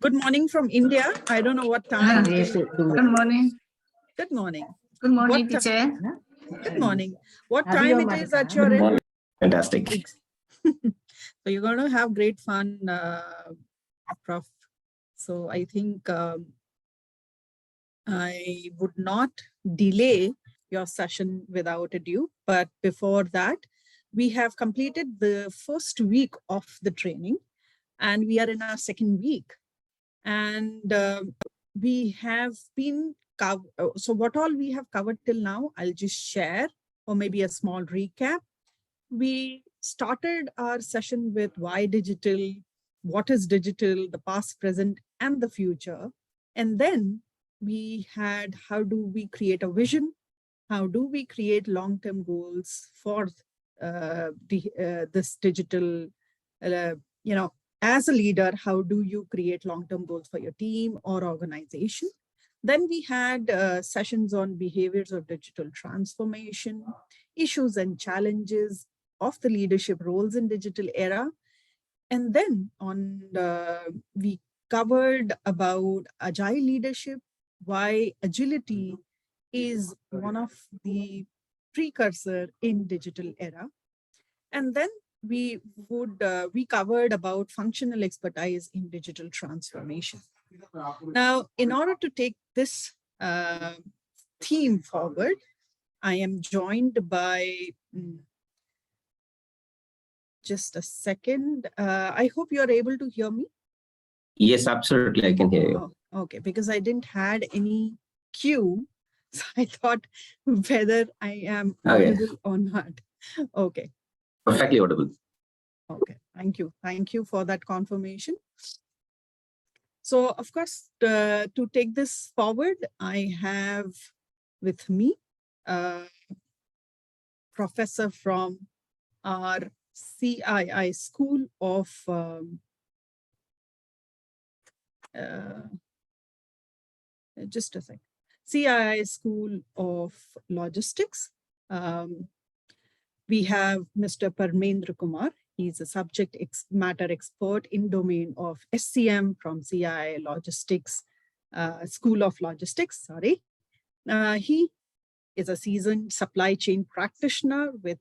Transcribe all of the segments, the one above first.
Good morning from India. I don't know what time. Yes, it is. good morning. Good morning. Good morning, What teacher. Good morning. What time it is at your end? Fantastic. So you're going to have great fun, Prof. So I think I would not delay your session without ado. But before that, we have completed the first week of the training and we are in our second week. And we have been, so what all we have covered till now, I'll just share, or maybe a small recap. We started our session with why digital, what is digital, the past, present, and the future. And then we had, how do we create a vision? How do we create long-term goals for this digital, as a leader, how do you create long-term goals for your team or organization? Then we had sessions on behaviors of digital transformation, issues and challenges of the leadership roles in digital era. And then we covered about agile leadership, why agility is one of the precursor in digital era. And then we covered about functional expertise in digital transformation. Now, in order to take this theme forward, I am joined by, just a second. I hope you are able to hear me. Yes, absolutely. I can hear you. Oh, okay, because I didn't had any cue. So I thought whether I am audible or not. Okay. Perfectly audible. Okay, thank you. Thank you for that confirmation. So, of course, to take this forward, I have with me a professor from our CII School of just a sec. CII School of Logistics. We have Mr. Parmendra Kumar. He's a subject matter expert in domain of SCM from CII Logistics, School of Logistics, sorry. He is a seasoned supply chain practitioner with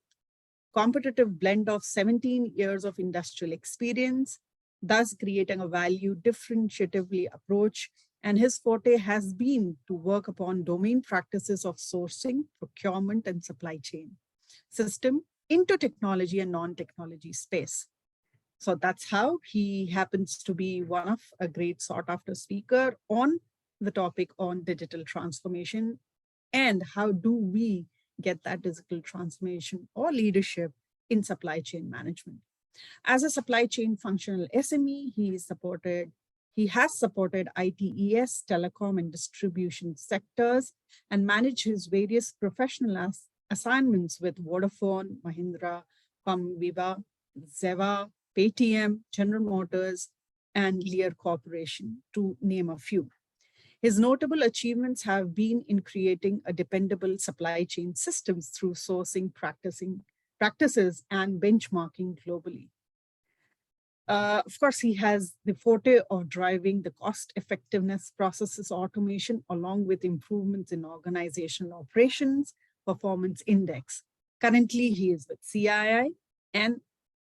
competitive blend of 17 years of industrial experience, thus creating a value differentiatively approach. And his forte has been to work upon domain practices of sourcing, procurement, and supply chain system into technology and non-technology space. So that's how he happens to be one of a great sought after speaker on the topic on digital transformation and how do we get that digital transformation or leadership in supply chain management. As a supply chain functional SME, he has supported ITES, telecom and distribution sectors and managed his various professional assignments with Vodafone, Mahindra, Comviva, Zeva, Paytm, General Motors, and Lear Corporation, to name a few. His notable achievements have been in creating a dependable supply chain systems through sourcing practices and benchmarking globally. Of course, he has the forte of driving the cost effectiveness processes automation along with improvements in organizational operations, performance index. Currently, he is with CII and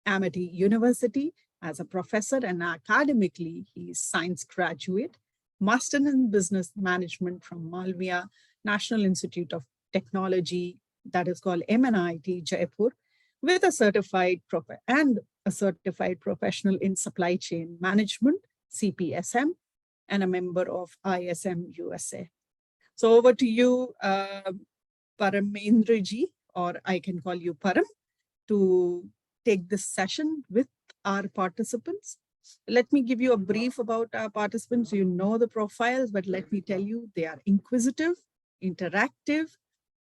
Amity University as a professor, and academically, he is science graduate, Master in Business Management from Malviya National Institute of Technology, that is called MNIT Jaipur, with a certified professional in supply chain management, CPSM, and a member of ISM USA. So over to you, Paramendra ji, or I can call you Param, to take this session with our participants. Let me give you a brief about our participants. You know the profiles, but let me tell you, they are inquisitive, interactive,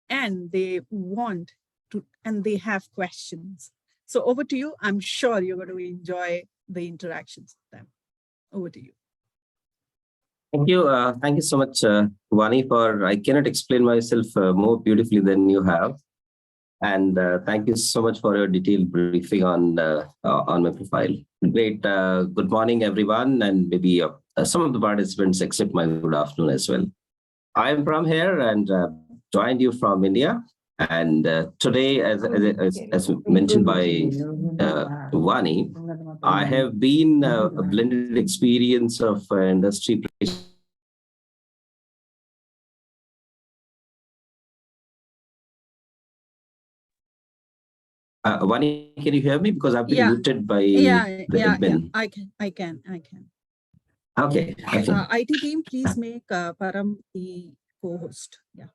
and they want to, and they have questions. So over to you. I'm sure you're going to enjoy the interactions with them. Over to you. Thank you. Thank you so much, Vani, for, I cannot explain myself more beautifully than you have. And thank you so much for your detailed briefing on my profile. Great. Good morning, everyone. And maybe some of the participants accept my good afternoon as well. I am Pram here and joined you from India. And today, as mentioned by Vani, I have been a blended experience of industry. Vani, can you hear me? Because I've been muted by the admin. I can. Okay. IT team, please make Param the co-host. Yeah.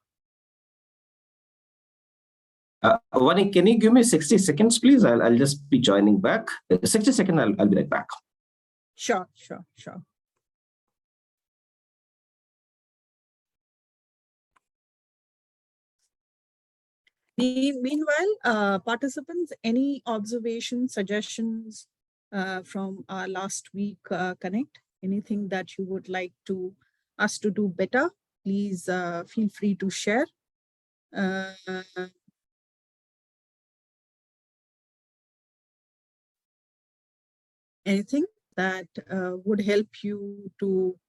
Vani, can you give me 60 seconds, please? I'll just be joining back. 60 seconds, I'll be right back. Sure. Meanwhile, participants, any observations, suggestions from our last week Connect? Anything that you would like us to do better? Please feel free to share. Anything that would help you to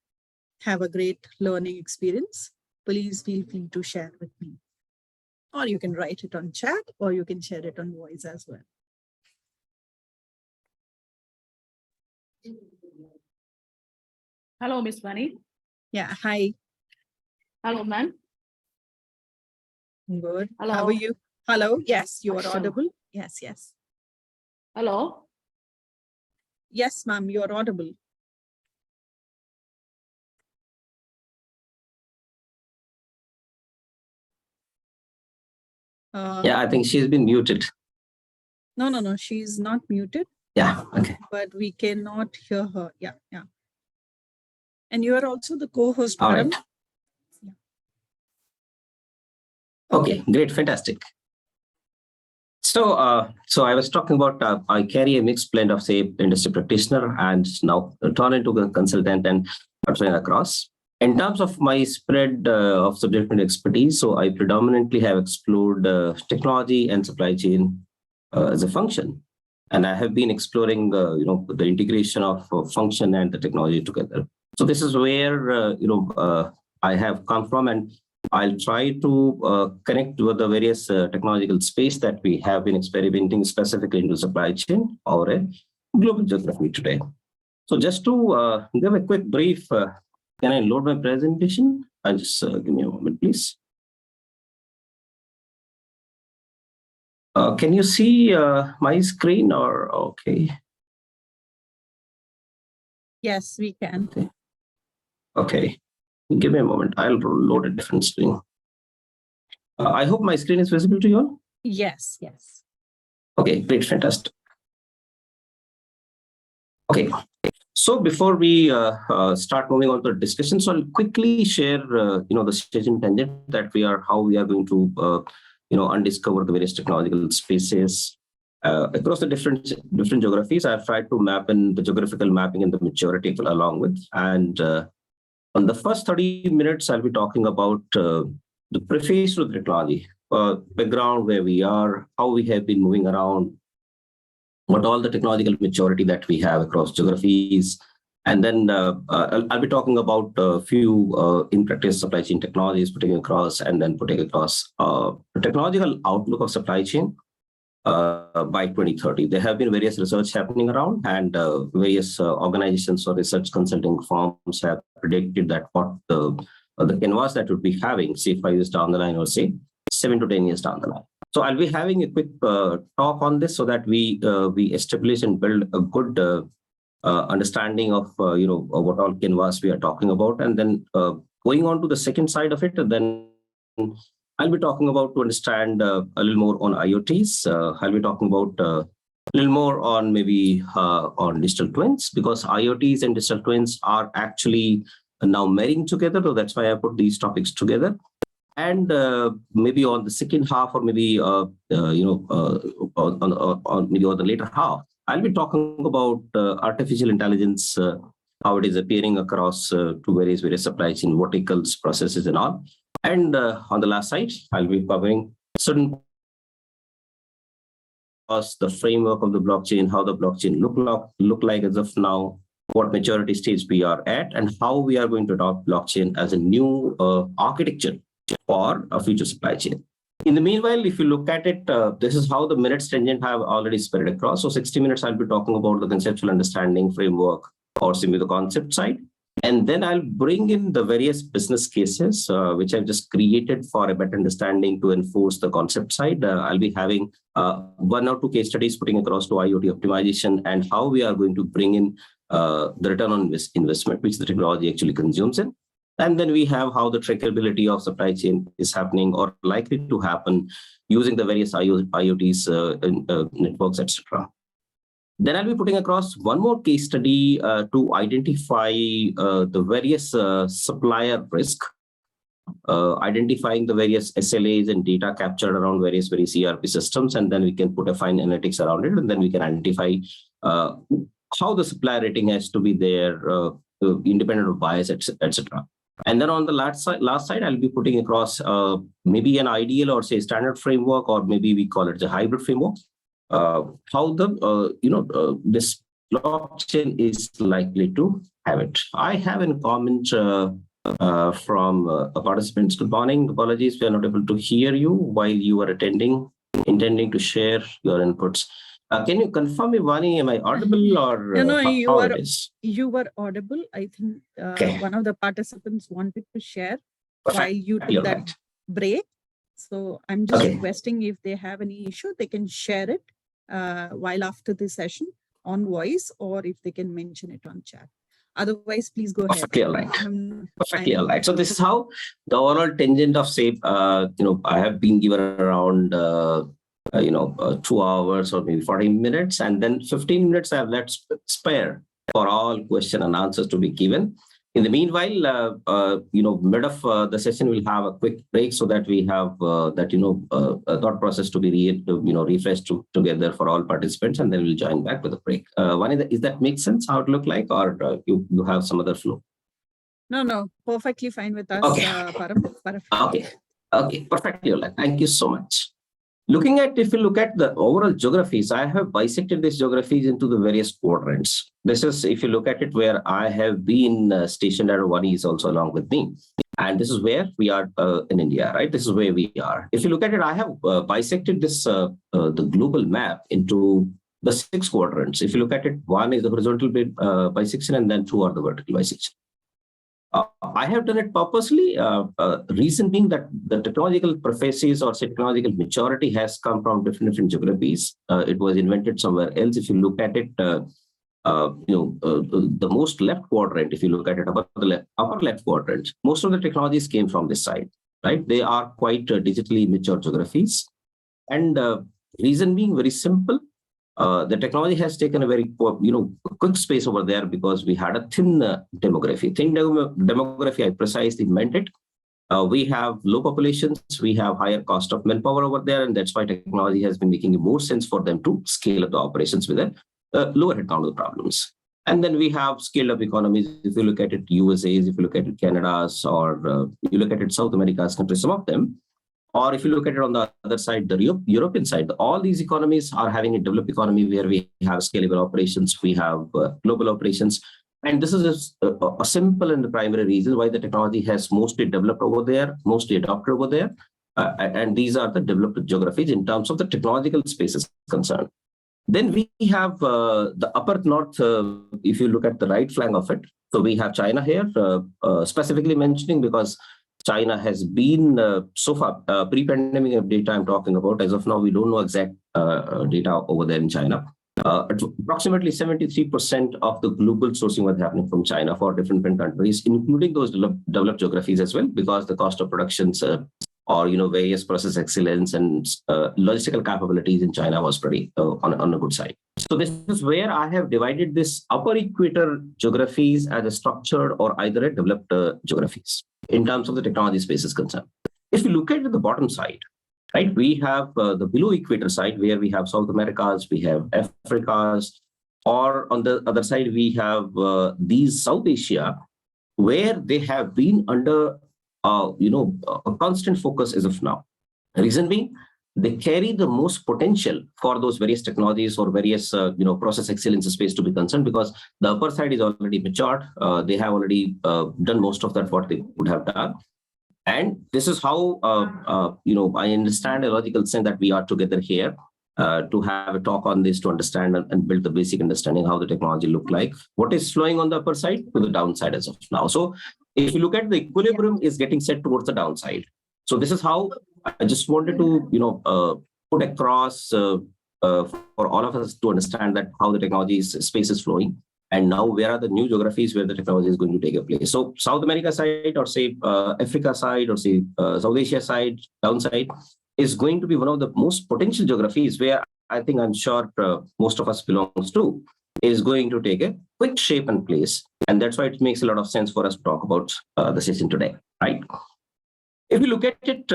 have a great learning experience, please feel free to share with me. Or you can write it on chat, or you can share it on voice as well. Hello, Miss Vani. Yeah, hi. Hello, ma'am. Good. Hello. How are you? Hello. Yes, you are Awesome. audible. Yes. Hello. Yes, ma'am, you are audible. Yeah, I think she's been muted. No, she's not muted. Yeah, okay. But we cannot hear her. Yeah. And you are also the co-host. All right. Yeah. Okay, great, fantastic. So I was talking about I carry a mixed blend of, say, industry practitioner and now turn into a consultant and across. In terms of my spread of subject matter expertise, so I predominantly have explored technology and supply chain as a function, and I have been exploring the integration of function and the technology together. So this is where I have come from, and I'll try to connect with the various technological space that we have been experimenting specifically into supply chain or a global geography today. So just to give a quick brief, can I load my presentation? I'll just give me a moment, please. Can you see my screen or okay? Yes, we can. Okay. Give me a moment. I'll load a different screen. I hope my screen is visible to you all. Yes. Okay, great, fantastic. Okay, so before we start moving on to the discussion, so I'll quickly share, the staging tangent that how we are going to, undiscover the various technological spaces across the different geographies. I've tried to map in the geographical mapping and the maturity along with, and on the first 30 minutes, I'll be talking about the preface to the technology, background, where we are, how we have been moving around, what all the technological maturity that we have across geographies. And then I'll be talking about a few in practice supply chain technologies, putting across the technological outlook of supply chain by 2030. There have been various research happening around, and various organizations or research consulting firms have predicted that what the canvas that would be having, say 5 years down the line, or say 7 to 10 years down the line. So I'll be having a quick talk on this so that we establish and build a good understanding of what all canvas we are talking about, and then going on to the second side of it, then I'll be talking about to understand a little more on IoTs. I'll be talking about a little more on maybe on digital twins, because IoTs and digital twins are actually now marrying together. So that's why I put these topics together. And maybe on the second half, or maybe on the later half, I'll be talking about artificial intelligence, how it is appearing across to various supply chain verticals, processes, and all. And on the last side, I'll be covering certain the framework of the blockchain, how the blockchain look like as of now, what maturity stage we are at, and how we are going to adopt blockchain as a new architecture for a future supply chain. In the meanwhile, if you look at it, this is how the minutes tangent have already spread across. So 60 minutes, I'll be talking about the conceptual understanding framework or simply the concept side. And then I'll bring in the various business cases, which I've just created for a better understanding to enforce the concept side. I'll be having 1 or 2 case studies putting across to IoT optimization and how we are going to bring in the return on investment, which the technology actually consumes in. And then we have how the trackability of supply chain is happening or likely to happen using the various IoTs, networks, etc. Then I'll be putting across one more case study to identify the various supplier risk, identifying the various SLAs and data captured around various ERP systems, and then we can put a fine analytics around it, and then we can identify how the supplier rating has to be there, independent of bias, etc. And then on the last side, I'll be putting across maybe an ideal or say standard framework, or maybe we call it the hybrid framework. How the this blockchain is likely to have it. I have a comment from a participant. Good morning. Apologies, we are not able to hear you while you are attending. Intending to share your inputs. Can you confirm me, Vani? Am I audible or how it is? You were audible. I think one of the participants wanted to share while you took that break. So I'm just requesting if they have any issue, they can share it while after the session on voice, or if they can mention it on chat. Otherwise, please go ahead. Perfectly aligned. Perfectly aligned. So this is how the overall tangent of say, I have been given around 2 hours or maybe 40 minutes, and then 15 minutes I have let spare for all question and answers to be given. In the meanwhile, mid of the session, we'll have a quick break so that we have a thought process to be refreshed together for all participants, and then we'll join back with a break. Vani, is that make sense? How it look like, or you have some other flow? No, perfectly fine with us. Okay. Param. Okay, perfectly. Thank you so much. If you look at the overall geographies, I have bisected these geographies into the various quadrants. This is, if you look at it, where I have been stationed, and Vani is also along with me. And this is where we are in India, right? This is where we are. If you look at it, I have bisected this, the global map into the 6 quadrants. If you look at it, 1 is the horizontal bisection, and then 2 are the vertical bisection. I have done it purposely, reason being that the technological prefaces or say technological maturity has come from different geographies. It was invented somewhere else. If you look at it, the most left quadrant, if you look at it, upper left quadrant, most of the technologies came from this side, right? They are quite digitally mature geographies. And reason being very simple. The technology has taken a very quick space over there because we had a thin demography. Thin demography, I precisely meant it. We have low populations, we have higher cost of manpower over there, and that's why technology has been making more sense for them to scale up the operations with a lower headcount of the problems. And then we have scaled up economies. If you look at it, USA's, if you look at it, Canada's, or you look at it, South America's countries, some of them. Or if you look at it on the other side, the European side, all these economies are having a developed economy where we have scalable operations, we have global operations. And this is a simple and the primary reason why the technology has mostly developed over there, mostly adopted over there. And these are the developed geographies in terms of the technological spaces concerned. Then we have the upper north, if you look at the right flank of it. So we have China here, specifically mentioning because China has been so far pre-pandemic data I'm talking about. As of now, we don't know exact data over there in China. Approximately 73% of the global sourcing was happening from China for different countries, including those developed geographies as well, because the cost of productions or various process excellence and logistical capabilities in China was pretty on a good side. So this is where I have divided this upper equator geographies as a structured or either a developed geographies in terms of the technology space is concerned. If you look at the bottom side, right, we have the below equator side where we have South Americas, we have Africas, or on the other side, we have these South Asia, where they have been under a constant focus as of now. Reason being, they carry the most potential for those various technologies or various process excellence space to be concerned, because the upper side is already matured. They have already done most of that what they would have done. And this is how I understand a logical sense that we are together here to have a talk on this, to understand and build the basic understanding how the technology look like, what is flowing on the upper side to the downside as of now. So if you look at the equilibrium is getting set towards the downside. So this is how I just wanted to put across for all of us to understand that how the technology space is flowing. And now where are the new geographies where the technology is going to take a place? So South America side, or say Africa side, or say South Asia side, downside, is going to be one of the most potential geographies where I'm sure most of us belongs to, is going to take a quick shape and place. And that's why it makes a lot of sense for us to talk about the session today, right? If you look at it,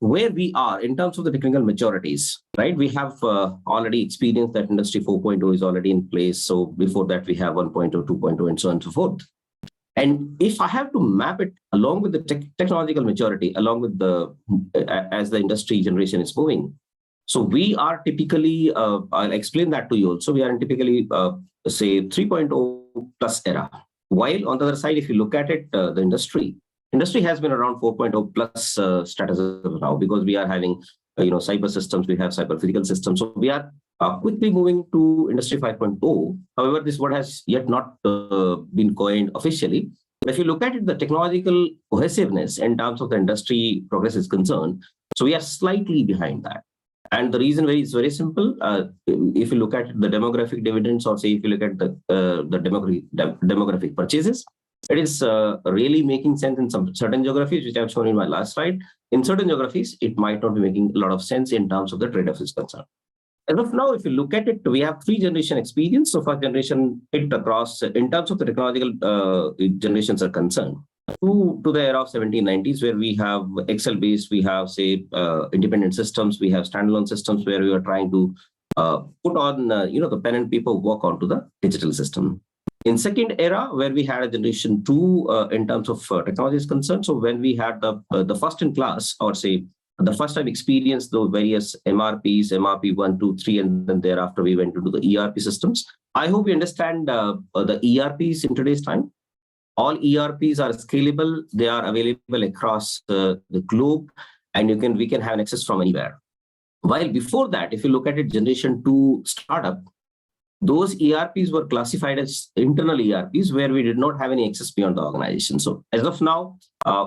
where we are in terms of the technical maturities, right? We have already experienced that Industry 4.0 is already in place. So before that, we have 1.0, 2.0, and so on and so forth. And if I have to map it along with the technological maturity, along with as the industry generation is moving, so we are typically, I'll explain that to you also, we are in typically, say, 3.0 plus era. While on the other side, if you look at it, the industry has been around 4.0 plus status now, because we are having, cyber systems, we have cyber physical systems. So we are quickly moving to Industry 5.0. However, this word has yet not been coined officially. But if you look at it, the technological cohesiveness in terms of the industry progress is concerned, so we are slightly behind that. And the reason is very simple. If you look at the demographic dividends, or say if you look at the demographic purchases, it is really making sense in some certain geographies, which I've shown in my last slide. In certain geographies, it might not be making a lot of sense in terms of the trade-off is concerned. As of now, if you look at it, we have 3 generation experience. So first generation hit across in terms of the technological generations are concerned to the era of 1790s, where we have Excel based, we have, say, independent systems, we have standalone systems where we are trying to put on, the pen and paper work onto the digital system. In second era, where we had a generation 2 in terms of technology is concerned. So when we had the first in class, or say the first time experienced those various MRPs, MRP 1, 2, 3, and then thereafter we went into the ERP systems. I hope you understand the ERPs in today's time. All ERPs are scalable. They are available across the globe, and we can have an access from anywhere. While before that, if you look at it, generation 2 startup, those ERPs were classified as internal ERPs, where we did not have any access beyond the organization. So as of now,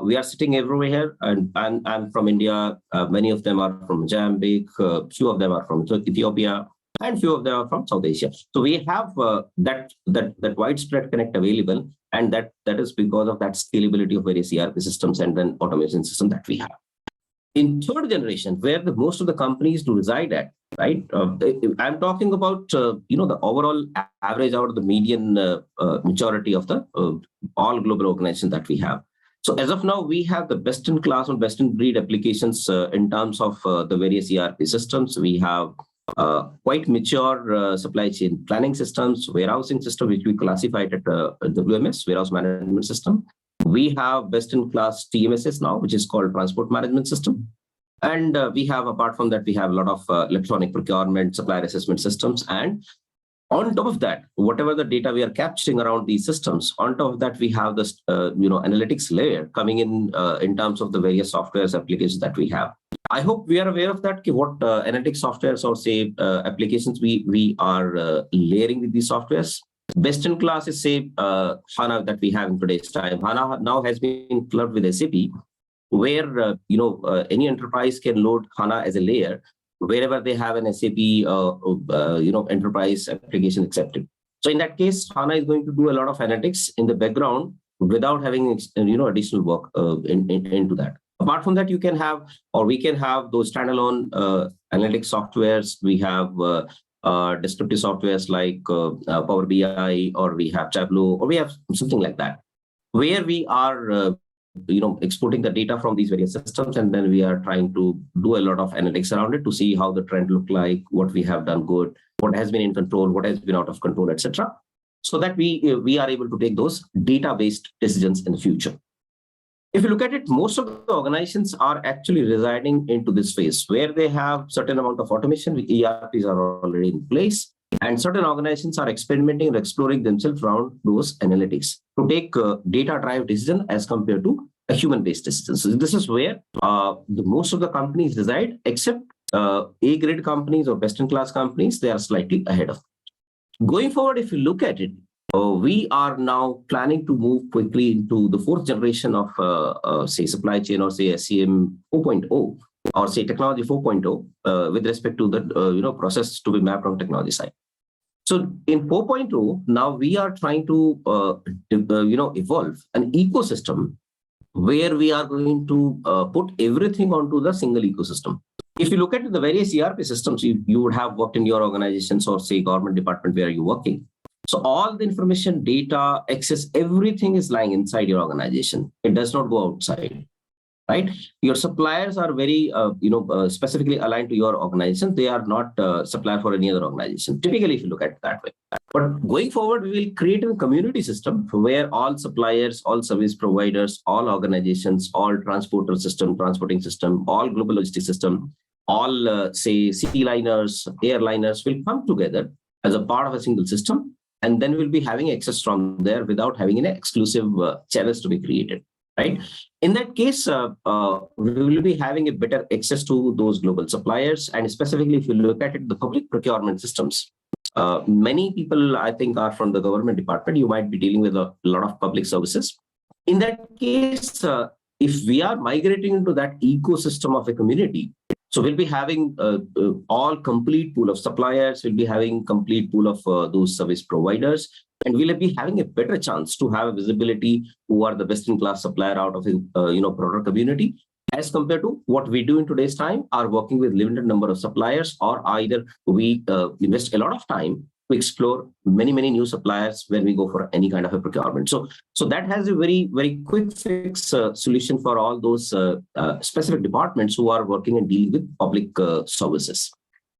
we are sitting everywhere here, and I'm from India. Many of them are from Mozambique. Few of them are from Ethiopia, and few of them are from South Asia. So we have that widespread connect available, and that is because of that scalability of various ERP systems and then automation system that we have. In third generation, where most of the companies do reside at, right? I'm talking about, the overall average out of the median maturity of the all global organizations that we have. So as of now, we have the best in class and best in breed applications in terms of the various ERP systems. We have quite mature supply chain planning systems, warehousing system, which we classified at WMS, warehouse management system. We have best in class TMSS now, which is called transport management system. And we have, apart from that, we have a lot of electronic procurement, supplier assessment systems. And on top of that, whatever the data we are capturing around these systems, on top of that, we have this, analytics layer coming in terms of the various softwares applications that we have. I hope we are aware of that, what analytics softwares or say applications we are layering with these softwares. Best in class is, say, HANA that we have in today's time. HANA now has been clubbed with SAP, where any enterprise can load HANA as a layer wherever they have an SAP enterprise application accepted. So in that case, HANA is going to do a lot of analytics in the background without having additional work into that. Apart from that, we can have those standalone analytics softwares. We have descriptive softwares like Power BI, or we have Tableau, or we have something like that, where we are exporting the data from these various systems, and then we are trying to do a lot of analytics around it to see how the trend look like, what we have done good, what has been in control, what has been out of control, etc., so that we are able to take those data-based decisions in the future. If you look at it, most of the organizations are actually residing into this phase where they have certain amount of automation. ERPs are already in place, and certain organizations are experimenting and exploring themselves around those analytics to take data-driven decision as compared to a human-based decision. So this is where most of the companies reside, except A-grade companies or best-in-class companies. They are slightly ahead of. Going forward, if you look at it, we are now planning to move quickly into the fourth generation of, say, supply chain or say SCM 4.0 or say technology 4.0 with respect to the process to be mapped on technology side. So in 4.0, now we are trying to evolve an ecosystem where we are going to put everything onto the single ecosystem. If you look at the various ERP systems, you would have worked in your organizations or say government department where you're working. So all the information, data, access, everything is lying inside your organization. It does not go outside, right? Your suppliers are very, specifically aligned to your organization. They are not supplier for any other organization. Typically, if you look at it that way. But going forward, we will create a community system where all suppliers, all service providers, all organizations, all transporting system, all global logistics system, all say city liners, airliners will come together as a part of a single system. And then we'll be having access from there without having any exclusive channels to be created, right? In that case, we will be having a better access to those global suppliers. And specifically, if you look at it, the public procurement systems, many people, I think, are from the government department. You might be dealing with a lot of public services. In that case, if we are migrating into that ecosystem of a community, so we'll be having all complete pool of suppliers, we'll be having complete pool of those service providers, and we'll be having a better chance to have a visibility who are the best-in-class supplier out of a product community, as compared to what we do in today's time, are working with limited number of suppliers, or either we invest a lot of time to explore many new suppliers when we go for any kind of a procurement. So that has a very quick fix solution for all those specific departments who are working and dealing with public services.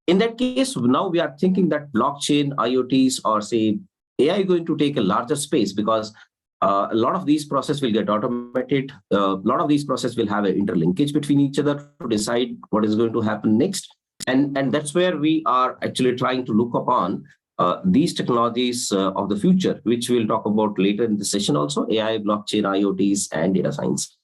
In that case, now we are thinking that blockchain, IoTs, or say AI is going to take a larger space, because a lot of these processes will get automated. A lot of these processes will have an interlinkage between each other to decide what is going to happen next. And that's where we are actually trying to look upon these technologies of the future, which we'll talk about later in the session also, AI, blockchain, IoTs, and data science.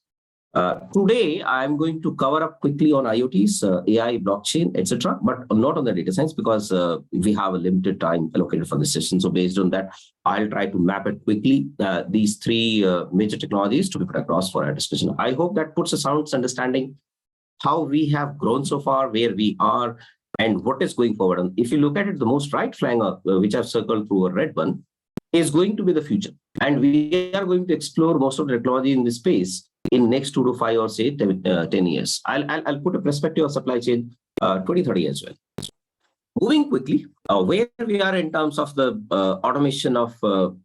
Today, I'm going to cover up quickly on IoTs, AI, blockchain, etc., but not on the data science, because we have a limited time allocated for this session. So based on that, I'll try to map it quickly, these three major technologies to be put across for our discussion. I hope that puts a sound understanding how we have grown so far, where we are, and what is going forward. And if you look at it, the most right flank, which I've circled through a red one, is going to be the future. And we are going to explore most of the technology in this space in next 2 to 5 or say 10 years. I'll put a perspective of supply chain 2030 as well. Moving quickly, where we are in terms of the automation of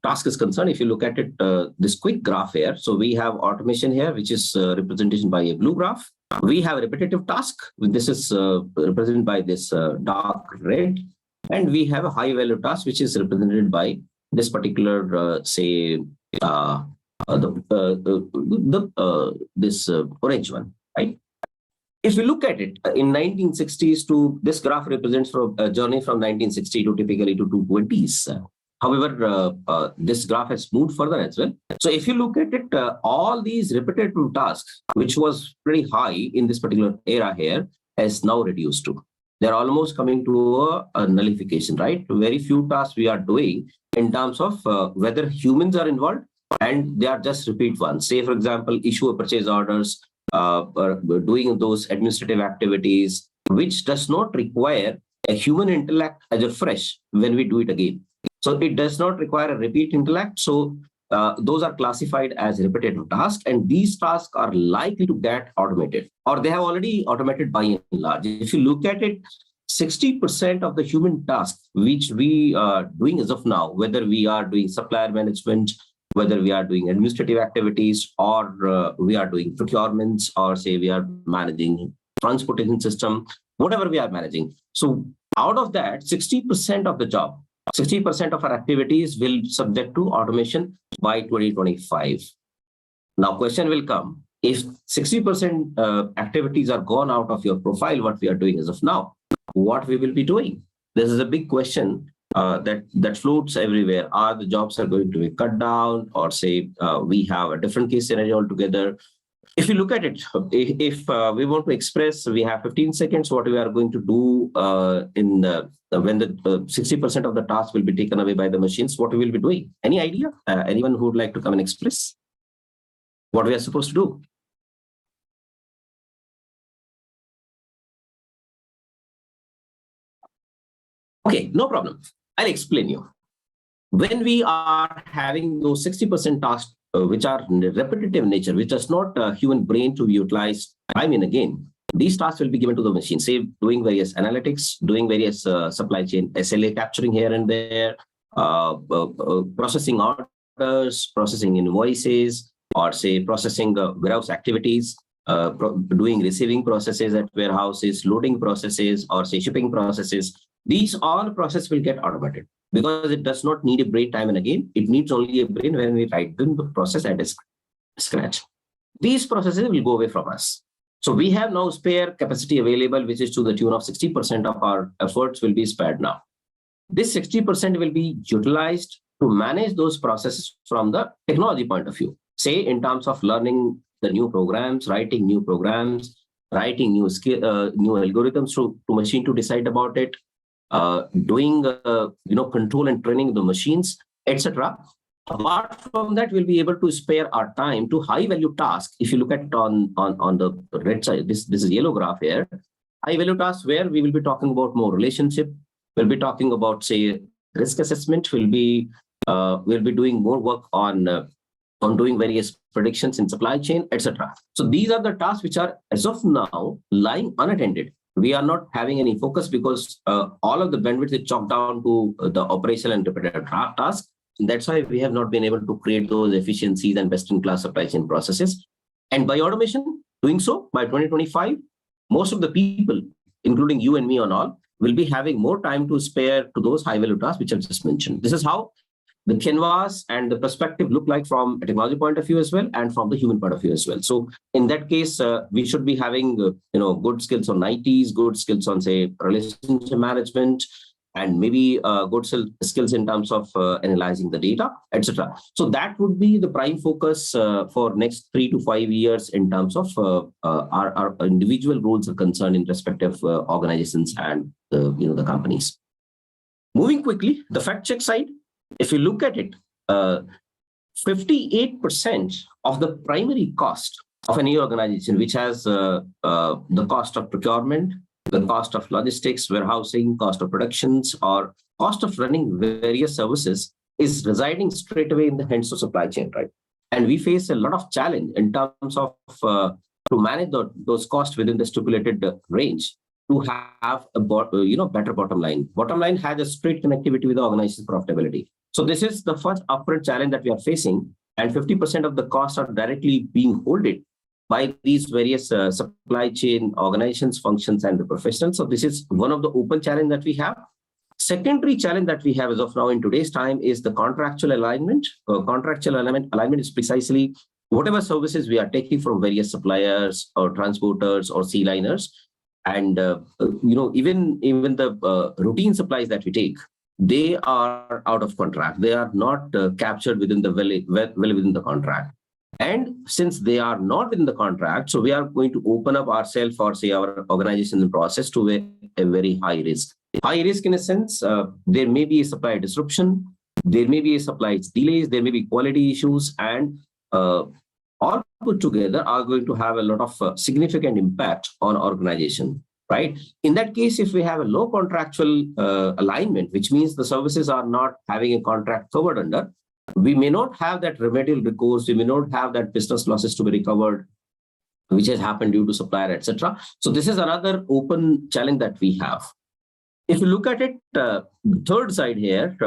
task is concerned, if you look at it, this quick graph here. So we have automation here, which is representation by a blue graph. We have a repetitive task. This is represented by this dark red. And we have a high value task, which is represented by this particular, this orange one, right? If you look at it in 1960s to this graph represents from a journey from 1960 to typically to 220s. However, this graph has moved further as well. So if you look at it, all these repetitive tasks, which was pretty high in this particular era here, has now reduced to. They're almost coming to a nullification, right? Very few tasks we are doing in terms of whether humans are involved, and they are just repeat ones. Say, for example, issue a purchase orders, doing those administrative activities, which does not require a human intellect as a fresh when we do it again. So it does not require a repeat intellect. So those are classified as repetitive tasks, and these tasks are likely to get automated, or they have already automated by and large. If you look at it, 60% of the human tasks which we are doing as of now, whether we are doing supplier management, whether we are doing administrative activities, or we are doing procurements, or say we are managing transportation system, whatever we are managing. So out of that, 60% of the job, 60% of our activities will subject to automation by 2025. Now, question will come, if 60% activities are gone out of your profile, what we are doing as of now, what we will be doing? This is a big question that floats everywhere. Are the jobs are going to be cut down, or say we have a different case scenario altogether? If you look at it, if we want to express, we have 15 seconds, what we are going to do when the 60% of the task will be taken away by the machines, what we will be doing? Any idea? Anyone who would like to come and express what we are supposed to do? Okay, no problem. I'll explain you. When we are having those 60% tasks, which are repetitive nature, which does not human brain to be utilized time and again, these tasks will be given to the machine, say doing various analytics, doing various supply chain SLA capturing here and there, processing orders, processing invoices, or say processing warehouse activities, doing receiving processes at warehouses, loading processes, or say shipping processes. These all processes will get automated because it does not need a brain time and again. It needs only a brain when we write them the process at scratch. These processes will go away from us. So we have now spare capacity available, which is to the tune of 60% of our efforts will be spared now. This 60% will be utilized to manage those processes from the technology point of view. Say in terms of learning the new programs, writing new programs, writing new algorithms to machine to decide about it, doing control and training the machines, etc. Apart from that, we'll be able to spare our time to high value tasks. If you look at on the red side, this is yellow graph here. High value tasks where we will be talking about more relationship. We'll be talking about say risk assessment. We'll be doing more work on doing various predictions in supply chain, etc. So these are the tasks which are as of now lying unattended. We are not having any focus because all of the bandwidth is chopped down to the operational and repetitive tasks. That's why we have not been able to create those efficiencies and best-in-class supply chain processes. And by automation, doing so by 2025, most of the people, including you and me and all, will be having more time to spare to those high-value tasks which I've just mentioned. This is how the canvas and the perspective look like from a technology point of view as well, and from the human point of view as well. So in that case, we should be having good skills on ITs, good skills on say relationship management, and maybe good skills in terms of analyzing the data, etc. So that would be the prime focus for next 3 to 5 years in terms of our individual roles are concerned in respective organizations and the companies. Moving quickly, the fact check side. If you look at it, 58% of the primary cost of any organization, which has the cost of procurement, the cost of logistics, warehousing, cost of productions, or cost of running various services, is residing straight away in the hands of supply chain, right? And we face a lot of challenge in terms of to manage those costs within the stipulated range, to have a better bottom line. Bottom line has a straight connectivity with the organization's profitability. So this is the first upfront challenge that we are facing, and 50% of the costs are directly being holded by these various supply chain organizations, functions, and the professionals. So this is one of the open challenge that we have. Secondary challenge that we have as of now in today's time is the contractual alignment. Contractual alignment is precisely whatever services we are taking from various suppliers or transporters or sea liners. And even the routine supplies that we take, they are out of contract. They are not captured within the well within the contract. And since they are not within the contract, so we are going to open up ourselves or say our organization and process to a very high risk. High risk in a sense, there may be a supply disruption, there may be a supply delays, there may be quality issues, and all put together are going to have a lot of significant impact on organization, right? In that case, if we have a low contractual alignment, which means the services are not having a contract covered under, we may not have that remedial recourse, we may not have that business losses to be recovered, which has happened due to supplier, etc. So this is another open challenge that we have. If you look at it, the third side here,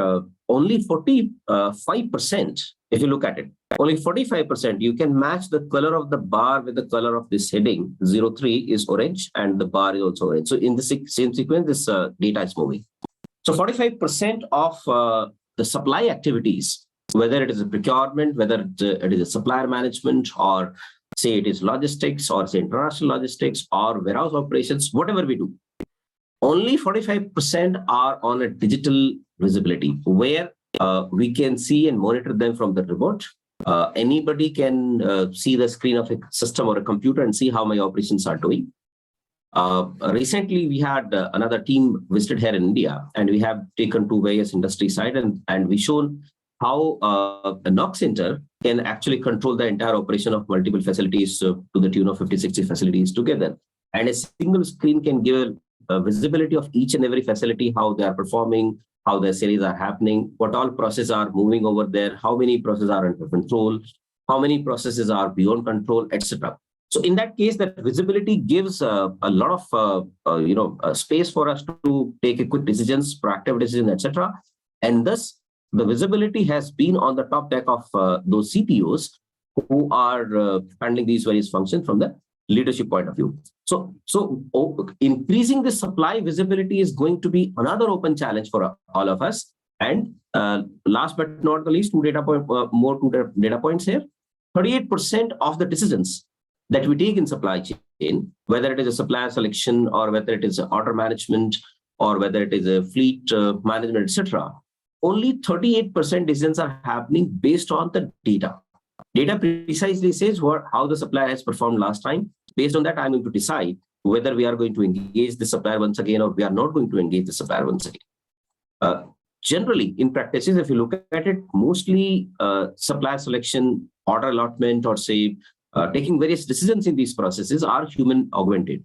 only 45%, if you look at it, only 45%, you can match the color of the bar with the color of this heading. 03 is orange and the bar is also orange. So in the same sequence, this data is moving. So 45% of the supply activities, whether it is a procurement, whether it is a supplier management or say it is logistics or say international logistics or warehouse operations, whatever we do, only 45% are on a digital visibility where we can see and monitor them from the remote. Anybody can see the screen of a system or a computer and see how my operations are doing. Recently, we had another team visited here in India, and we have taken to various industry side and we shown how a knock center can actually control the entire operation of multiple facilities to the tune of 50, 60 facilities together. And a single screen can give a visibility of each and every facility, how they are performing, how their sales are happening, what all processes are moving over there, how many processes are under control, how many processes are beyond control, etc. So in that case, that visibility gives a lot of space for us to take a quick decisions, proactive decisions, etc. And thus, the visibility has been on the top deck of those CPOs who are handling these various functions from the leadership point of view. So increasing the supply visibility is going to be another open challenge for all of us. And last but not the least, more data points here. 38% of the decisions that we take in supply chain, whether it is a supplier selection or whether it is order management or whether it is a fleet management, etc., only 38% decisions are happening based on the data. Data precisely says how the supplier has performed last time. Based on that, I'm going to decide whether we are going to engage the supplier once again or we are not going to engage the supplier once again. Generally, in practices, if you look at it, mostly supplier selection, order allotment, or say taking various decisions in these processes are human augmented.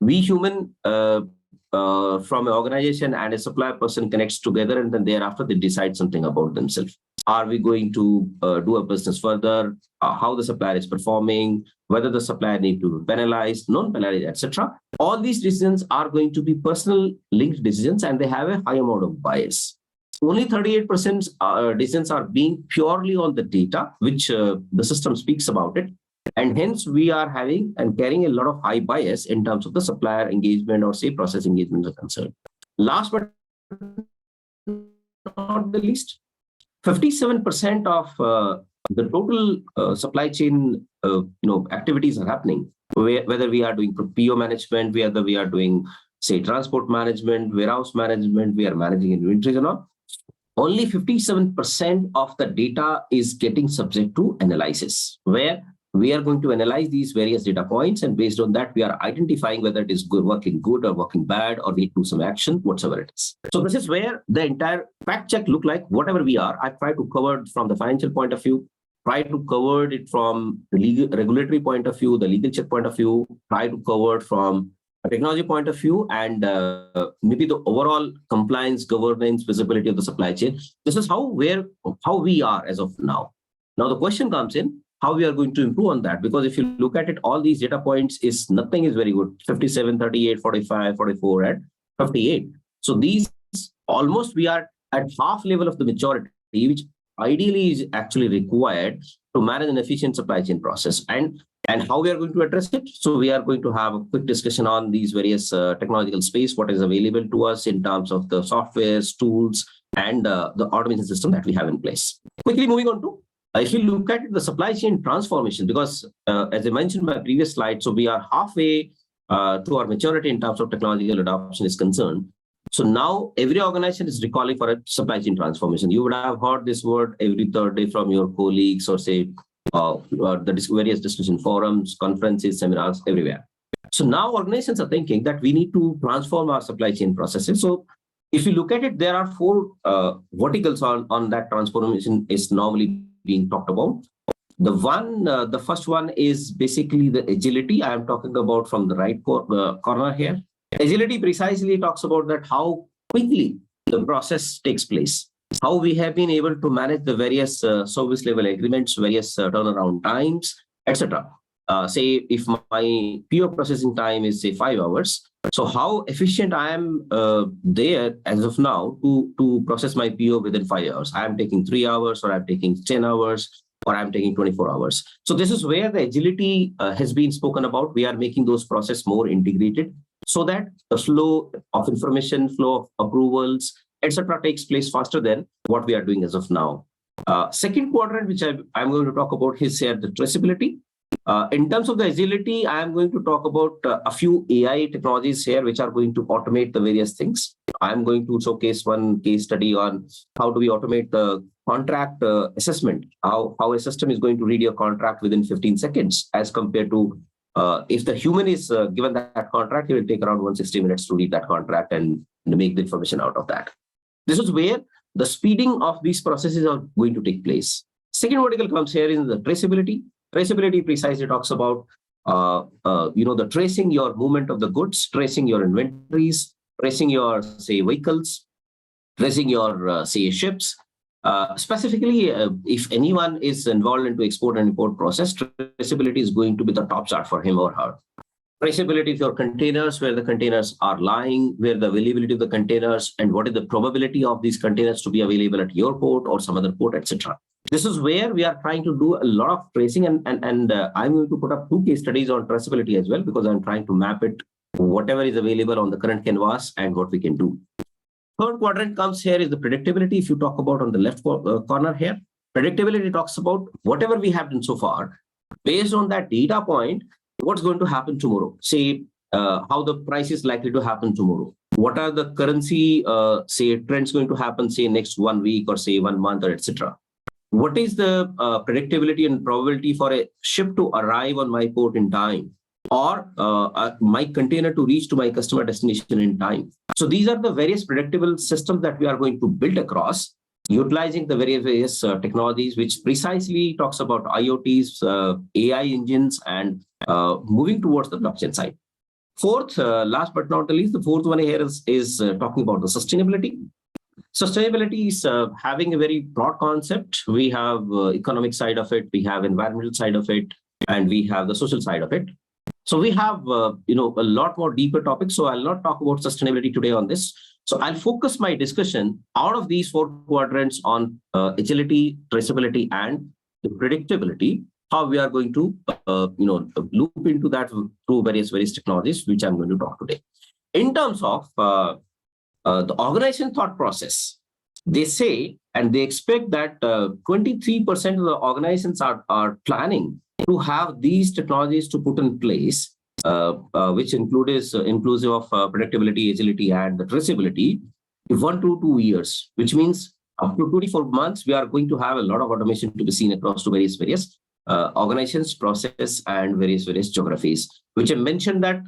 We human from an organization and a supplier person connects together, and then thereafter they decide something about themselves. Are we going to do a business further? How the supplier is performing? Whether the supplier need to be penalized, non-penalized, etc. All these decisions are going to be personal linked decisions, and they have a high amount of bias. Only 38% decisions are being purely on the data, which the system speaks about it. And hence, we are having and carrying a lot of high bias in terms of the supplier engagement or say process engagement are concerned. Last but not the least, 57% of the total supply chain activities are happening, whether we are doing PO management, whether we are doing say transport management, warehouse management, we are managing inventories or not. Only 57% of the data is getting subject to analysis, where we are going to analyze these various data points, and based on that, we are identifying whether it is working good or working bad or need to do some action, whatsoever it is. So this is where the entire fact check look like. Whatever we are, I try to cover it from the financial point of view, try to cover it from the legal regulatory point of view, the legal check point of view, try to cover it from a technology point of view, and maybe the overall compliance, governance, visibility of the supply chain. This is how we are as of now. Now the question comes in, how we are going to improve on that, because if you look at it, all these data points nothing is very good. 57, 38, 45, 44, and 58. So these almost we are at half level of the maturity, which ideally is actually required to manage an efficient supply chain process. And how we are going to address it. So we are going to have a quick discussion on these various technological space, what is available to us in terms of the softwares, tools, and the automation system that we have in place. Quickly moving on to, if you look at the supply chain transformation, because as I mentioned in my previous slide, so we are halfway to our maturity in terms of technological adoption is concerned. So now every organization is recalling for a supply chain transformation. You would have heard this word every third day from your colleagues or say the various discussion forums, conferences, seminars, everywhere. So now organizations are thinking that we need to transform our supply chain processes. So if you look at it, there are four verticals on that transformation is normally being talked about. The first one is basically the agility. I am talking about from the right corner here. Agility precisely talks about that how quickly the process takes place, how we have been able to manage the various service level agreements, various turnaround times, etc. Say if my PO processing time is say 5 hours, so how efficient I am there as of now to process my PO within 5 hours. I am taking 3 hours, or I'm taking 10 hours, or I'm taking 24 hours. So this is where the agility has been spoken about. We are making those processes more integrated so that the flow of information, flow of approvals, etc. takes place faster than what we are doing as of now. Second quadrant, which I'm going to talk about is here, the traceability. In terms of the agility, I am going to talk about a few AI technologies here, which are going to automate the various things. I'm going to showcase one case study on how do we automate the contract assessment, how a system is going to read your contract within 15 seconds as compared to if the human is given that contract, it will take around 160 minutes to read that contract and make the information out of that. This is where the speeding of these processes are going to take place. Second vertical comes here in the traceability. Traceability precisely talks about the tracing your movement of the goods, tracing your inventories, tracing your, say, vehicles, tracing your, say, ships. Specifically, if anyone is involved into export and import process, traceability is going to be the top chart for him or her. Traceability of your containers, where the containers are lying, where the availability of the containers, and what is the probability of these containers to be available at your port or some other port, etc. This is where we are trying to do a lot of tracing, and I'm going to put up 2 case studies on traceability as well, because I'm trying to map it, whatever is available on the current canvas and what we can do. Third quadrant comes here is the predictability. If you talk about on the left corner here, predictability talks about whatever we have done so far, based on that data point, what's going to happen tomorrow. Say, how the price is likely to happen tomorrow. What are the currency, say, trends going to happen, say, next 1 week or say 1 month or etc. What is the predictability and probability for a ship to arrive on my port in time, or my container to reach to my customer destination in time? So these are the various predictable systems that we are going to build across, utilizing the various technologies, which precisely talks about IoTs, AI engines, and moving towards the blockchain side. Fourth, last but not the least, the fourth one here is talking about the sustainability. Sustainability is having a very broad concept. We have economic side of it, we have environmental side of it, and we have the social side of it. So we have a lot more deeper topics. So I'll not talk about sustainability today on this. So I'll focus my discussion out of these 4 quadrants on agility, traceability, and the predictability. How we are going to loop into that through various technologies, which I'm going to talk today. In terms of the organization thought process, they say and they expect that 23% of the organizations are planning to have these technologies to put in place, which inclusive of predictability, agility, and the traceability, 1 to 2 years, which means up to 24 months, we are going to have a lot of automation to be seen across to various organizations, process, and various geographies, which I mentioned that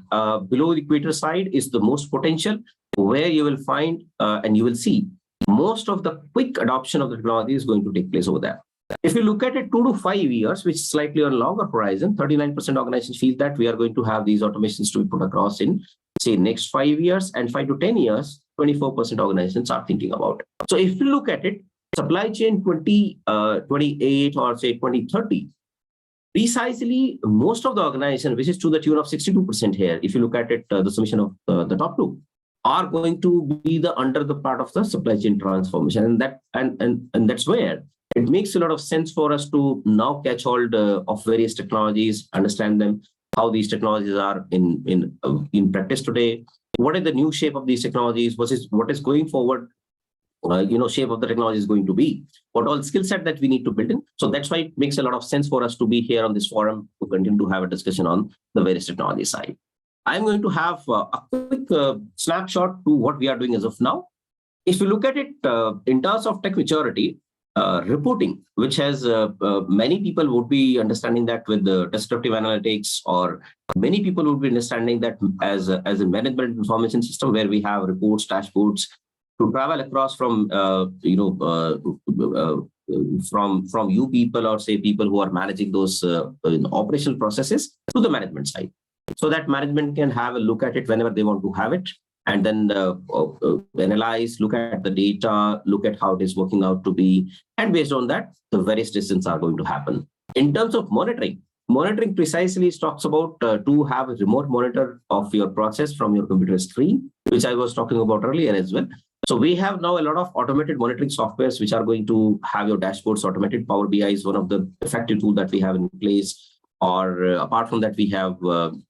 below the equator side is the most potential, where you will find and you will see most of the quick adoption of the technology is going to take place over there. If you look at it 2 to 5 years, which is slightly on longer horizon, 39% organizations feel that we are going to have these automations to be put across in, say, next 5 years, and 5 to 10 years, 24% organizations are thinking about. So if you look at it, supply chain 2028 or say 2030, precisely most of the organization, which is to the tune of 62% here, if you look at it, the summation of the top 2, are going to be under the part of the supply chain transformation, and that's where it makes a lot of sense for us to now catch hold of various technologies, understand them, how these technologies are in practice today, what is the new shape of these technologies, what is going forward, shape of the technology is going to be, what all skill set that we need to build in. So that's why it makes a lot of sense for us to be here on this forum to continue to have a discussion on the various technology side. I'm going to have a quick snapshot to what we are doing as of now. If you look at it in terms of tech maturity, reporting, which has many people would be understanding that with the descriptive analytics, or many people would be understanding that as a management information system where we have reports, dashboards to travel across from from you people, or say people who are managing those operational processes, to the management side, so that management can have a look at it whenever they want to have it, and then analyze, look at the data, look at how it is working out to be, and based on that, the various decisions are going to happen. In terms of monitoring precisely talks about to have a remote monitor of your process from your computer screen, which I was talking about earlier as well. So we have now a lot of automated monitoring softwares which are going to have your dashboards automated. Power BI is one of the effective tools that we have in place. Or apart from that, we have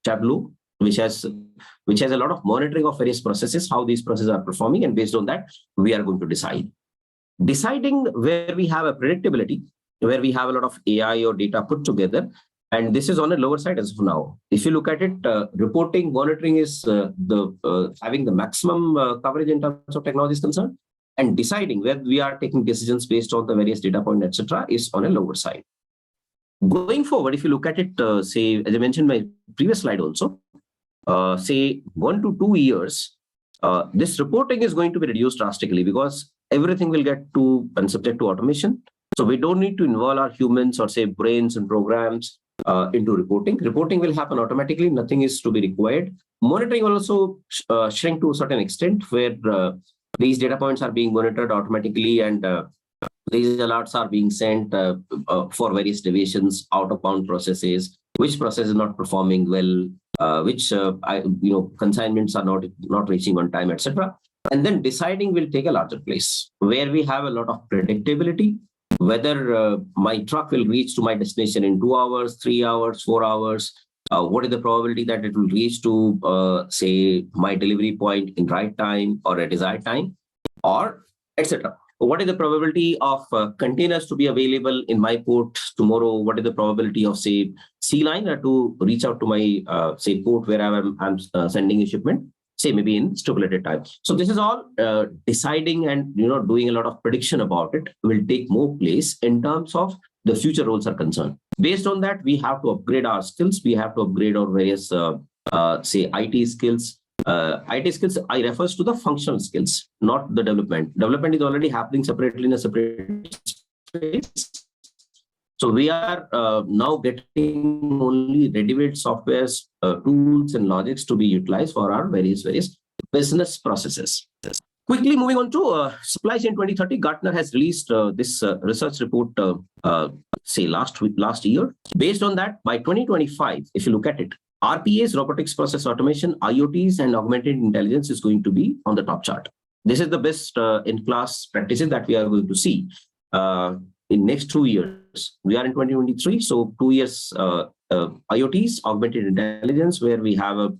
Tableau, which has a lot of monitoring of various processes, how these processes are performing, and based on that, we are going to deciding where we have a predictability, where we have a lot of AI or data put together. And this is on a lower side as of now. If you look at it, reporting, monitoring is having the maximum coverage in terms of technology is concerned, and deciding whether we are taking decisions based on the various data points, etc., is on a lower side. Going forward, if you look at it, say, as I mentioned in my previous slide also, say 1 to 2 years, this reporting is going to be reduced drastically because everything will get to and subject to automation. So we don't need to involve our humans or say brains and programs into reporting. Reporting will happen automatically. Nothing is to be required. Monitoring will also shrink to a certain extent where these data points are being monitored automatically and these alerts are being sent for various deviations, out of bound processes, which process is not performing well, which consignments are not reaching on time, etc. And then deciding will take a larger place where we have a lot of predictability, whether my truck will reach to my destination in 2 hours, 3 hours, 4 hours. What is the probability that it will reach to, say, my delivery point in right time or a desired time, or etc. What is the probability of containers to be available in my port tomorrow? What is the probability of, say, sea liner to reach out to my, say, port where I'm sending a shipment, say, maybe in stipulated time? So this is all deciding and, doing a lot of prediction about it will take more place in terms of the future roles are concerned. Based on that, we have to upgrade our skills. We have to upgrade our various, say, IT skills. IT skills, I refers to the functional skills, not the development. Development is already happening separately in a separate space. So we are now getting only ready-made softwares, tools, and logics to be utilized for our various business processes. Quickly moving on to Supply Chain 2030, Gartner has released this research report, say last year. Based on that, by 2025, if you look at it, RPAs, robotics process automation, IoTs, and augmented intelligence is going to be on the top chart. This is the best in-class practices that we are going to see in next 2 years. We are in 2023, so 2 years IoTs, augmented intelligence, where we have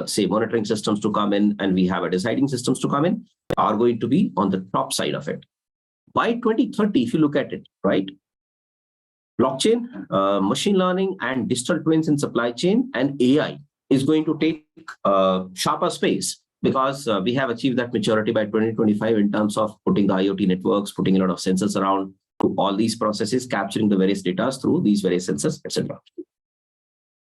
say monitoring systems to come in and we have a deciding systems to come in, are going to be on the top side of it. By 2030, if you look at it, right, blockchain, machine learning, and digital twins in supply chain and AI is going to take sharper space because we have achieved that maturity by 2025 in terms of putting the IoT networks, putting a lot of sensors around to all these processes, capturing the various data through these various sensors, etc.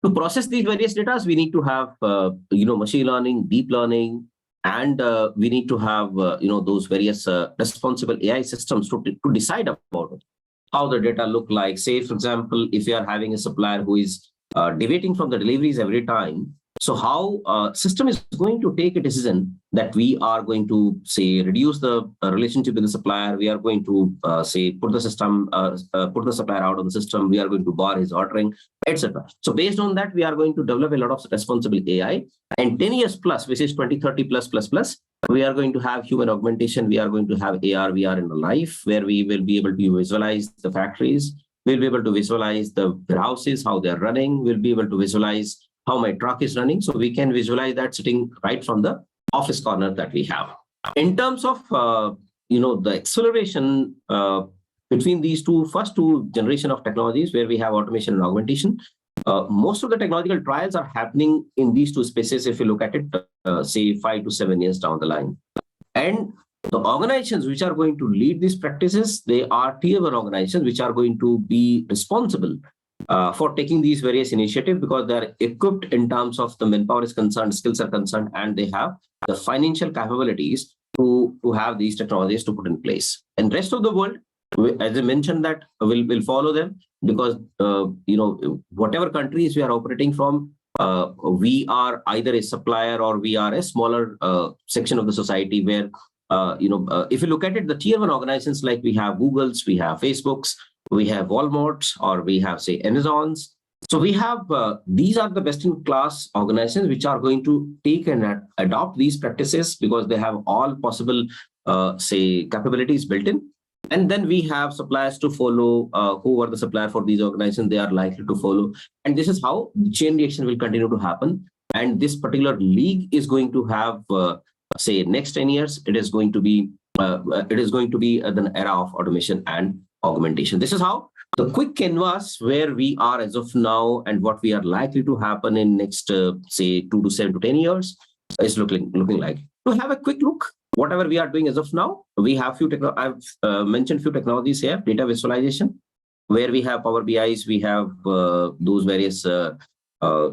To process these various data, we need to have machine learning, deep learning, and we need to have those various responsible AI systems to decide about it. How the data look like. Say, for example, if you are having a supplier who is deviating from the deliveries every time, so how system is going to take a decision that we are going to, say, reduce the relationship with the supplier. We are going to, say, put the supplier out of the system. We are going to bar his ordering, etc. So based on that, we are going to develop a lot of responsible AI. And 10 years plus, which is 2030 plus, we are going to have human augmentation. We are going to have AR, VR in the life, where we will be able to visualize the factories. We'll be able to visualize the warehouses, how they're running. We'll be able to visualize how my truck is running. So we can visualize that sitting right from the office corner that we have. In terms of, the acceleration between these first two generation of technologies where we have automation and augmentation, most of the technological trials are happening in these two spaces. If you look at it, say 5 to 7 years down the line. And the organizations which are going to lead these practices, they are tier 1 organizations which are going to be responsible for taking these various initiatives because they are equipped in terms of the manpower is concerned, skills are concerned, and they have the financial capabilities to have these technologies to put in place. And rest of the world, as I mentioned, that will follow them because, whatever countries we are operating from, we are either a supplier or we are a smaller section of the society where, if you look at it, the tier 1 organizations like we have Googles, we have Facebooks, we have Walmarts, or we have, say, Amazons. So we have, these are the best in class organizations which are going to take and adopt these practices because they have all possible, say, capabilities built in. And then we have suppliers to follow, who are the supplier for these organizations, they are likely to follow. And this is how the chain reaction will continue to happen. And this particular league is going to have, say, next 10 years, it is going to be an era of automation and augmentation. This is how The quick canvas where we are as of now and what we are likely to happen in next, say, 2 to 7 to 10 years is looking like. To have a quick look, whatever we are doing as of now, we have I've mentioned few technologies here, data visualization, where we have Power BIs, we have those various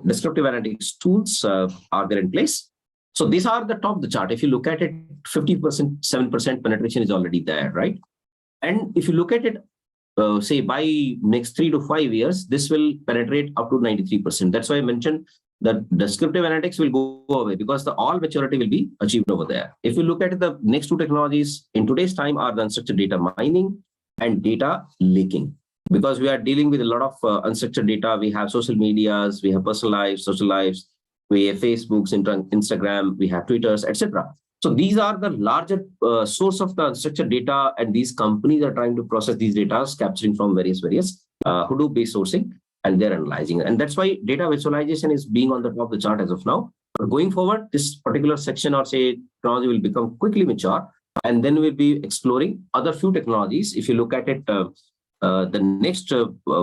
descriptive analytics tools are there in place. So these are the top of the chart. If you look at it, 50%, 7% penetration is already there, right? And if you look at it, say by next 3 to 5 years, this will penetrate up to 93%. That's why I mentioned that descriptive analytics will go away because the all maturity will be achieved over there. If you look at the next two technologies in today's time are the unstructured data mining and data leaking. Because we are dealing with a lot of unstructured data, we have social medias, we have personal lives, social lives, we have Facebooks, Instagram, we have Twitters, etc. So these are the larger source of the unstructured data, and these companies are trying to process these data, capturing from various Hadoop-based sourcing, and they're analyzing it. And that's why data visualization is being on the top of the chart as of now. But going forward, this particular section or say technology will become quickly mature, and then we'll be exploring other few technologies. If you look at it, the next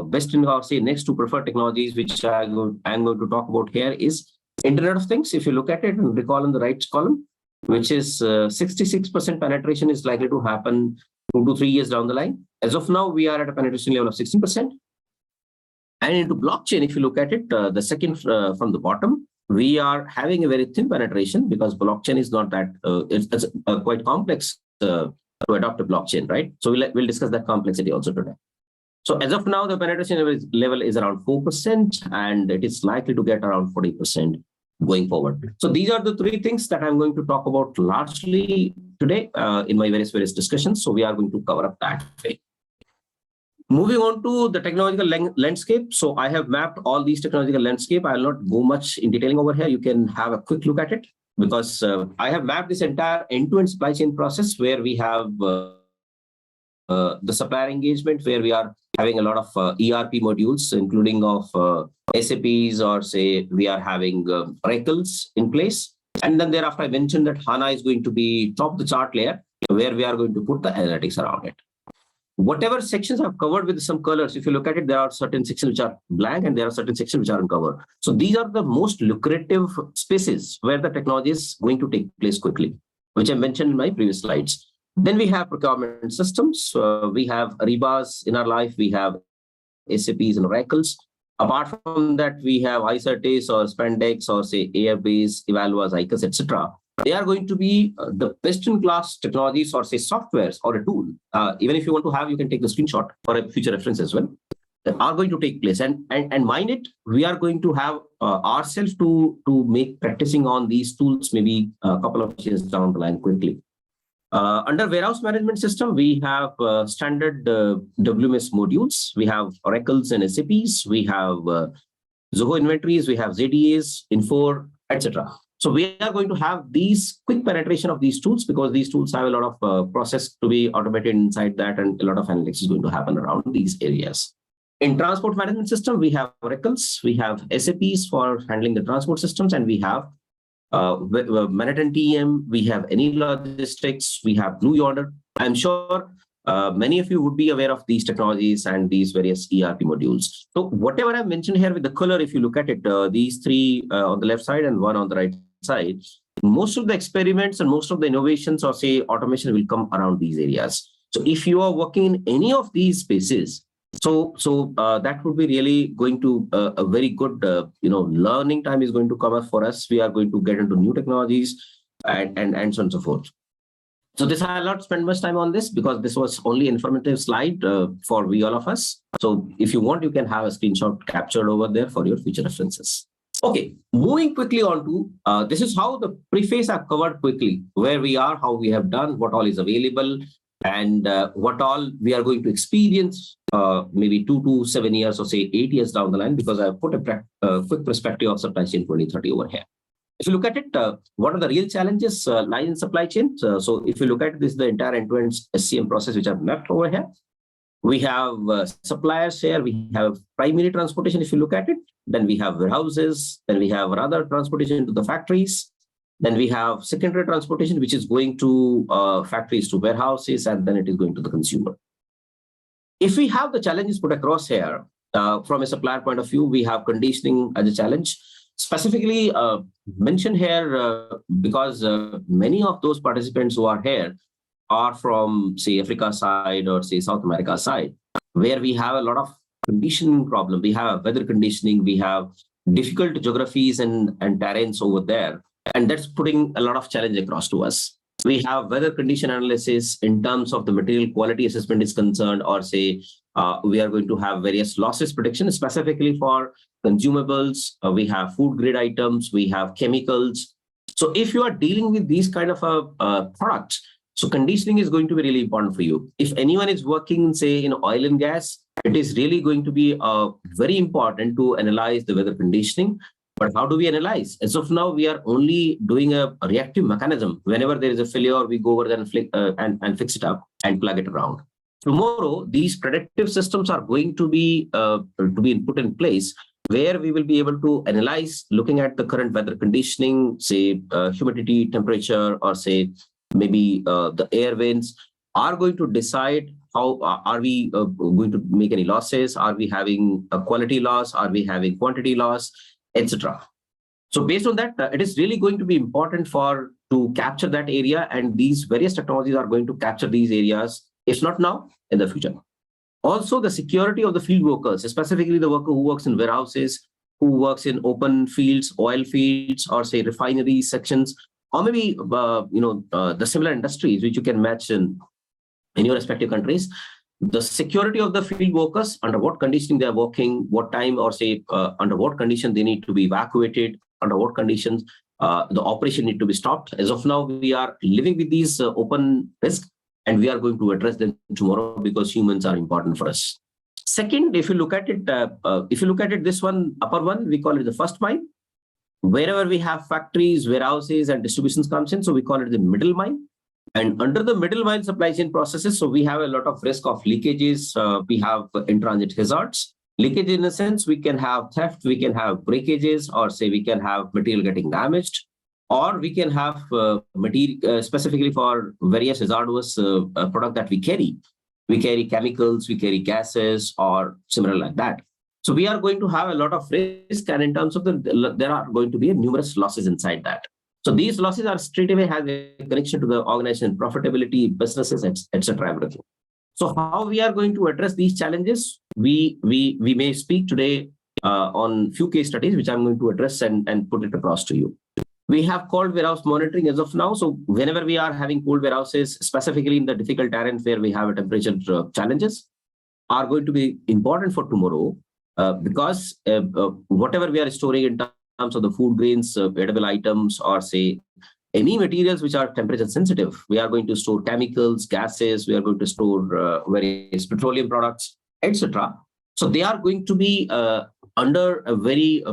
best in our say next two preferred technologies, which I'm going to talk about here, is Internet of Things. If you look at it and recall in the right column, which is 66% penetration is likely to happen 2 to 3 years down the line. As of now, we are at a penetration level of 16%. And into blockchain, if you look at it, the second from the bottom, we are having a very thin penetration because blockchain is not that, it's quite complex to adopt a blockchain, right? So we'll discuss that complexity also today. So as of now, the penetration level is around 4%, and it is likely to get around 40% going forward. So these are the three things that I'm going to talk about largely today in my various discussions. So we are going to cover up that way. Moving on to the technological landscape. So I have mapped all these technological landscape. I'll not go much in detailing over here. You can have a quick look at it because I have mapped this entire end-to-end supply chain process where we have the supplier engagement, where we are having a lot of ERP modules, including of SAPs, or say we are having Oracles in place. And then thereafter, I mentioned that HANA is going to be top of the chart layer, where we are going to put the analytics around it. Whatever sections I've covered with some colors, if you look at it, there are certain sections which are blank and there are certain sections which are uncovered. So these are the most lucrative spaces where the technology is going to take place quickly, which I mentioned in my previous slides. Then we have procurement systems. We have Ariba's in our life. We have SAPs and Oracles. Apart from that, we have Icertis or Spendex or say Airbase, Evalua's, ICAS, etc. They are going to be the best-in-class technologies or say softwares or a tool. Even if you want to have, you can take the screenshot for a future reference as well. That are going to take place. And mind it, we are going to have ourselves to make practicing on these tools maybe a couple of years down the line quickly. Under warehouse management system, we have standard WMS modules. We have Oracles and SAPs. We have Zoho inventories. We have ZDAs, Infor, etc. So we are going to have these quick penetration of these tools because these tools have a lot of process to be automated inside that, and a lot of analytics is going to happen around these areas. In transport management system, we have Oracles, we have SAPs for handling the transport systems, and we have Manhattan TM, we have Any Logistics, we have Blue Yonder. I'm sure many of you would be aware of these technologies and these various ERP modules. So whatever I mentioned here with the color, if you look at it, these three on the left side and one on the right side, most of the experiments and most of the innovations or say automation will come around these areas. So if you are working in any of these spaces, so that would be really going to a very good, learning time is going to come up for us. We are going to get into new technologies and so on and so forth. So this I'll not spend much time on this because this was only informative slide for we all of us. So if you want, you can have a screenshot captured over there for your future references. Okay, moving quickly on to this is how the preface I've covered quickly, where we are, how we have done, what all is available, and what all we are going to experience maybe 2 to 7 years or say 8 years down the line, because I've put a quick perspective of supply chain 2030 over here. If you look at it, what are the real challenges lie in supply chain? So if you look at this, the entire end-to-end SCM process, which I've mapped over here, we have suppliers here, we have primary transportation, if you look at it, then we have warehouses, then we have other transportation to the factories, then we have secondary transportation, which is going to factories to warehouses, and then it is going to the consumer. If we have the challenges put across here, from a supplier point of view, we have conditioning as a challenge. Specifically mentioned here because many of those participants who are here are from, say, Africa side or, say, South America side, where we have a lot of conditioning problem. We have weather conditioning, we have difficult geographies and terrains over there, and that's putting a lot of challenge across to us. We have weather condition analysis in terms of the material quality assessment is concerned, or say we are going to have various losses prediction specifically for consumables. We have food grade items, we have chemicals. So if you are dealing with these kind of products, so conditioning is going to be really important for you. If anyone is working, say, in oil and gas, it is really going to be very important to analyze the weather conditioning. But how do we analyze? As of now, we are only doing a reactive mechanism. Whenever there is a failure, we go over there and fix it up and plug it around. Tomorrow, these predictive systems are going to be put in place, where we will be able to analyze, looking at the current weather conditioning, say humidity, temperature, or say maybe the air winds, are going to decide how are we going to make any losses? Are we having a quality loss? Are we having quantity loss, etc. So based on that, it is really going to be important to capture that area, and these various technologies are going to capture these areas, if not now, in the future. Also, the security of the field workers, specifically the worker who works in warehouses, who works in open fields, oil fields, or say refinery sections, or maybe the similar industries which you can match in your respective countries. The security of the field workers, under what conditioning they are working, what time, or say under what condition they need to be evacuated, under what conditions the operation need to be stopped. As of now, we are living with these open risks, and we are going to address them tomorrow because humans are important for us. Second, if you look at it, this one, upper one, we call it the first mile. Wherever we have factories, warehouses, and distributions comes in, so we call it the middle mile. And under the middle mile supply chain processes, so we have a lot of risk of leakages. We have in-transit hazards. Leakage in a sense, we can have theft, we can have breakages, or say we can have material getting damaged, or we can have material specifically for various hazardous product that we carry. We carry chemicals, we carry gases, or similar like that. So we are going to have a lot of risk, and in terms of there are going to be numerous losses inside that. So these losses are straight away have a connection to the organization profitability, businesses, etc. Everything. So how we are going to address these challenges? We may speak today on few case studies, which I'm going to address and put it across to you. We have cold warehouse monitoring as of now. So whenever we are having cold warehouses, specifically in the difficult terrains where we have a temperature challenges, are going to be important for tomorrow because whatever we are storing in terms of the food grains, edible items, or say any materials which are temperature sensitive, we are going to store chemicals, gases, we are going to store various petroleum products, etc. So they are going to be under a very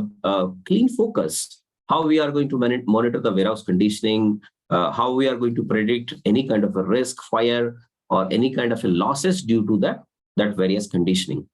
clean focus, how we are going to monitor the warehouse conditioning, how we are going to predict any kind of a risk, fire, or any kind of a losses due to that various conditioning.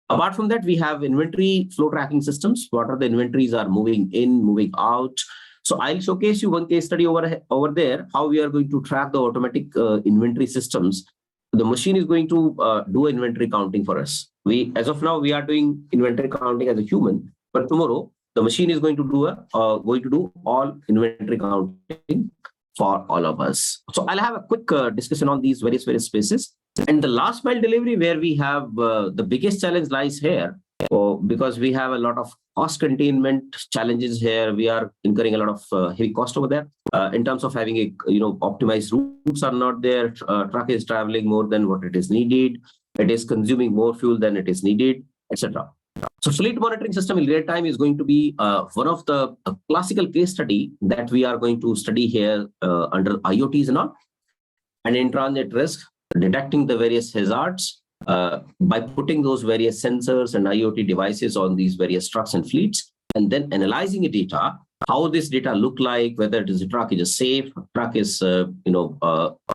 Apart from that, we have inventory flow tracking systems. What are the inventories are moving in, moving out. So I'll showcase you one case study over there, how we are going to track the automatic inventory systems. The machine is going to do inventory counting for us. As of now, we are doing inventory counting as a human, but tomorrow the machine is going to do all inventory counting for all of us. So I'll have a quick discussion on these various spaces. And the last mile delivery, where we have the biggest challenge lies here, because we have a lot of cost containment challenges here. We are incurring a lot of heavy cost over there in terms of having optimized routes are not there. Truck is traveling more than what it is needed. It is consuming more fuel than it is needed, etc. So fleet monitoring system in real time is going to be one of the classical case study that we are going to study here under IoTs and all, and in transit risk, detecting the various hazards by putting those various sensors and IoT devices on these various trucks and fleets, and then analyzing the data, how this data look like, whether it is a truck is safe, truck is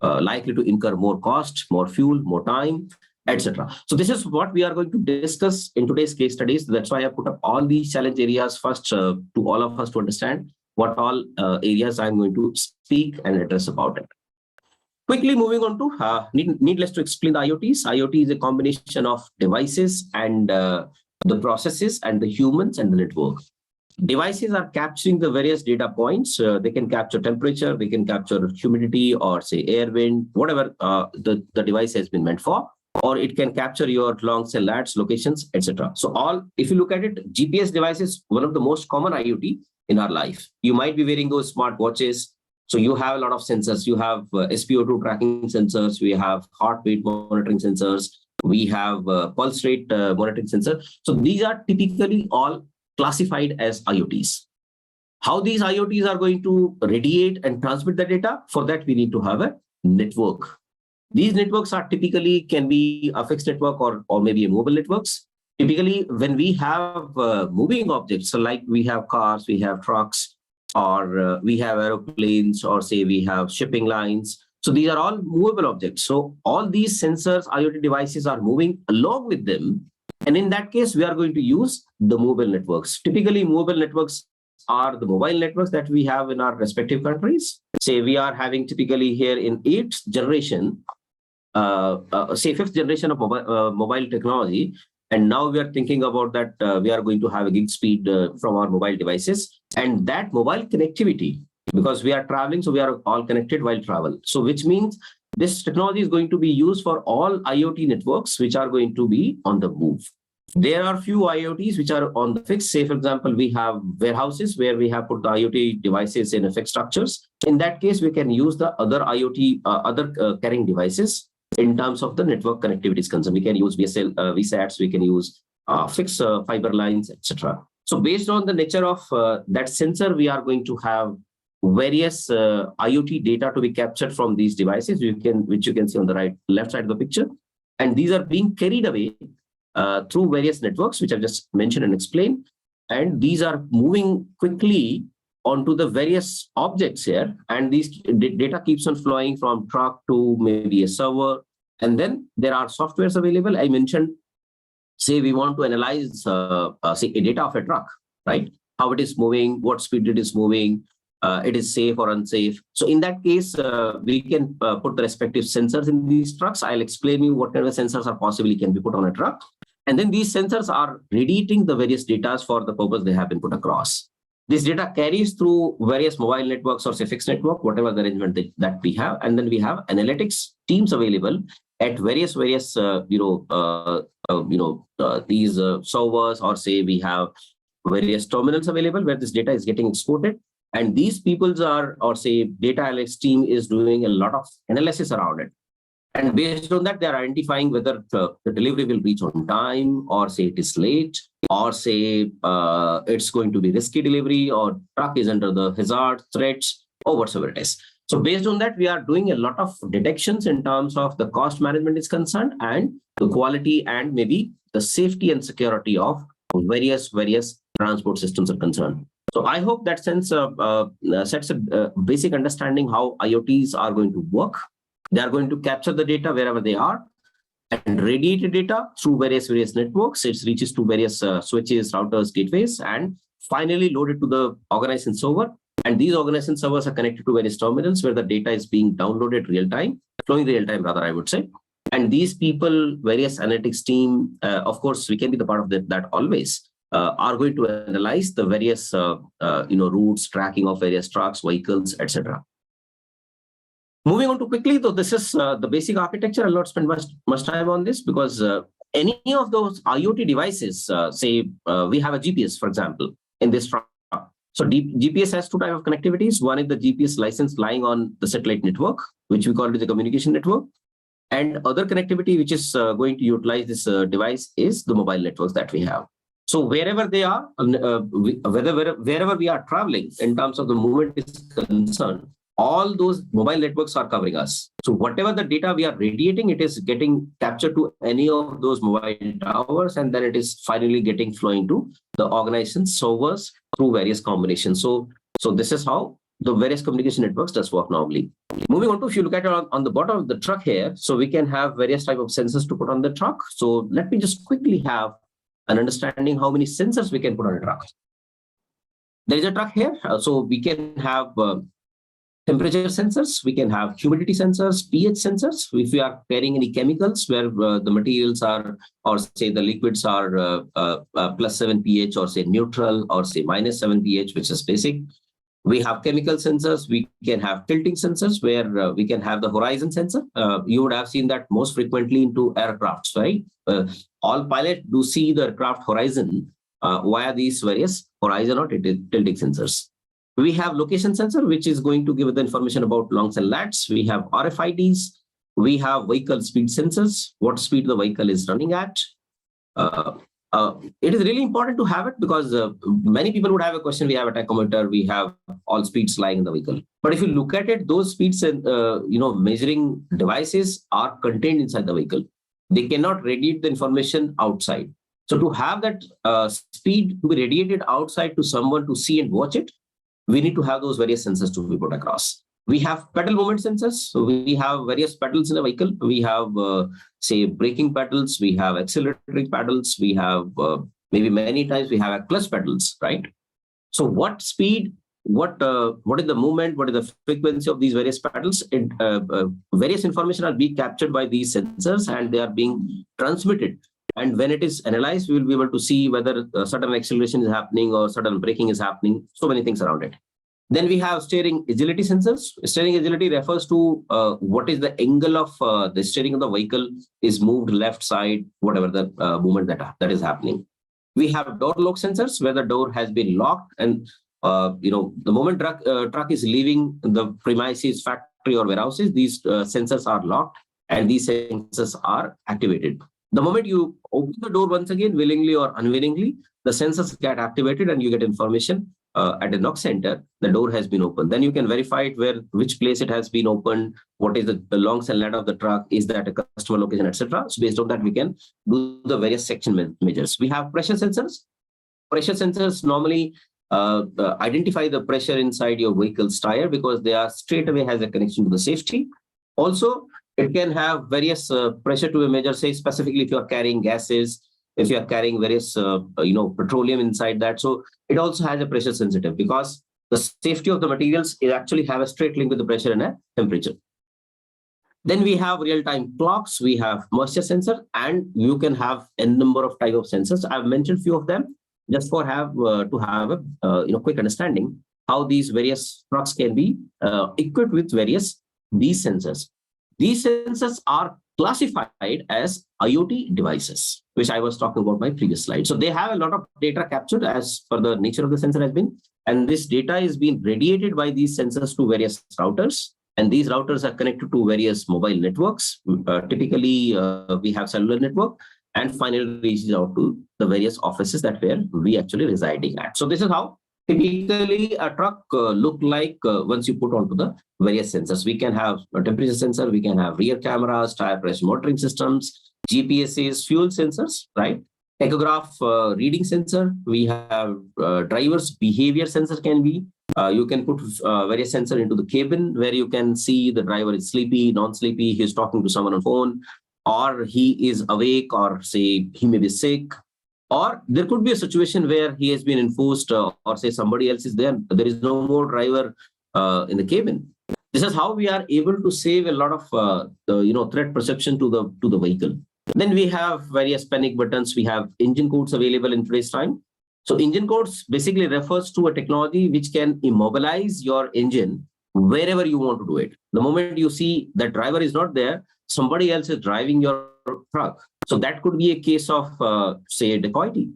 likely to incur more cost, more fuel, more time, etc. So this is what we are going to discuss in today's case studies. That's why I put up all these challenge areas first to all of us to understand what all areas I'm going to speak and address about it. Quickly moving on to, needless to explain the IoTs. IoT is a combination of devices and the processes and the humans and the network. Devices are capturing the various data points. They can capture temperature, they can capture humidity or say air, wind, whatever the device has been meant for, or it can capture your long cell ads, locations, etc. So if you look at it, GPS device is one of the most common IoT in our life. You might be wearing those smart watches. So you have a lot of sensors. You have SpO2 tracking sensors. We have heart rate monitoring sensors. We have pulse rate monitoring sensors. So these are typically all classified as IoTs. How these IoTs are going to radiate and transmit the data, for that we need to have a network. These networks are typically can be a fixed network or maybe a mobile networks. Typically, when we have moving objects, so like we have cars, we have trucks, or we have aeroplanes, or say we have shipping lines. So these are all movable objects. So all these sensors, IoT devices are moving along with them. And in that case, we are going to use the mobile networks. Typically, mobile networks are the mobile networks that we have in our respective countries. Say we are having typically here in 8th generation, say 5th generation of mobile technology. And now we are thinking about that we are going to have a gig speed from our mobile devices. And that mobile connectivity, because we are traveling, so we are all connected while travel. So which means this technology is going to be used for all IoT networks, which are going to be on the move. There are few IoTs which are on the fixed. Say, for example, we have warehouses where we have put the IoT devices in a fixed structures. In that case, we can use the other IoT, carrying devices in terms of the network connectivity is concerned. We can use VSATs, we can use fixed fiber lines, etc. So based on the nature of that sensor, we are going to have various IoT data to be captured from these devices, which you can see on the left side of the picture. And these are being carried away through various networks, which I've just mentioned and explained. And these are moving quickly onto the various objects here. And these data keeps on flowing from truck to maybe a server. And then there are softwares available. I mentioned, say we want to analyze, say a data of a truck, right? How it is moving, what speed it is moving, it is safe or unsafe. So in that case, we can put the respective sensors in these trucks. I'll explain you what kind of sensors are possibly can be put on a truck. And then these sensors are radiating the various data for the purpose they have been put across. This data carries through various mobile networks or say fixed network, whatever the arrangement that we have. And then we have analytics teams available at various these servers, or say we have various terminals available where this data is getting exported. And these peoples are, or say data analytics team is doing a lot of analysis around it. And based on that, they are identifying whether the delivery will reach on time, or say it is late, or say it's going to be risky delivery, or truck is under the hazard, threats, or whatsoever it is. So based on that, we are doing a lot of detections in terms of the cost management is concerned, and the quality and maybe the safety and security of various transport systems are concerned. So I hope that sense sets a basic understanding how IoTs are going to work. They are going to capture the data wherever they are and radiate the data through various networks. It reaches to various switches, routers, gateways, and finally loaded to the organization server. And these organization servers are connected to various terminals where the data is being downloaded flowing real time rather, I would say. And these people, various analytics team, of course, we can be the part of that always, are going to analyze the various routes, tracking of various trucks, vehicles, etc. Moving on to quickly, though, this is the basic architecture. I'll not spend much time on this because any of those IoT devices, say we have a GPS, for example, in this truck. So GPS has two types of connectivities. One is the GPS license lying on the satellite network, which we call it the communication network. And other connectivity, which is going to utilize this device, is the mobile networks that we have. So wherever they are, wherever we are traveling in terms of the movement is concerned, all those mobile networks are covering us. So whatever the data we are radiating, it is getting captured to any of those mobile towers, and then it is finally getting flowing to the organization servers through various combinations. So this is how the various communication networks does work normally. Moving on to, if you look at it on the bottom of the truck here, so we can have various type of sensors to put on the truck. So let me just quickly have an understanding how many sensors we can put on a truck. There is a truck here, so we can have temperature sensors, we can have humidity sensors, pH sensors. If we are carrying any chemicals where the materials are, or say the liquids are +7 pH, or say neutral, or say -7 pH, which is basic. We have chemical sensors. We can have tilting sensors where we can have the horizon sensor. You would have seen that most frequently into aircrafts, right? All pilots do see the aircraft horizon via these various horizon or tilting sensors. We have location sensor, which is going to give the information about longs and lats. We have RFIDs. We have vehicle speed sensors, what speed the vehicle is running at. It is really important to have it because many people would have a question. We have a tachometer, we have all speeds lying in the vehicle. But if you look at it, those speeds and measuring devices are contained inside the vehicle. They cannot radiate the information outside. So to have that speed to be radiated outside to someone to see and watch it, we need to have those various sensors to be put across. We have pedal movement sensors. So we have various pedals in the vehicle. We have, say, braking pedals. We have accelerating pedals. We have maybe many times we have clutch pedals, right? So what speed, what is the movement, what is the frequency of these various pedals? Various information are being captured by these sensors and they are being transmitted. And when it is analyzed, we will be able to see whether certain acceleration is happening or certain braking is happening. So many things around it. Then we have steering agility sensors. Steering agility refers to what is the angle of the steering of the vehicle is moved left side, whatever the movement that is happening. We have door lock sensors where the door has been locked and the moment truck is leaving the premises, factory or warehouses, these sensors are locked and these sensors are activated. The moment you open the door once again, willingly or unwillingly, the sensors get activated and you get information at a knock center, the door has been opened. Then you can verify it which place it has been opened, what is the longs and lat of the truck, is that a customer location, etc. So based on that, we can do the various section measures. We have pressure sensors. Pressure sensors normally identify the pressure inside your vehicle's tire because they are straight away has a connection to the safety. Also, it can have various pressure to be measured, say specifically if you are carrying gases, if you are carrying various, petroleum inside that. So it also has a pressure sensitive because the safety of the materials is actually have a straight link with the pressure and a temperature. Then we have real-time clocks. We have moisture sensor, and you can have a number of type of sensors. I've mentioned few of them just for to have a quick understanding how these various trucks can be equipped with various these sensors. These sensors are classified as IoT devices, which I was talking about my previous slide. So they have a lot of data captured as per the nature of the sensor has been, and this data is being radiated by these sensors to various routers, and these routers are connected to various mobile networks. Typically, we have cellular network, and finally reaches out to the various offices that where we actually residing at. So this is how typically a truck look like once you put onto the various sensors. We can have a temperature sensor, we can have rear cameras, tire pressure monitoring systems, GPSs, fuel sensors, right? Tachograph reading sensor. We have driver's behavior sensor can be. You can put various sensor into the cabin where you can see the driver is sleepy, non-sleepy, he's talking to someone on phone, or he is awake, or say he may be sick. Or there could be a situation where he has been enforced or say somebody else is there. There is no more driver in the cabin. This is how we are able to save a lot of threat perception to the vehicle. Then we have various panic buttons. We have engine codes available in today's time. So engine codes basically refers to a technology which can immobilize your engine wherever you want to do it. The moment you see the driver is not there, somebody else is driving your truck. So that could be a case of, say, dacoity,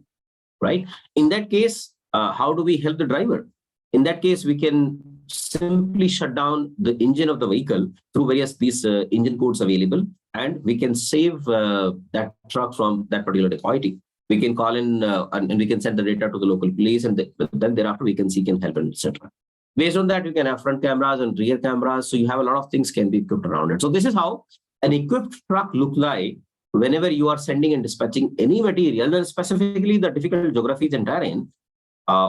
right? In that case, how do we help the driver? In that case, we can simply shut down the engine of the vehicle through various these engine codes available, and we can save that truck from that particular dacoity. We can call in and we can send the data to the local police, and then thereafter we can seek and help, etc. Based on that, you can have front cameras and rear cameras. So you have a lot of things can be equipped around it. So this is how an equipped truck look like whenever you are sending and dispatching any material, and specifically the difficult geographies and terrain,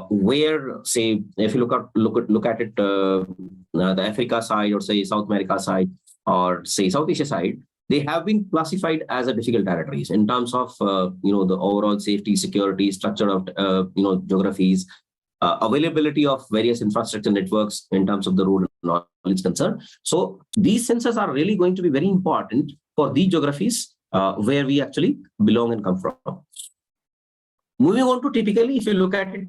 where, say, if you look at it, the Africa side, or say South America side, or say South Asia side, they have been classified as a difficult territories in terms of the overall safety, security, structure of geographies, availability of various infrastructure networks in terms of the road knowledge is concerned. So these sensors are really going to be very important for the geographies where we actually belong and come from. Moving on to typically, if you look at it,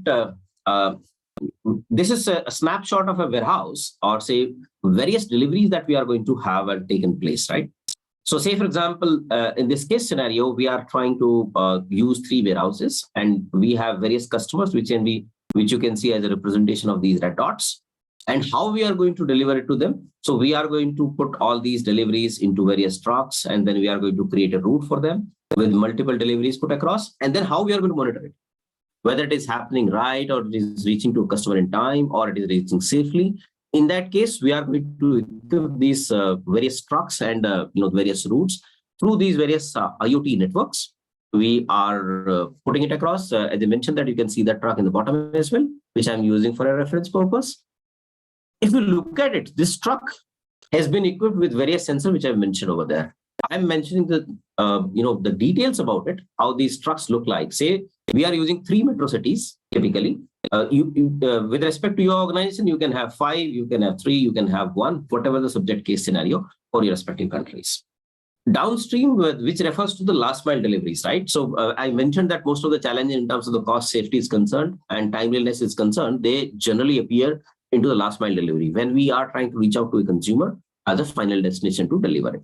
this is a snapshot of a warehouse or say various deliveries that we are going to have and taken place, right? So say, for example, in this case scenario, we are trying to use 3 warehouses and we have various customers, which you can see as a representation of these red dots, and how we are going to deliver it to them. So we are going to put all these deliveries into various trucks, and then we are going to create a route for them with multiple deliveries put across, and then how we are going to monitor it, whether it is happening right, or it is reaching to a customer in time, or it is reaching safely. In that case, we are going to equip these various trucks and various routes through these various IoT networks. We are putting it across. As I mentioned, that you can see that truck in the bottom as well, which I'm using for a reference purpose. If you look at it, this truck has been equipped with various sensors, which I've mentioned over there. I'm mentioning the details about it, how these trucks look like. Say we are using 3 metro cities typically. With respect to your organization, you can have 5, you can have 3, you can have 1, whatever the subject case scenario for your respective countries. Downstream, which refers to the last mile deliveries, right? So I mentioned that most of the challenge in terms of the cost, safety is concerned and timeliness is concerned, they generally appear into the last mile delivery when we are trying to reach out to a consumer as a final destination to deliver it.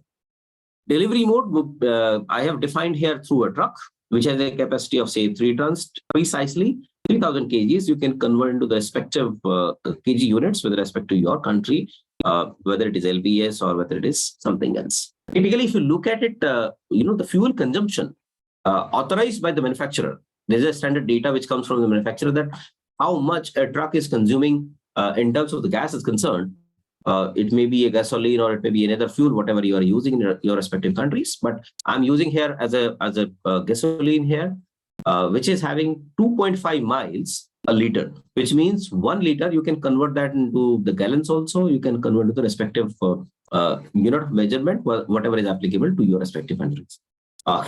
Delivery mode, I have defined here through a truck, which has a capacity of say 3 tons, precisely 3,000 kgs. You can convert into the respective kg units with respect to your country, whether it is LBS or whether it is something else. Typically, if you look at it, the fuel consumption authorized by the manufacturer, there's a standard data which comes from the manufacturer that how much a truck is consuming in terms of the gas is concerned. It may be a gasoline or it may be another fuel, whatever you are using in your respective countries. But I'm using here as a gasoline here, which is having 2.5 miles a liter, which means 1 liter, you can convert that into the gallons also. You can convert to the respective unit of measurement, whatever is applicable to your respective countries.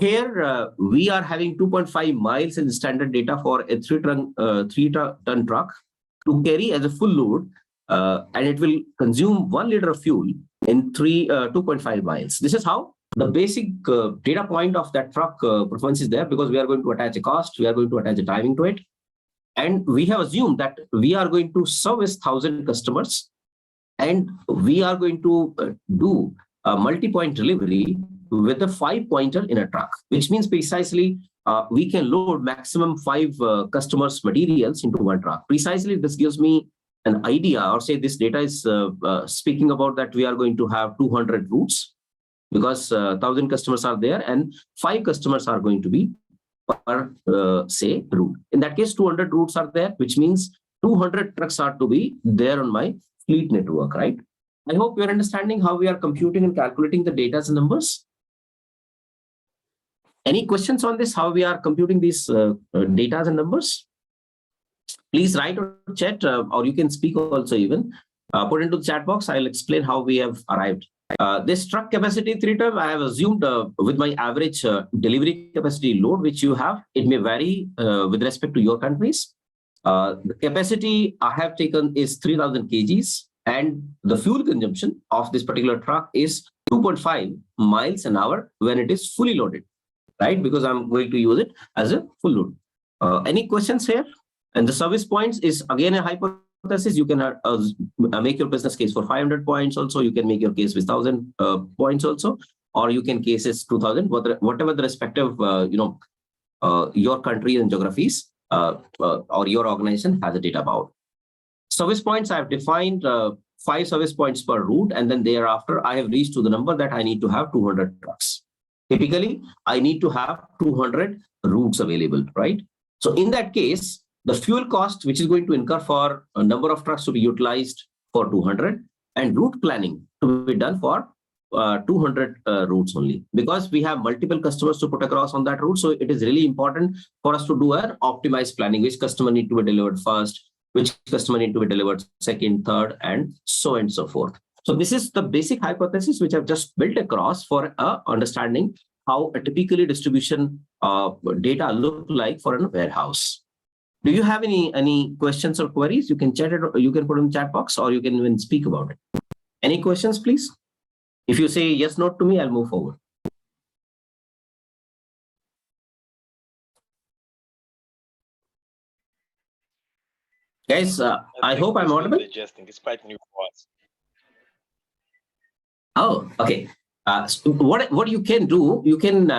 Here, we are having 2.5 miles in standard data for a 3-ton truck to carry as a full load. And it will consume 1 liter of fuel in 2.5 miles. This is how the basic data point of that truck performance is there, because we are going to attach a cost, we are going to attach a timing to it. And we have assumed that we are going to service 1,000 customers and we are going to do a multi-point delivery with a 5-pointer in a truck, which means precisely we can load maximum 5 customers' materials into 1 truck. Precisely, this gives me an idea, or say this data is speaking about that we are going to have 200 routes, because 1,000 customers are there and 5 customers are going to be per say route. In that case, 200 routes are there, which means 200 trucks are to be there on my fleet network, right? I hope you're understanding how we are computing and calculating the data and numbers. Any questions on this, how we are computing these data and numbers? Please write or chat, or you can speak also even. Put into the chat box, I'll explain how we have arrived. This truck capacity 3 ton, I have assumed with my average delivery capacity load, which you have, it may vary with respect to your countries. The capacity I have taken is 3,000 kgs, and the fuel consumption of this particular truck is 2.5 miles an hour when it is fully loaded, right? Because I'm going to use it as a full load. Any questions here? And the service points is again a hypothesis. You can make your business case for 500 points also. You can make your case with 1,000 points also, or you can cases 2,000, whatever the respective, your country and geographies or your organization has a data about. Service points, I have defined 5 service points per route, and then thereafter I have reached to the number that I need to have 200 trucks. Typically, I need to have 200 routes available, right? So in that case, the fuel cost, which is going to incur for a number of trucks to be utilized for 200, and route planning to be done for 200 routes only, because we have multiple customers to put across on that route. So it is really important for us to do an optimized planning, which customer need to be delivered first, which customer need to be delivered second, third, and so forth. So this is the basic hypothesis which I've just built across for understanding how a typically distribution data look like for a warehouse. Do you have any questions or queries? You can chat it, or you can put in the chat box, or you can even speak about it. Any questions, please? If you say yes, no to me, I'll move forward. Guys, I hope I'm audible. It's quite new for us. Oh, okay. So what you can do, you can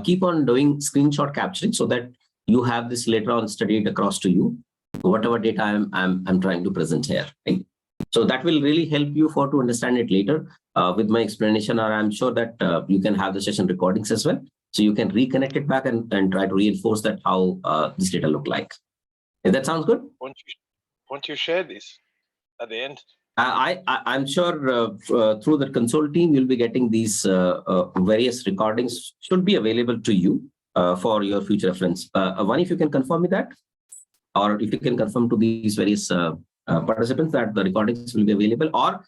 keep on doing screenshot capturing so that you have this later on studied across to you, whatever data I'm trying to present here. Right? So that will really help you to understand it later with my explanation, or I'm sure that you can have the session recordings as well. So you can reconnect it back and try to reinforce that how this data look like. If that sounds good? Won't you share this at the end? I'm sure through the console team, you'll be getting these various recordings should be available to you for your future reference. One, if you can confirm me that, or if you can confirm to these various participants that the recordings will be available, or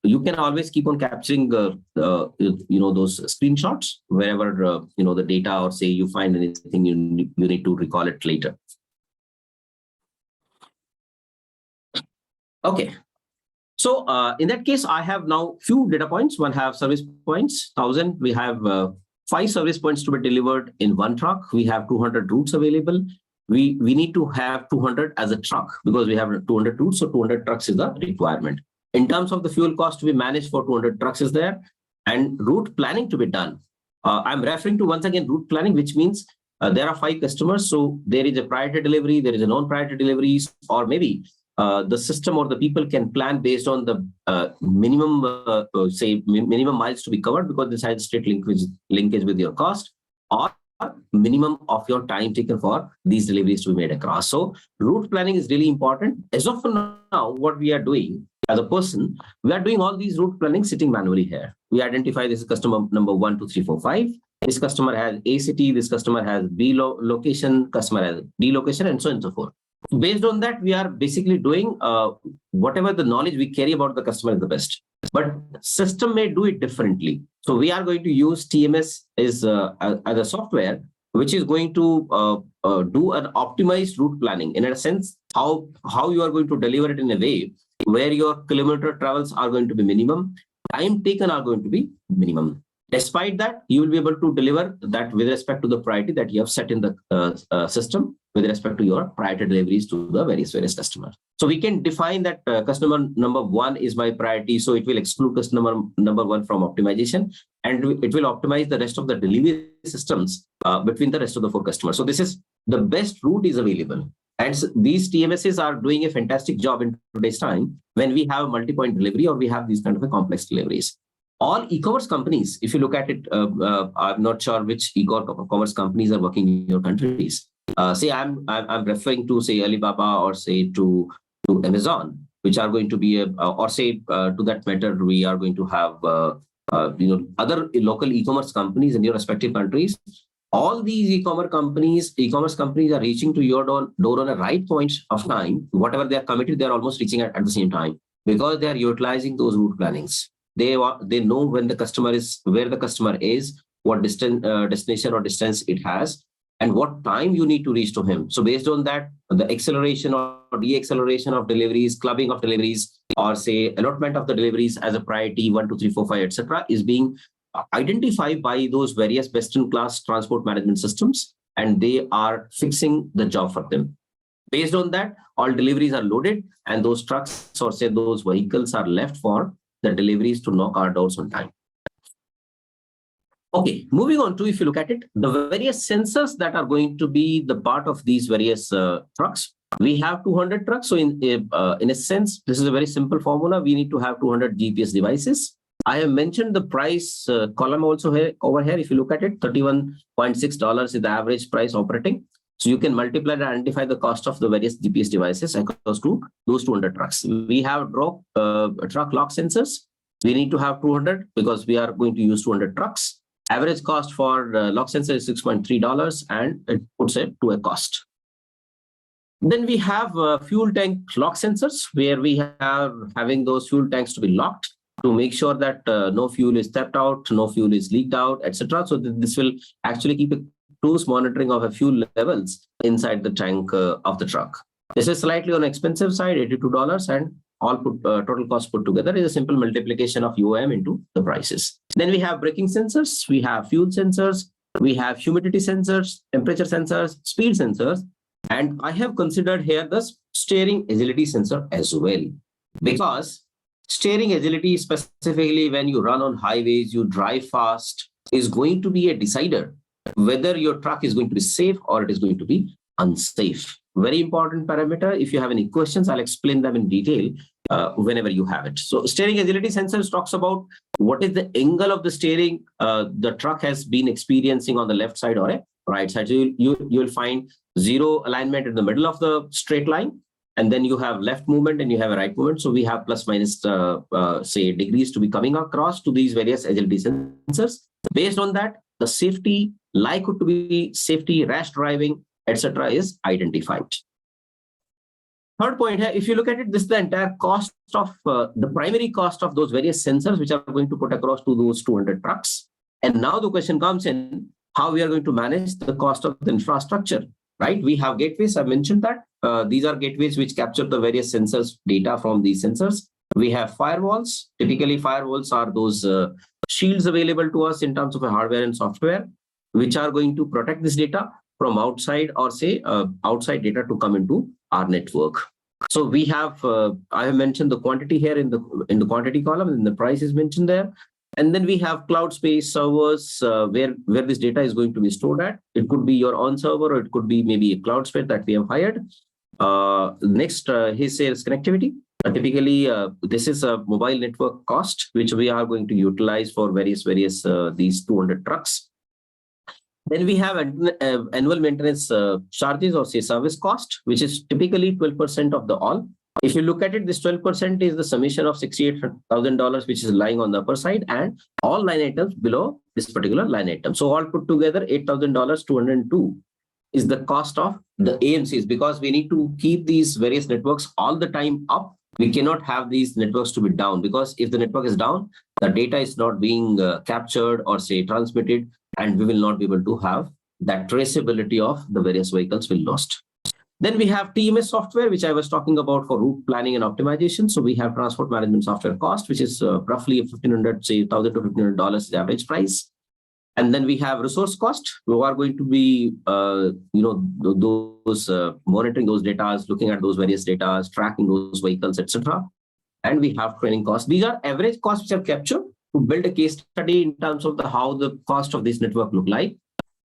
you can always keep on capturing those screenshots wherever the data, or say you find anything you need to recall it later. Okay. So in that case, I have now few data points. One have service points, 1,000. We have 5 service points to be delivered in one truck. We have 200 routes available. We need to have 200 as a truck because we have 200 routes. So 200 trucks is the requirement. In terms of the fuel cost to be managed for 200 trucks is there, and route planning to be done. I'm referring to once again route planning, which means there are 5 customers. So there is a priority delivery, there is a non-priority deliveries, or maybe the system or the people can plan based on the minimum miles to be covered because this has straight linkage with your cost, or minimum of your time taken for these deliveries to be made across. So route planning is really important. As of now, what we are doing as a person, we are doing all these route planning sitting manually here. We identify this is customer number 1, 2, 3, 4, 5. This customer has A city, this customer has B location, customer has D location, and so on and so forth. Based on that, we are basically doing whatever the knowledge we carry about the customer is the best. But system may do it differently. So we are going to use TMS as a software which is going to do an optimized route planning. In a sense, how you are going to deliver it in a way where your kilometer travels are going to be minimum, time taken are going to be minimum. Despite that, you will be able to deliver that with respect to the priority that you have set in the system with respect to your priority deliveries to the various customers. So we can define that customer number 1 is my priority. So it will exclude customer number 1 from optimization, and it will optimize the rest of the delivery systems between the rest of the 4 customers. So this is the best route is available. And so these TMSs are doing a fantastic job in today's time when we have multi-point delivery or we have these kind of a complex deliveries. All e-commerce companies, if you look at it, I'm not sure which e-commerce companies are working in your countries. Say I'm referring to say Alibaba or say to Amazon, which are going to be or say to that matter we are going to have other local e-commerce companies in your respective countries. All these e-commerce companies are reaching to your door on a right point of time. Whatever they are committed, they are almost reaching at the same time because they are utilizing those route plannings. They know when the customer is, where the customer is, what destination or distance it has, and what time you need to reach to him. So based on that, the acceleration or de-acceleration of deliveries, clubbing of deliveries, or say allotment of the deliveries as a priority 1, 2, 3, 4, 5, etc., is being identified by those various best-in-class transport management systems, and they are fixing the job for them. Based on that, all deliveries are loaded, and those trucks or say those vehicles are left for the deliveries to knock our doors on time. Okay, moving on to, if you look at it, the various sensors that are going to be the part of these various trucks. We have 200 trucks. So in a sense, this is a very simple formula. We need to have 200 GPS devices. I have mentioned the price column also here over here. If you look at it, $31.6 is the average price operating. So you can multiply and identify the cost of the various GPS devices across to those 200 trucks. We have truck lock sensors. We need to have 200 because we are going to use 200 trucks. Average cost for lock sensor is $6.3, and it puts it to a cost. Then we have fuel tank lock sensors, where we are having those fuel tanks to be locked to make sure that no fuel is tapped out, no fuel is leaked out, etc. So this will actually keep a close monitoring of a fuel levels inside the tank of the truck. This is slightly on expensive side, $82, and all total cost put together is a simple multiplication of UAM into the prices. Then we have braking sensors, we have fuel sensors, we have humidity sensors, temperature sensors, speed sensors, and I have considered here the steering agility sensor as well, because steering agility, specifically when you run on highways, you drive fast, is going to be a decider whether your truck is going to be safe or it is going to be unsafe. Very important parameter. If you have any questions, I'll explain them in detail whenever you have it. So steering agility sensors talks about what is the angle of the steering the truck has been experiencing on the left side or a right side. So you'll find zero alignment in the middle of the straight line, and then you have left movement and you have a right movement. So we have plus minus say degrees to be coming across to these various agility sensors. Based on that, the safety, likely to be safety, rash driving, etc. is identified. Third point here, if you look at it, this is the entire cost of the primary cost of those various sensors which are going to put across to those 200 trucks. And now the question comes in how we are going to manage the cost of the infrastructure, right? We have gateways. I mentioned that these are gateways which capture the various sensors data from these sensors. We have firewalls. Typically, firewalls are those shields available to us in terms of hardware and software, which are going to protect this data from outside or say outside data to come into our network. So we have, I have mentioned the quantity here in the quantity column, and the price is mentioned there. And then we have cloud space servers where this data is going to be stored at. It could be your own server, or it could be maybe a cloud space that we have hired. Next, he says connectivity. Typically, this is a mobile network cost, which we are going to utilize for various these 200 trucks. Then we have annual maintenance charges or say service cost, which is typically 12% of the all. If you look at it, this 12% is the summation of $68,000, which is lying on the upper side, and all line items below this particular line item. So all put together, $8,000, 202 is the cost of the AMCs, because we need to keep these various networks all the time up. We cannot have these networks to be down, because if the network is down, the data is not being captured or say transmitted, and we will not be able to have that traceability of the various vehicles we lost. Then we have TMS software, which I was talking about for route planning and optimization. So we have transport management software cost, which is roughly $1,500, say $1,000 to $1,500 is the average price. And then we have resource cost. We are going to be, those monitoring those data, looking at those various data, tracking those vehicles, etc. And we have training costs. These are average costs which are captured to build a case study in terms of how the cost of this network look like.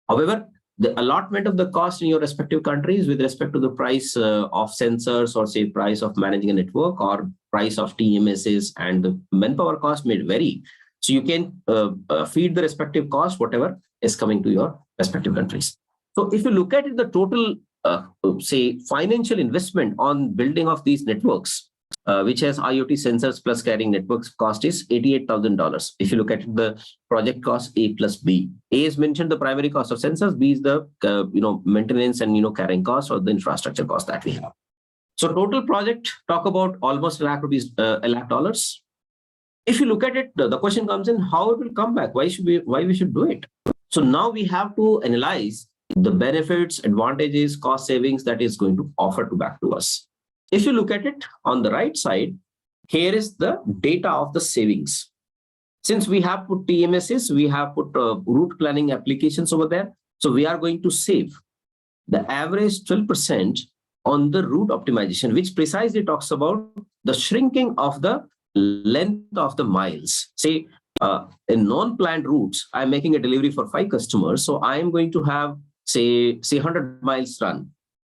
However, the allotment of the cost in your respective countries with respect to the price of sensors or say price of managing a network or price of TMSs and the manpower cost may vary. So you can feed the respective cost, whatever is coming to your respective countries. So if you look at it, the total, say, financial investment on building of these networks, which has IoT sensors plus carrying networks cost is $88,000. If you look at the project cost A plus B, A is mentioned the primary cost of sensors, B is the maintenance and carrying cost or the infrastructure cost that we have. So total project talk about almost $1 lakh. If you look at it, the question comes in how it will come back. Why we should do it? So now we have to analyze the benefits, advantages, cost savings that is going to offer back to us. If you look at it on the right side, here is the data of the savings. Since we have put TMSs, we have put route planning applications over there. So we are going to save the average 12% on the route optimization, which precisely talks about the shrinking of the length of the miles. Say in non-planned routes, I'm making a delivery for 5 customers. So I am going to have say 100 miles run,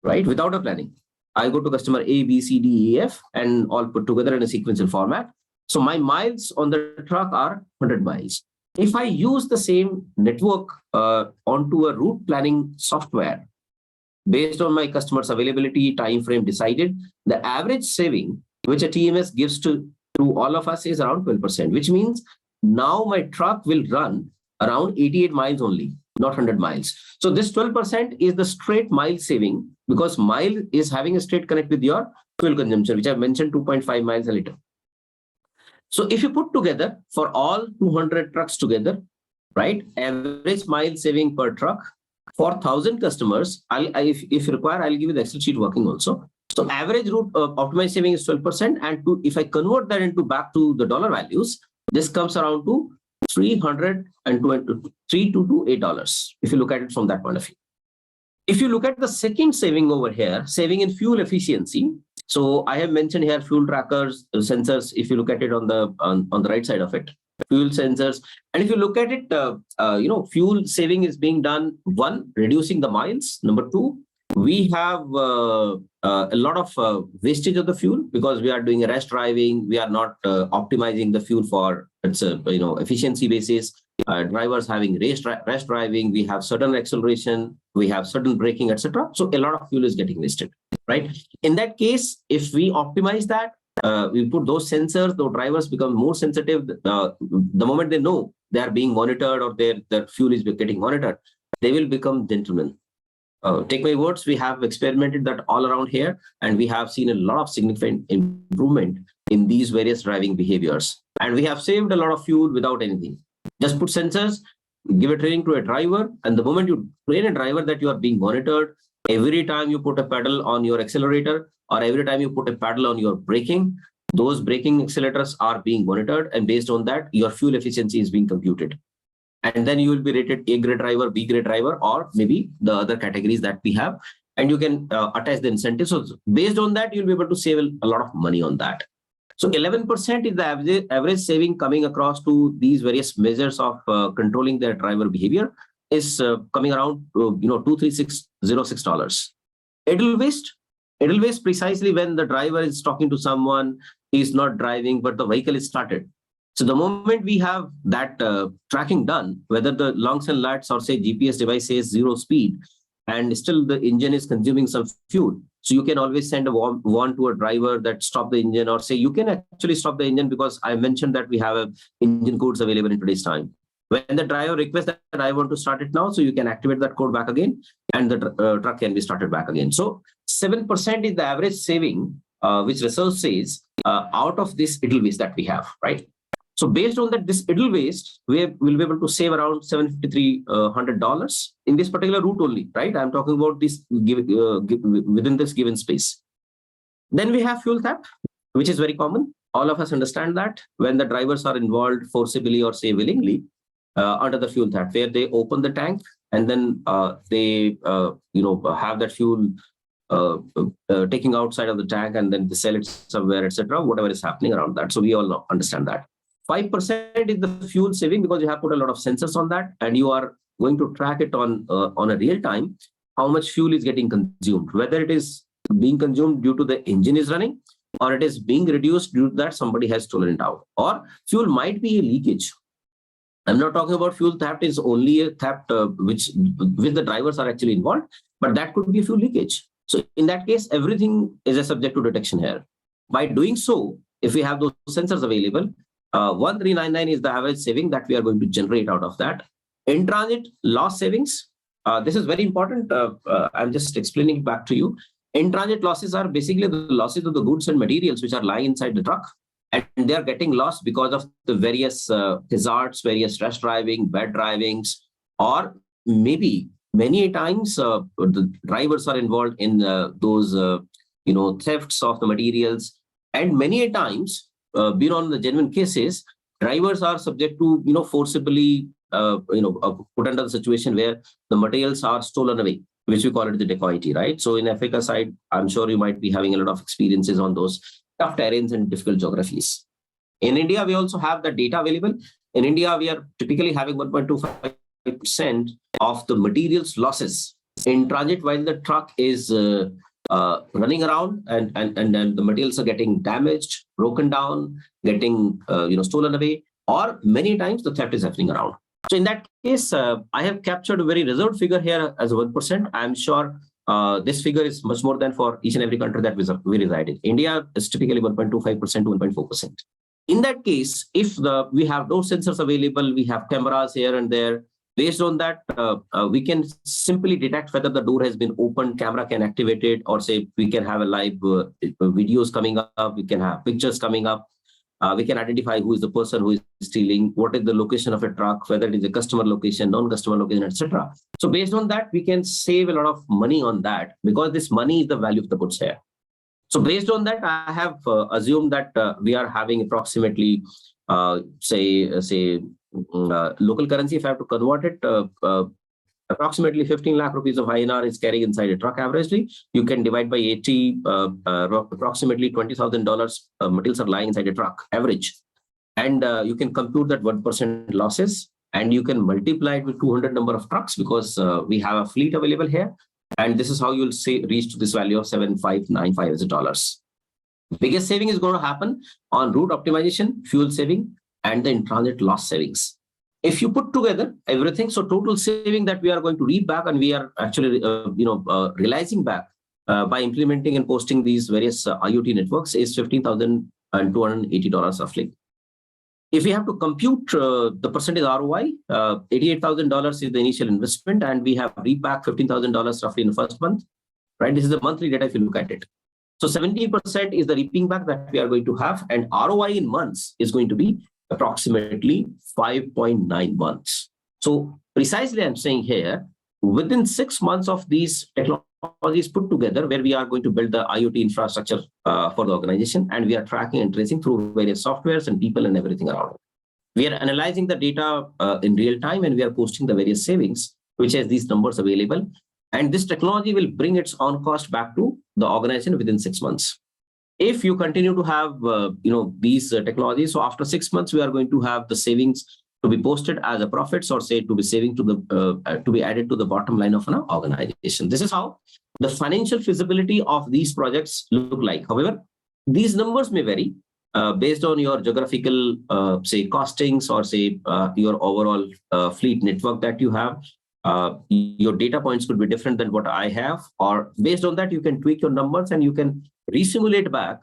right? Without a planning. I go to customer A, B, C, D, E, F, and all put together in a sequential format. So my miles on the truck are 100 miles. If I use the same network onto a route planning software, based on my customer's availability, time frame decided, the average saving which a TMS gives to all of us is around 12%, which means now my truck will run around 88 miles only, not 100 miles. So this 12% is the straight mile saving, because mile is having a straight connect with your fuel consumption, which I mentioned 2.5 miles a liter. So if you put together for all 200 trucks together, right, average mile saving per truck For 1,000 customers, if required, I'll give you the Excel sheet working also. So average route optimized saving is 12%. And if I convert that into back to the dollar values, this comes around to $328 if you look at it from that point of view. If you look at the second saving over here, saving in fuel efficiency. So I have mentioned here fuel trackers, sensors. If you look at it on the right side of it, fuel sensors. And if you look at it, fuel saving is being done. One, reducing the miles. Number two, we have a lot of wastage of the fuel because we are doing rash driving. We are not optimizing the fuel for its efficiency basis. Drivers having rash driving. We have certain acceleration. We have certain braking, etc. So a lot of fuel is getting wasted, right? In that case, if we optimize that, we put those sensors, the drivers become more sensitive. The moment they know they are being monitored or their fuel is getting monitored, they will become gentlemen. Take my words, we have experimented that all around here, and we have seen a lot of significant improvement in these various driving behaviors. And we have saved a lot of fuel without anything. Just put sensors, give a training to a driver, and the moment you train a driver that you are being monitored, every time you put a pedal on your accelerator or every time you put a pedal on your braking, those braking accelerators are being monitored, and based on that, your fuel efficiency is being computed. And then you will be rated A grade driver, B grade driver, or maybe the other categories that we have, and you can attach the incentives. So based on that, you'll be able to save a lot of money on that. So 11% is the average saving coming across to these various measures of controlling their driver behavior is coming around $23606. Edelweiss precisely when the driver is talking to someone, he is not driving, but the vehicle is started. So the moment we have that tracking done, whether the longs and lats or say GPS device says 0 speed, and still the engine is consuming some fuel. So you can always send a warn to a driver that stop the engine, or say you can actually stop the engine because I mentioned that we have engine codes available in today's time. When the driver requests that I want to start it now, so you can activate that code back again and the truck can be started back again. So 7% is the average saving, which research says out of this Edelweiss that we have, right? So based on that, this Edelweiss, we will be able to save around $753 in this particular route only, right? I'm talking about this within this given space. Then we have fuel theft, which is very common. All of us understand that when the drivers are involved forcibly or say willingly under the fuel theft, where they open the tank and then they have that fuel taking outside of the tank and then they sell it somewhere, etc. Whatever is happening around that. So we all understand that. 5% is the fuel saving because you have put a lot of sensors on that, and you are going to track it on a real time how much fuel is getting consumed, whether it is being consumed due to the engine is running or it is being reduced due to that somebody has stolen it out, or fuel might be a leakage. I'm not talking about fuel theft is only a theft which the drivers are actually involved, but that could be a fuel leakage. So in that case, everything is a subject to detection here. By doing so, if we have those sensors available, 1399 is the average saving that we are going to generate out of that. In transit loss savings, this is very important. I'm just explaining back to you. In transit losses are basically the losses of the goods and materials which are lying inside the truck, and they are getting lost because of the various hazards, various rash driving, bad drivings, or maybe many times the drivers are involved in those thefts of the materials, and many times beyond the genuine cases, drivers are subject to forcibly put under the situation where the materials are stolen away, which we call it the dacoity, right? So in Africa side, I'm sure you might be having a lot of experiences on those tough terrains and difficult geographies. In India, we also have the data available. In India, we are typically having 1.25% of the materials losses in transit while the truck is running around, and the materials are getting damaged, broken down, getting stolen away, or many times the theft is happening around. So in that case, I have captured a very reserved figure here as 1%. I'm sure this figure is much more than for each and every country that we reside in. India is typically 1.25% to 1.4%. In that case, if we have those sensors available, we have cameras here and there. Based on that, we can simply detect whether the door has been opened, camera can activate it, or say we can have a live videos coming up, we can have pictures coming up. We can identify who is the person who is stealing, what is the location of a truck, whether it is a customer location, non-customer location, etc. So based on that, we can save a lot of money on that because this money is the value of the goods here. So based on that, I have assumed that we are having approximately, local currency, if I have to convert it, approximately 15 lakh rupees of INR is carrying inside a truck averagely. You can divide by 80, approximately $20,000 materials are lying inside a truck average. And you can compute that 1% losses and you can multiply it with 200 number of trucks because we have a fleet available here. And this is how you'll reach to this value of 7,595 as dollars. Biggest saving is going to happen on route optimization, fuel saving, and the in-transit loss savings. If you put together everything, so total saving that we are going to read back and we are actually, realizing back by implementing and posting these various IoT networks is $15,280 roughly. If we have to compute the percentage ROI, $88,000 is the initial investment, and we have read back $15,000 roughly in the first month, right? This is the monthly data if you look at it. So 70% is the reaping back that we are going to have, and ROI in months is going to be approximately 5.9 months. So precisely I'm saying here, within 6 months of these technologies put together, where we are going to build the IoT infrastructure for the organization, and we are tracking and tracing through various softwares and people and everything around it. We are analyzing the data in real time, and we are posting the various savings, which has these numbers available. And this technology will bring its own cost back to the organization within 6 months. If you continue to have, these technologies, so after 6 months, we are going to have the savings to be posted as a profits or say to be saving to the to be added to the bottom line of an organization. This is how the financial feasibility of these projects look like. However, these numbers may vary based on your geographical, say, costings or say your overall fleet network that you have. Your data points could be different than what I have, or based on that, you can tweak your numbers and you can resimulate back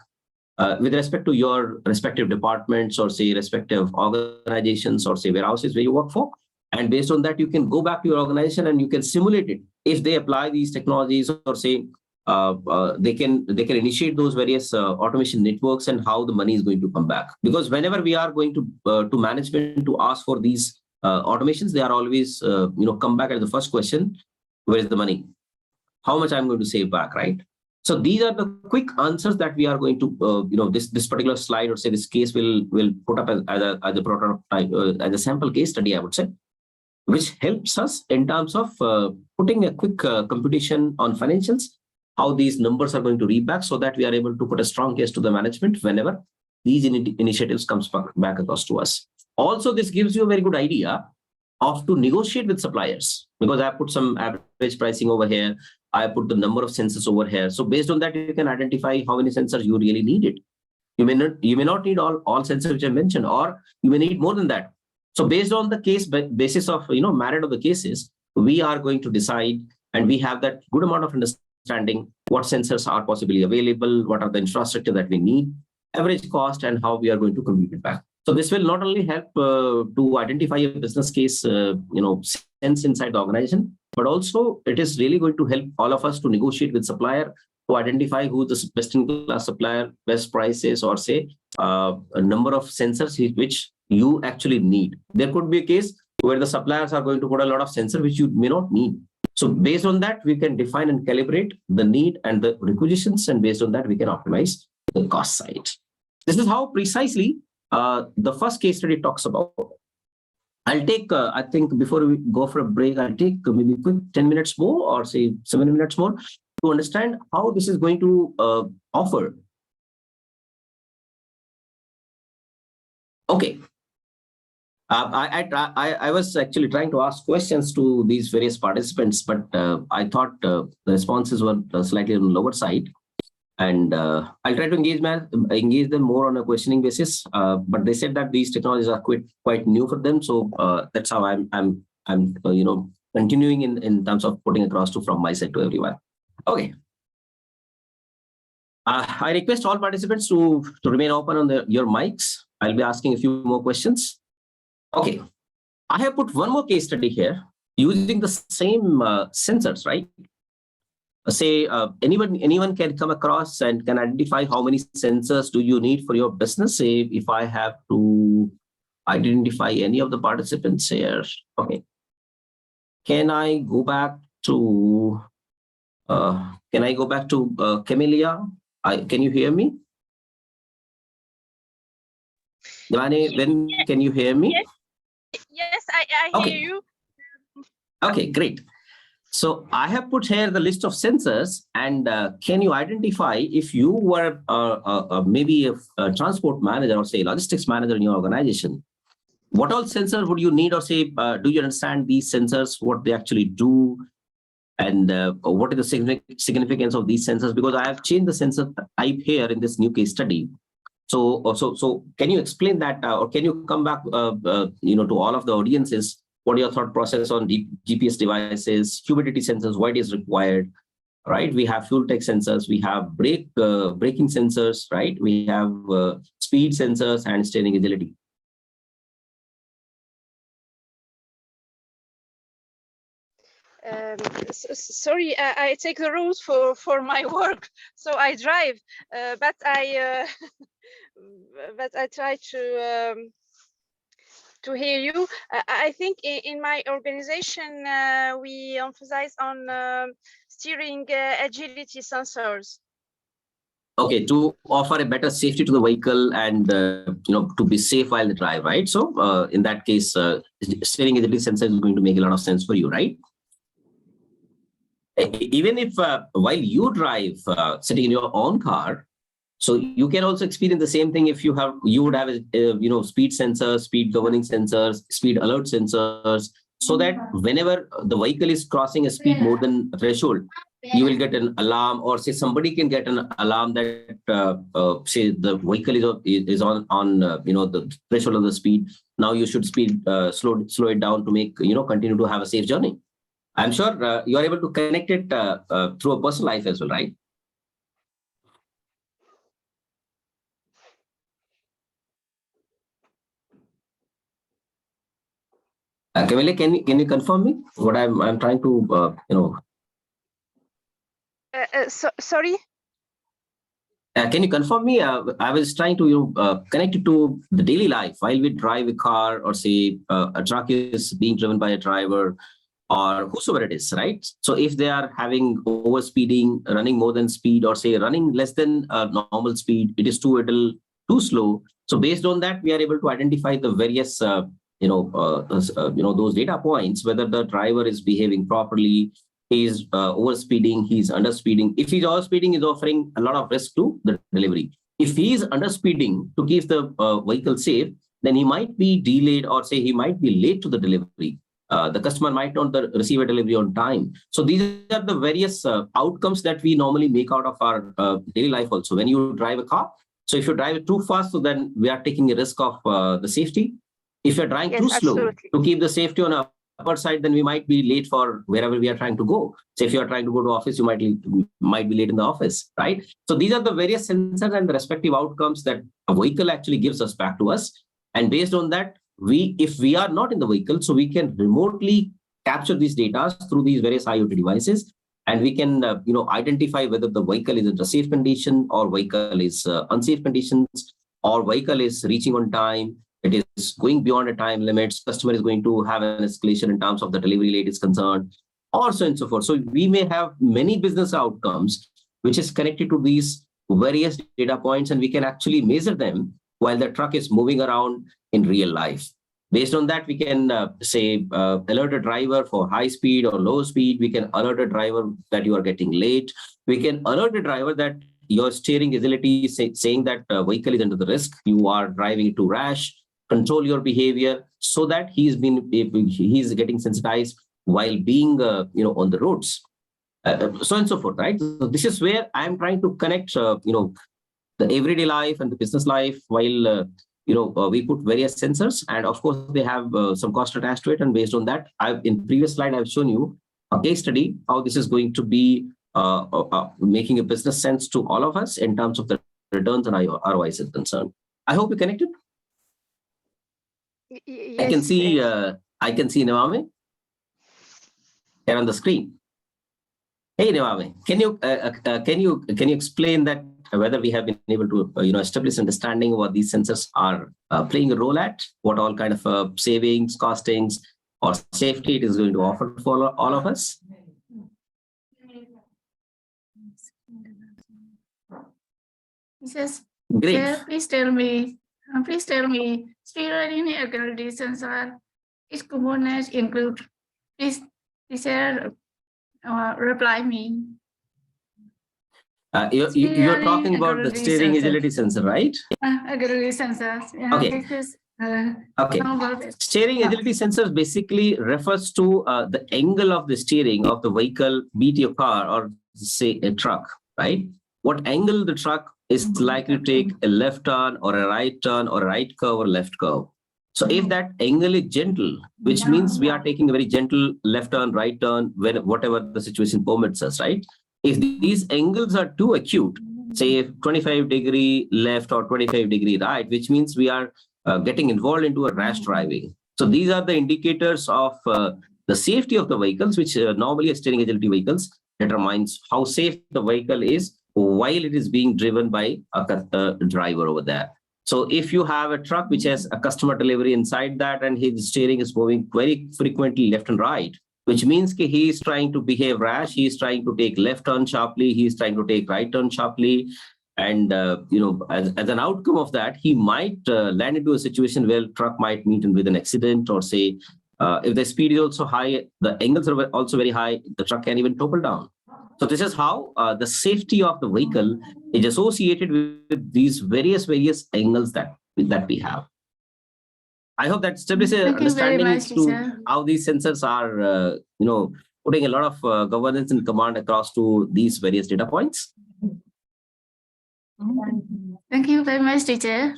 with respect to your respective departments or say respective organizations or say warehouses where you work for. And based on that, you can go back to your organization and you can simulate it. If they apply these technologies or say they can initiate those various automation networks and how the money is going to come back. Because whenever we are going to management to ask for these automations, they are always come back at the first question: where is the money? How much I'm going to save back, right? So these are the quick answers that we are going to, this particular slide or say this case will put up as a prototype, as a sample case study, I would say, which helps us in terms of putting a quick computation on financials, how these numbers are going to read back so that we are able to put a strong case to the management whenever these initiatives comes back across to us. Also, this gives you a very good idea of to negotiate with suppliers, because I put some average pricing over here. I put the number of sensors over here. So based on that, you can identify how many sensors you really needed. You may not need all sensors which I mentioned, or you may need more than that. So based on the case basis of merit of the cases, we are going to decide, and we have that good amount of understanding what sensors are possibly available, what are the infrastructure that we need, average cost, and how we are going to compute it back. So this will not only help to identify a business case, sense inside the organization, but also it is really going to help all of us to negotiate with supplier to identify who the best-in-class supplier, best prices, or say a number of sensors which you actually need. There could be a case where the suppliers are going to put a lot of sensors which you may not need. So based on that, we can define and calibrate the need and the requisitions, and based on that, we can optimize the cost side. This is how precisely the first case study talks about. I'll take, I think before we go for a break, I'll take maybe quick 10 minutes more or say 7 minutes more to understand how this is going to offer. Okay. I was actually trying to ask questions to these various participants, but I thought the responses were slightly on the lower side. And I'll try to engage them more on a questioning basis. But they said that these technologies are quite new for them, so that's how I'm continuing in terms of putting across from my side to everyone. Okay. I request all participants to remain open on your mics. I'll be asking a few more questions. Okay. I have put one more case study here using the same sensors, right? say anyone can come across and can identify how many sensors do you need for your business. Say if I have to identify any of the participants here. Okay. Can I go back to Camellia? Can you hear me? Devane, when can you hear me? Yes, I Okay. hear you. Okay, great. So I have put here the list of sensors, and can you identify if you were maybe a transport manager or say logistics manager in your organization, what all sensors would you need, or say, do you understand these sensors, what they actually do, and what is the significance of these sensors? Because I have changed the sensor type here in this new case study. So can you explain that, or can you come back, to all of the audiences? What your thought process on GPS devices, humidity sensors, why it is required, right? We have fuel tech sensors, we have braking sensors, right? We have speed sensors and steering agility. Sorry, I take the road for my work, so I drive, but I but I try to hear you. I think in my organization we emphasize on steering agility sensors. Okay, to offer a better safety to the vehicle and to be safe while they drive, right? So in that case, steering agility sensor is going to make a lot of sense for you, right? Even if while you drive, sitting in your own car, so you can also experience the same thing if you would have speed sensors, speed governing sensors, speed alert sensors, so that whenever the vehicle is crossing a speed more than a threshold, you will get an alarm, or say somebody can get an alarm that say the vehicle is on the threshold of the speed. Now you should slow it down to make continue to have a safe journey. I'm sure you are able to connect it through a personal life as well, right? Camille, can you confirm me what I'm trying to Sorry. Can you confirm me? I was trying to connect it to the daily life while we drive a car, or say a truck is being driven by a driver, or whosoever it is, right? So if they are having overspeeding, running more than speed, or say running less than normal speed, it is too idle, too slow. So based on that, we are able to identify the various those data points, whether the driver is behaving properly, he's overspeeding, he's underspeeding. If he's overspeeding, he's offering a lot of risk to the delivery. If he's underspeeding to keep the vehicle safe, then he might be delayed, or say he might be late to the delivery. The customer might not receive a delivery on time. So these are the various outcomes that we normally make out of our daily life also. When you drive a car, so if you drive it too fast, so then we are taking a risk of the safety. If you're driving too slow to keep the safety on our upper side, then we might be late for wherever we are trying to go. So if you are trying to go to office, you might be late in the office, right? So these are the various sensors and the respective outcomes that a vehicle actually gives us back to us. And based on that, if we are not in the vehicle, so we can remotely capture these data through these various IoT devices, and we can identify whether the vehicle is in a safe condition, or vehicle is unsafe conditions, or vehicle is reaching on time, it is going beyond a time limits, customer is going to have an escalation in terms of the delivery late is concerned, or so and so forth. So we may have many business outcomes which is connected to these various data points, and we can actually measure them while the truck is moving around in real life. Based on that, we can alert a driver for high speed or low speed. We can alert a driver that you are getting late. We can alert a driver that your steering agility is saying that vehicle is under the risk. You are driving too rash. Control your behavior so that he's getting sensitized while being on the roads, so and so forth, right? So this is where I'm trying to connect the everyday life and the business life, while we put various sensors, and of course they have some cost attached to it. And based on that, in previous slide I've shown you a case study how this is going to be making a business sense to all of us in terms of the returns and ROI is concerned. I hope you connected. Yes, I can see Navame here on the screen. Hey, Devame, can you explain that whether we have been able to establish understanding what these sensors are playing a role at, what all kind of savings, costings, or safety it is going to offer for all of us? Yes, Great. sir, please tell me, steering ability sensor, its components include, please, sir, reply me. You're talking about the steering agility sensor, right? Agility sensors. Yeah, Okay. this is, Okay. how about it? Steering agility sensors basically refers to the angle of the steering of the vehicle, be it your car or say a truck, right? What angle the truck is likely to take a left turn or a right turn or a right curve or left curve. So if that angle is gentle, which means we are taking a very gentle left turn, right turn, whatever the situation permits us, right? If these angles are too acute, say 25-degree left or 25-degree right, which means we are getting involved into a rash driving. So these are the indicators of the safety of the vehicles, which normally a steering agility vehicles determines how safe the vehicle is while it is being driven by a driver over there. So if you have a truck which has a customer delivery inside that and his steering is moving very frequently left and right, which means he is trying to behave rash, he is trying to take left turn sharply, he is trying to take right turn sharply. And, as an outcome of that, he might land into a situation where truck might meet with an accident, or say, if the speed is also high, the angles are also very high, the truck can even topple down. So this is how the safety of the vehicle is associated with these various angles that we have. I hope that establishes an Thank you very understanding much, to teacher. how these sensors are, putting a lot of governance and command across to these various data points. Thank you very much, teacher.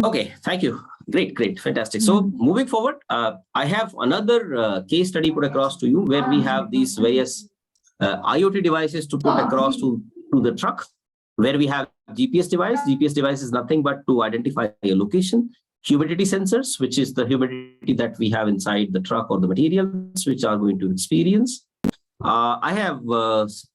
Okay, thank you. Great, fantastic. So moving forward, I have another case study put across to you where we have these various IoT devices to put across to the truck, where we have GPS device. GPS device is nothing but to identify a location. Humidity sensors, which is the humidity that we have inside the truck or the materials which are going to experience. I have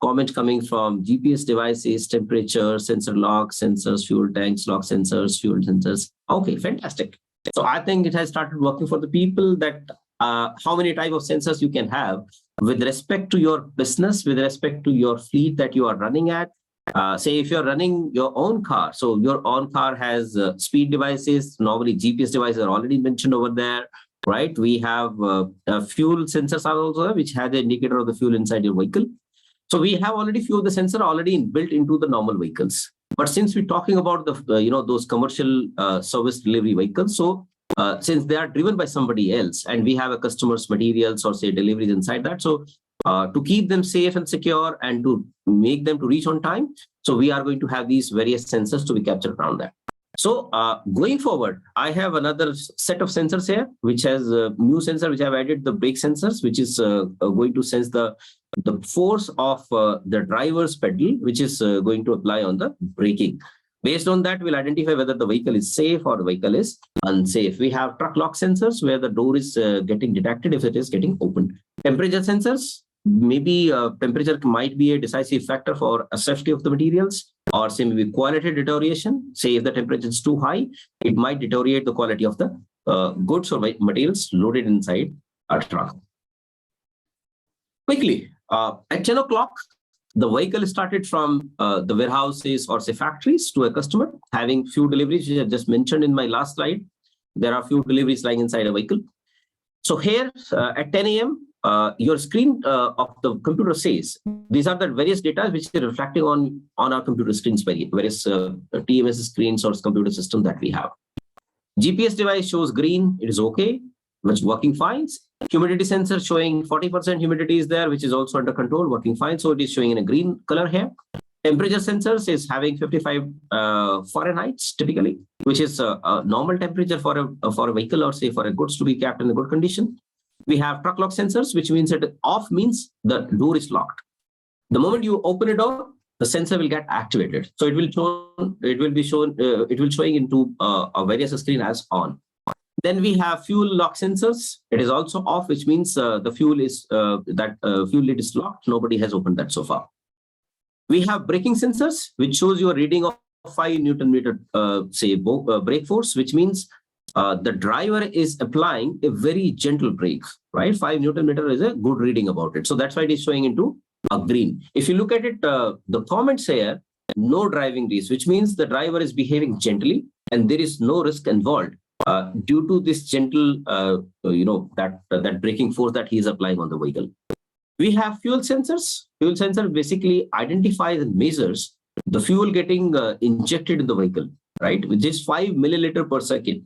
comments coming from GPS devices, temperature, sensor lock sensors, fuel tanks, lock sensors, fuel sensors. Okay, fantastic. So I think it has started working for the people that how many type of sensors you can have with respect to your business, with respect to your fleet that you are running at. Say if you're running your own car, so your own car has speed devices, normally GPS devices are already mentioned over there. Right, we have fuel sensors are also which has the indicator of the fuel inside your vehicle. So we have already few of the sensor already built into the normal vehicles. But since we're talking about the those commercial service delivery vehicles, so since they are driven by somebody else and we have a customer's materials or say deliveries inside that, so to keep them safe and secure and to make them to reach on time, so we are going to have these various sensors to be captured around that. So going forward, I have another set of sensors here, which has a new sensor, which I've added the brake sensors, which is going to sense the force of the driver's pedal, which is going to apply on the braking. Based on that, we'll identify whether the vehicle is safe or the vehicle is unsafe. We have truck lock sensors where the door is getting detected if it is getting opened. Temperature sensors, maybe temperature might be a decisive factor for a safety of the materials, or say maybe quality deterioration. Say if the temperature is too high, it might deteriorate the quality of the goods or materials loaded inside a truck. Quickly, at 10 o'clock, the vehicle started from the warehouses or say factories to a customer, having few deliveries, which I just mentioned in my last slide. There are few deliveries lying inside a vehicle. So here at 10 a.m., your screen of the computer says, these are the various data which are reflecting on our computer screens, various TMS screens or computer systems that we have. GPS device shows green, it is okay, it's working fine. Humidity sensor showing 40% humidity is there, which is also under control, working fine. So it is showing in a green color here. Temperature sensors is having 55 Fahrenheit typically, which is a normal temperature for a vehicle or say for a goods to be kept in a good condition. We have truck lock sensors, which means that off means the door is locked. The moment you open a door, the sensor will get activated. So it will be showing into a various screen as on. Then we have fuel lock sensors. It is also off, which means the fuel is fuel lid is locked. Nobody has opened that so far. We have braking sensors, which shows you a reading of 5 Newton meter, brake force, which means the driver is applying a very gentle brake, right? 5 Newton meter is a good reading about it. So that's why it is showing into a green. If you look at it, the comments here, no driving risk, which means the driver is behaving gently and there is no risk involved due to this gentle, that braking force that he is applying on the vehicle. We have fuel sensors. Fuel sensor basically identifies and measures the fuel getting injected in the vehicle, right? Which is 5 milliliter per second,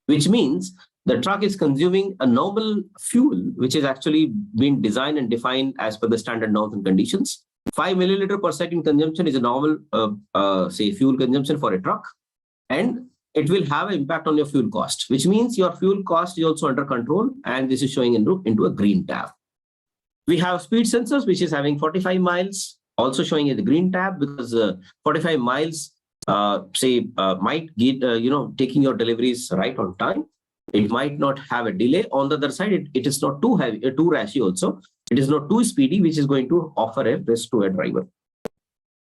which means the truck is consuming a normal fuel, which is actually been designed and defined as per the standard norms and conditions. 5 milliliter per second consumption is a normal, fuel consumption for a truck. And it will have an impact on your fuel cost, which means your fuel cost is also under control. And this is showing into a green tab. We have speed sensors, which is having 45 miles, also showing in the green tab because 45 miles, might get, taking your deliveries right on time. It might not have a delay. On the other side, it is not too heavy, too rashy also. It is not too speedy, which is going to offer a risk to a driver.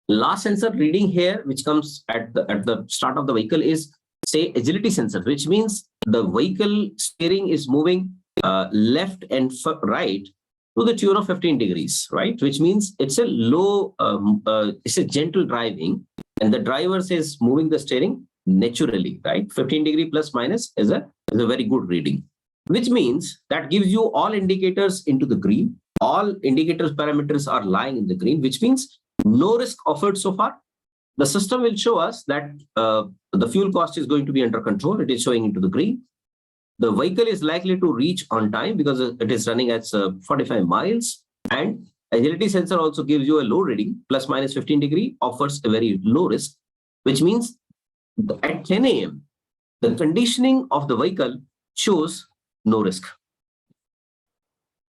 Last sensor reading here, which comes at the start of the vehicle is, say, agility sensor, which means the vehicle steering is moving left and right to the tune of 15 degrees, right? Which means it's a low, it's a gentle driving, and the driver is moving the steering naturally, right? 15 degree plus minus is a very good reading, which means that gives you all indicators into the green. All indicators parameters are lying in the green, which means no risk offered so far. The system will show us that the fuel cost is going to be under control. It is showing into the green. The vehicle is likely to reach on time because it is running at 45 miles. And agility sensor also gives you a low reading, plus minus 15 degree, offers a very low risk, which means at 10 a.m., the conditioning of the vehicle shows no risk.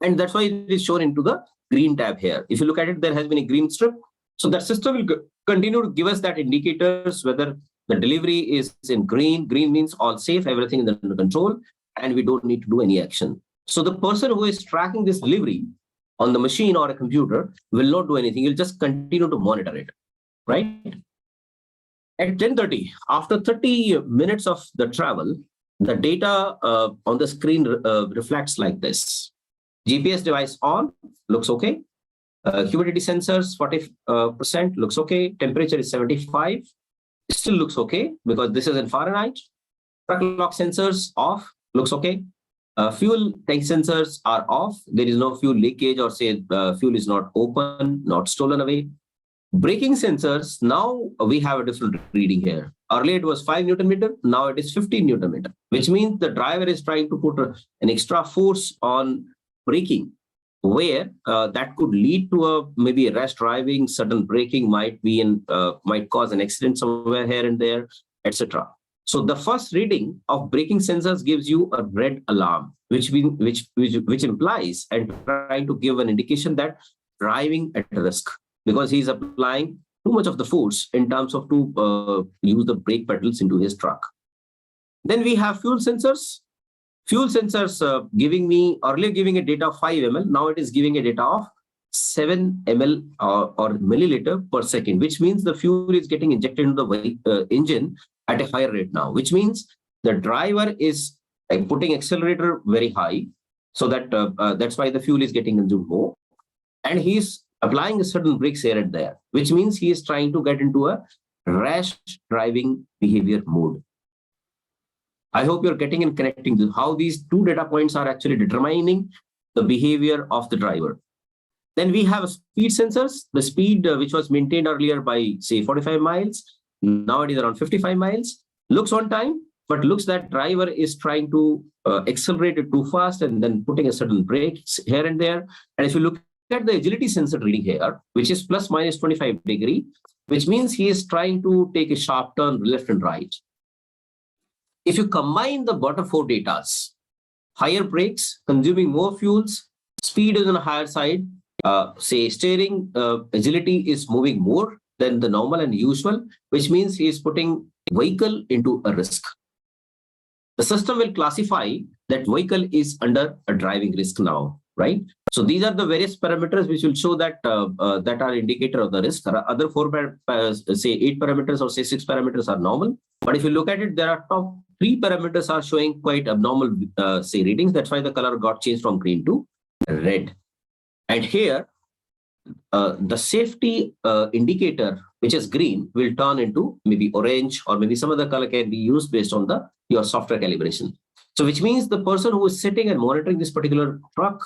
And that's why it is shown into the green tab here. If you look at it, there has been a green strip. So that system will continue to give us that indicators whether the delivery is in green. Green means all safe, everything is under control, and we don't need to do any action. So the person who is tracking this delivery on the machine or a computer will not do anything. He'll just continue to monitor it, right? At 10:30, after 30 minutes of the travel, the data on the screen reflects like this. GPS device on, looks okay. Humidity sensors, 40% looks okay. Temperature is 75, still looks okay because this is in Fahrenheit. Truck lock sensors off, looks okay. Fuel tank sensors are off. There is no fuel leakage or say fuel is not open, not stolen away. Braking sensors, now we have a different reading here. Earlier it was 5 Newton meter, now it is 15 Newton meter, which means the driver is trying to put an extra force on braking, where that could lead to maybe a rash driving. Sudden braking might cause an accident somewhere here and there, etc. So the first reading of braking sensors gives you a red alarm, which implies and trying to give an indication that driving at risk, because he's applying too much of the force in terms of to use the brake pedals into his truck. Then we have fuel sensors. Fuel sensors earlier giving a data of 5 ml, now it is giving a data of 7 ml or milliliter per second, which means the fuel is getting injected into the engine at a higher rate now, which means the driver is putting accelerator very high, so that that's why the fuel is getting consumed more. And he's applying a certain brakes here and there, which means he is trying to get into a rash driving behavior mode. I hope you're getting and connecting to how these two data points are actually determining the behavior of the driver. Then we have speed sensors, the speed which was maintained earlier by say 45 miles. Now it is around 55 miles, looks on time, but looks that driver is trying to accelerate it too fast and then putting a certain brakes here and there. And if you look at the agility sensor reading here, which is plus minus 25 degree, which means he is trying to take a sharp turn left and right. If you combine the bottom 4 datas, higher brakes, consuming more fuels, speed is on the higher side, say steering, agility is moving more than the normal and usual, which means he is putting vehicle into a risk. the system will classify that vehicle is under a driving risk now, right? So these are the various parameters which will show that that are indicator of the risk. There are other say 8 parameters or say 6 parameters are normal. But if you look at it, there are top 3 parameters are showing quite abnormal, say readings. That's why the color got changed from green to red. And here, the safety indicator, which is green, will turn into maybe orange or maybe some other color can be used based on your software calibration. So which means the person who is sitting and monitoring this particular truck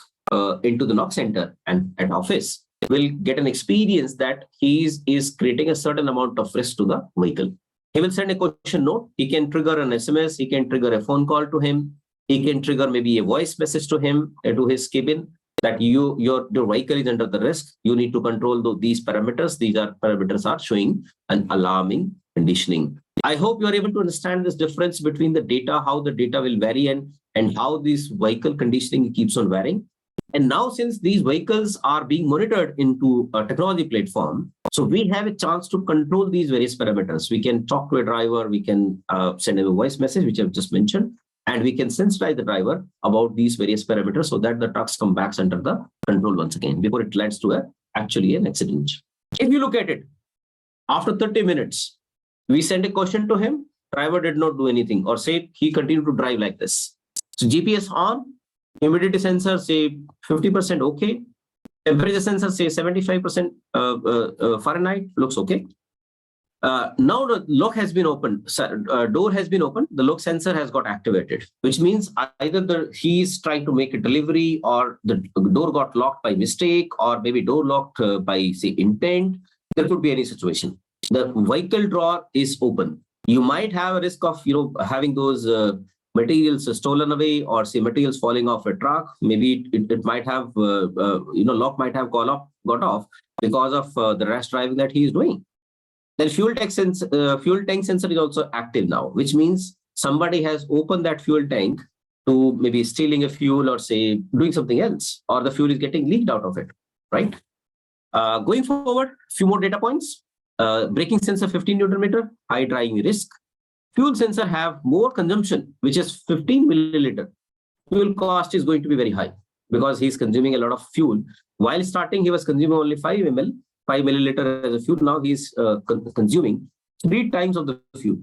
into the knock center and at office will get an experience that he is creating a certain amount of risk to the vehicle. He will send a question note. He can trigger an SMS. He can trigger a phone call to him. He can trigger maybe a voice message to him, to his cabin, that your vehicle is under the risk. You need to control these parameters. These parameters are showing an alarming conditioning. I hope you are able to understand this difference between the data, how the data will vary and how this vehicle conditioning keeps on varying. And now, since these vehicles are being monitored into a technology platform, so we have a chance to control these various parameters. We can talk to a driver, we can send him a voice message, which I've just mentioned, and we can sensitize the driver about these various parameters so that the trucks come back under the control once again before it leads to actually an accident. If you look at it, after 30 minutes, we send a question to him, driver did not do anything, or say he continued to drive like this. So GPS on, humidity sensor say 50% okay, temperature sensor say 75% Fahrenheit, looks okay. Now the lock has been opened, door has been opened, the lock sensor has got activated, which means either he is trying to make a delivery or the door got locked by mistake or maybe door locked by say intent. There could be any situation. The vehicle drawer is open. You might have a risk of having those materials stolen away or say materials falling off a truck. Maybe it might have lock might have got off because of the rash driving that he is doing. Then fuel tank sensor is also active now, which means somebody has opened that fuel tank to maybe stealing a fuel or say doing something else, or the fuel is getting leaked out of it, right? Going forward, few more data points. Braking sensor 15 Newton meter, high driving risk. Fuel sensor have more consumption, which is 15 milliliter. Fuel cost is going to be very high because he's consuming a lot of fuel. While starting, he was consuming only 5 milliliter as a fuel. Now he's consuming 3 times of the fuel.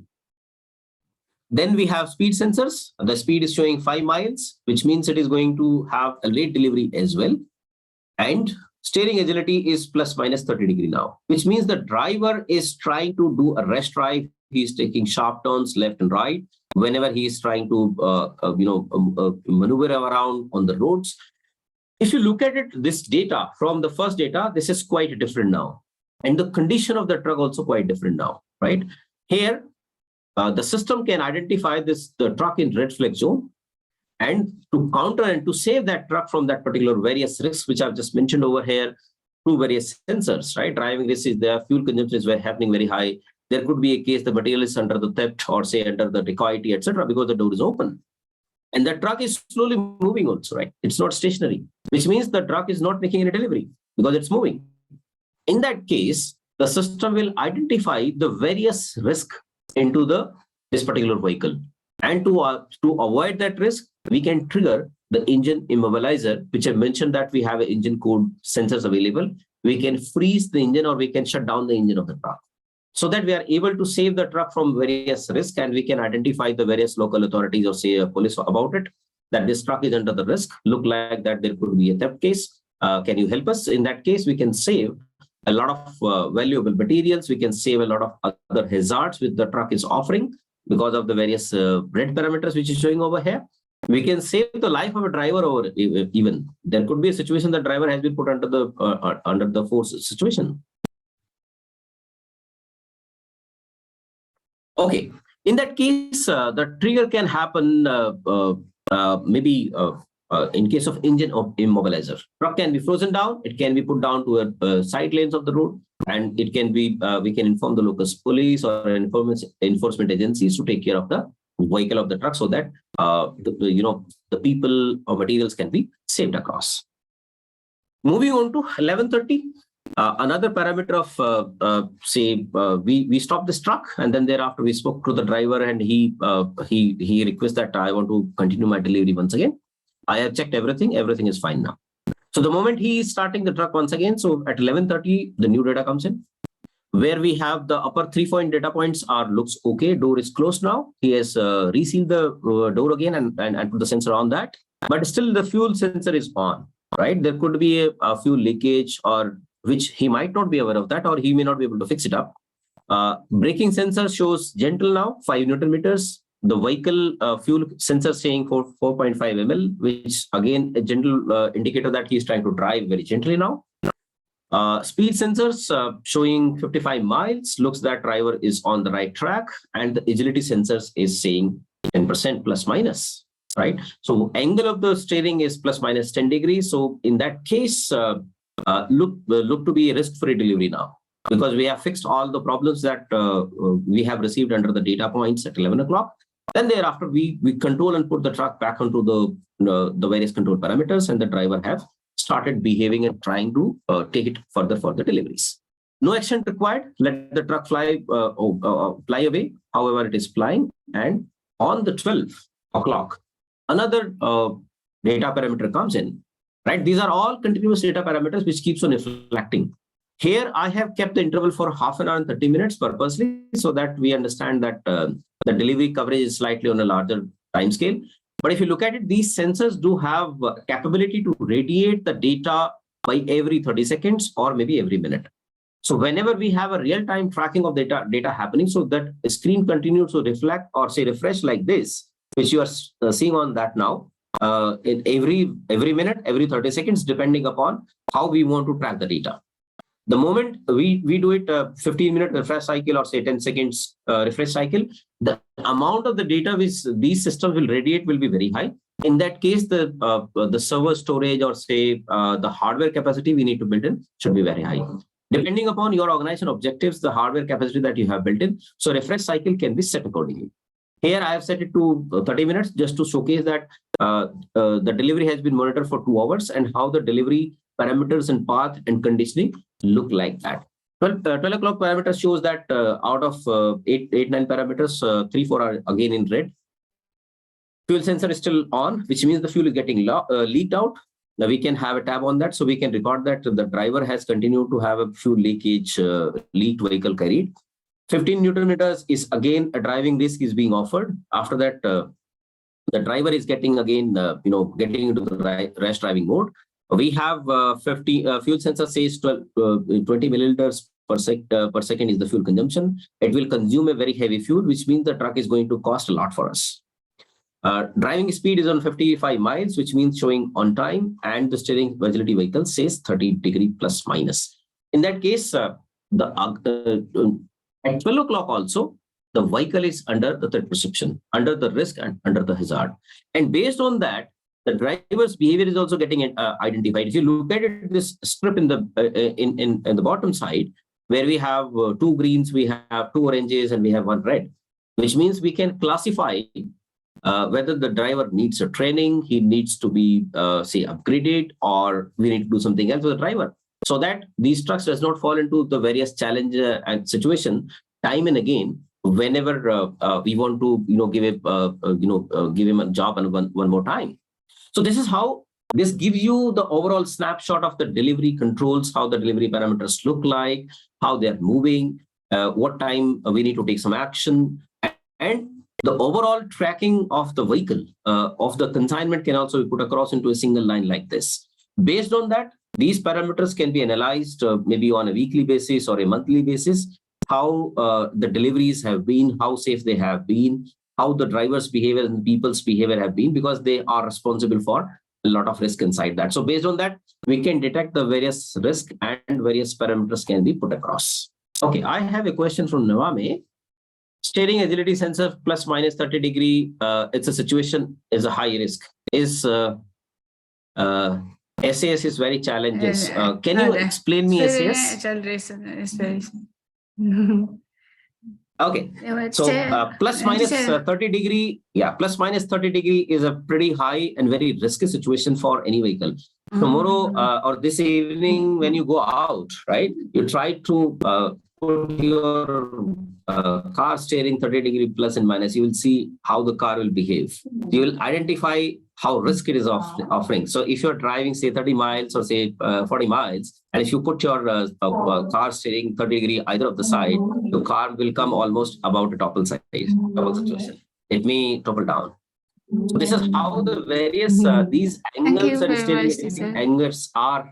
Then we have speed sensors. The speed is showing 5 miles, which means it is going to have a late delivery as well. And steering agility is plus minus 30 degree now, which means the driver is trying to do a rest drive. He's taking sharp turns left and right whenever he is trying to maneuver around on the roads. If you look at it, this data from the first data, this is quite different now. And the condition of the truck also quite different now, right? Here, the system can identify the truck in red flag zone, and to counter and to save that truck from that particular various risks, which I've just mentioned over here, through various sensors, right? Driving risk is there, fuel consumption is happening very high. There could be a case the material is under the theft or say under the dacoity, etc., because the door is open. And the truck is slowly moving also, right? It's not stationary, which means the truck is not making any delivery because it's moving. In that case, the system will identify the various risk into this particular vehicle. And to avoid that risk, we can trigger the engine immobilizer, which I mentioned that we have an engine code sensors available. We can freeze the engine or we can shut down the engine of the truck, so that we are able to save the truck from various risks, and we can identify the various local authorities or say a police about it, that this truck is under the risk, look like that there could be a theft case. Can you help us? In that case, we can save a lot of valuable materials. We can save a lot of other hazards which the truck is offering because of the various red parameters which is showing over here. We can save the life of a driver, or even there could be a situation the driver has been put under the force situation. Okay, in that case, the trigger can happen maybe in case of engine immobilizer. Truck can be frozen down. It can be put down to a side lanes of the road, and it can be we can inform the local police or enforcement agencies to take care of the vehicle of the truck, so that the people or materials can be saved across. Moving on to 1130. Another parameter of say we stopped this truck, and then thereafter we spoke to the driver, and he requests that I want to continue my delivery once again. I have checked everything. Everything is fine now. So the moment he is starting the truck once again, so at 11:30 the new data comes in, where we have the upper 3 data points looks okay. Door is closed now. He has resealed the door again and put the sensor on that, but still the fuel sensor is on. Right? There could be a fuel leakage, or which he might not be aware of that, or he may not be able to fix it up. Braking sensor shows gentle now, 5 Newton meters. The vehicle fuel sensor saying 4.5 ml, which again a gentle indicator that he is trying to drive very gently now. Speed sensors showing 55 miles, looks that driver is on the right track, and the agility sensors is saying 10% plus minus. Right? So angle of the steering is plus minus 10 degrees. So in that case, look to be a risk-free delivery now, because we have fixed all the problems that we have received under the data points at 11 o'clock. Then thereafter, we control and put the truck back onto the various control parameters, and the driver have started behaving and trying to take it further for the deliveries. No action required. Let the truck fly away, however it is flying. And on the 12 o'clock, another data parameter comes in. Right? These are all continuous data parameters which keeps on reflecting. Here, I have kept the interval for half an hour and 30 minutes purposely, so that we understand that the delivery coverage is slightly on a larger time scale. But if you look at it, these sensors do have capability to radiate the data by every 30 seconds or maybe every minute. So whenever we have a real-time tracking of data happening, so that the screen continues to reflect or say refresh like this, which you are seeing on that now, in every minute, every 30 seconds, depending upon how we want to track the data. The moment we do it 15-minute refresh cycle or say 10 seconds refresh cycle, the amount of the data which these systems will radiate will be very high. In that case, the server storage or say the hardware capacity we need to build in should be very high. Depending upon your organization objectives, the hardware capacity that you have built in, so refresh cycle can be set accordingly. Here, I have set it to 30 minutes just to showcase that the delivery has been monitored for 2 hours and how the delivery parameters and path and conditioning look like that. 12 o'clock parameter shows that out of 9 parameters, 3-4 are again in red. Fuel sensor is still on, which means the fuel is getting leaked out. Now we can have a tab on that, so we can record that the driver has continued to have a fuel leakage, leaked vehicle carried. 15 Newton meters is again a driving risk is being offered. After that, the driver is getting again, getting into the rash driving mode. We have 50 fuel sensor says 20 milliliters per second is the fuel consumption. It will consume a very heavy fuel, which means the truck is going to cost a lot for us. Driving speed is on 55 miles, which means showing on time, and the steering agility vehicle says 30 degree plus minus. In that case, at 12 o'clock also, the vehicle is under the threat perception, under the risk and under the hazard. And based on that, the driver's behavior is also getting identified. If you look at it, this strip in the bottom side, where we have 2 greens, we have 2 oranges, and we have 1 red, which means we can classify whether the driver needs a training, he needs to be, say, upgraded, or we need to do something else with the driver, so that these trucks does not fall into the various challenge and situation time and again whenever we want to, give him a job and one more time. So this is how this gives you the overall snapshot of the delivery controls, how the delivery parameters look like, how they're moving, what time we need to take some action, and the overall tracking of the vehicle, of the consignment can also be put across into a single line like this. Based on that, these parameters can be analyzed maybe on a weekly basis or a monthly basis, how the deliveries have been, how safe they have been, how the driver's behavior and people's behavior have been, because they are responsible for a lot of risk inside that. So based on that, we can detect the various risk and various parameters can be put across. Okay, I have a question from Nawame. Steering agility sensor plus minus 30 degree, it's a situation is a high risk. Is SAS is very challenges. Can you explain me SAS? Acceleration is very. Okay, so plus minus 30 degree, plus minus 30 degree is a pretty high and very risky situation for any vehicle. tomorrow or this evening when you go out, right? You try to put your car steering 30° plus and minus. You will see how the car will behave. You will identify how risk it is offering. So if you're driving, say 30 miles or say 40 miles, and if you put your car steering 30° either of the side, the car will come almost about a topple side, topple situation. It may topple down. So this is how the various these angles and steering angles are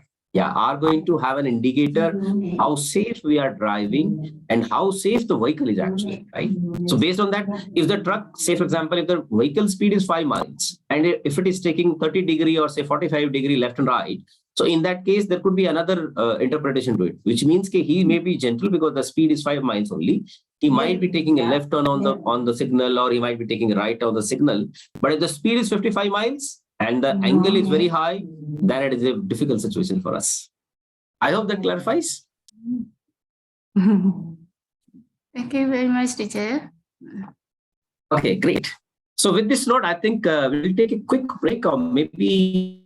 going to have an indicator how safe we are driving and how safe the vehicle is actually, right? So based on that, if the truck, say for example, if the vehicle speed is 5 miles and if it is taking 30° or say 45° left and right, so in that case, there could be another interpretation to it, which means that he may be gentle because the speed is 5 miles only. He might be taking a left turn on the signal, or he might be taking a right on the signal. But if the speed is 55 miles and the angle is very high, then it is a difficult situation for us. I hope that clarifies. Thank you very much, teacher. Okay, great. So with this note, I think we'll take a quick break, or maybe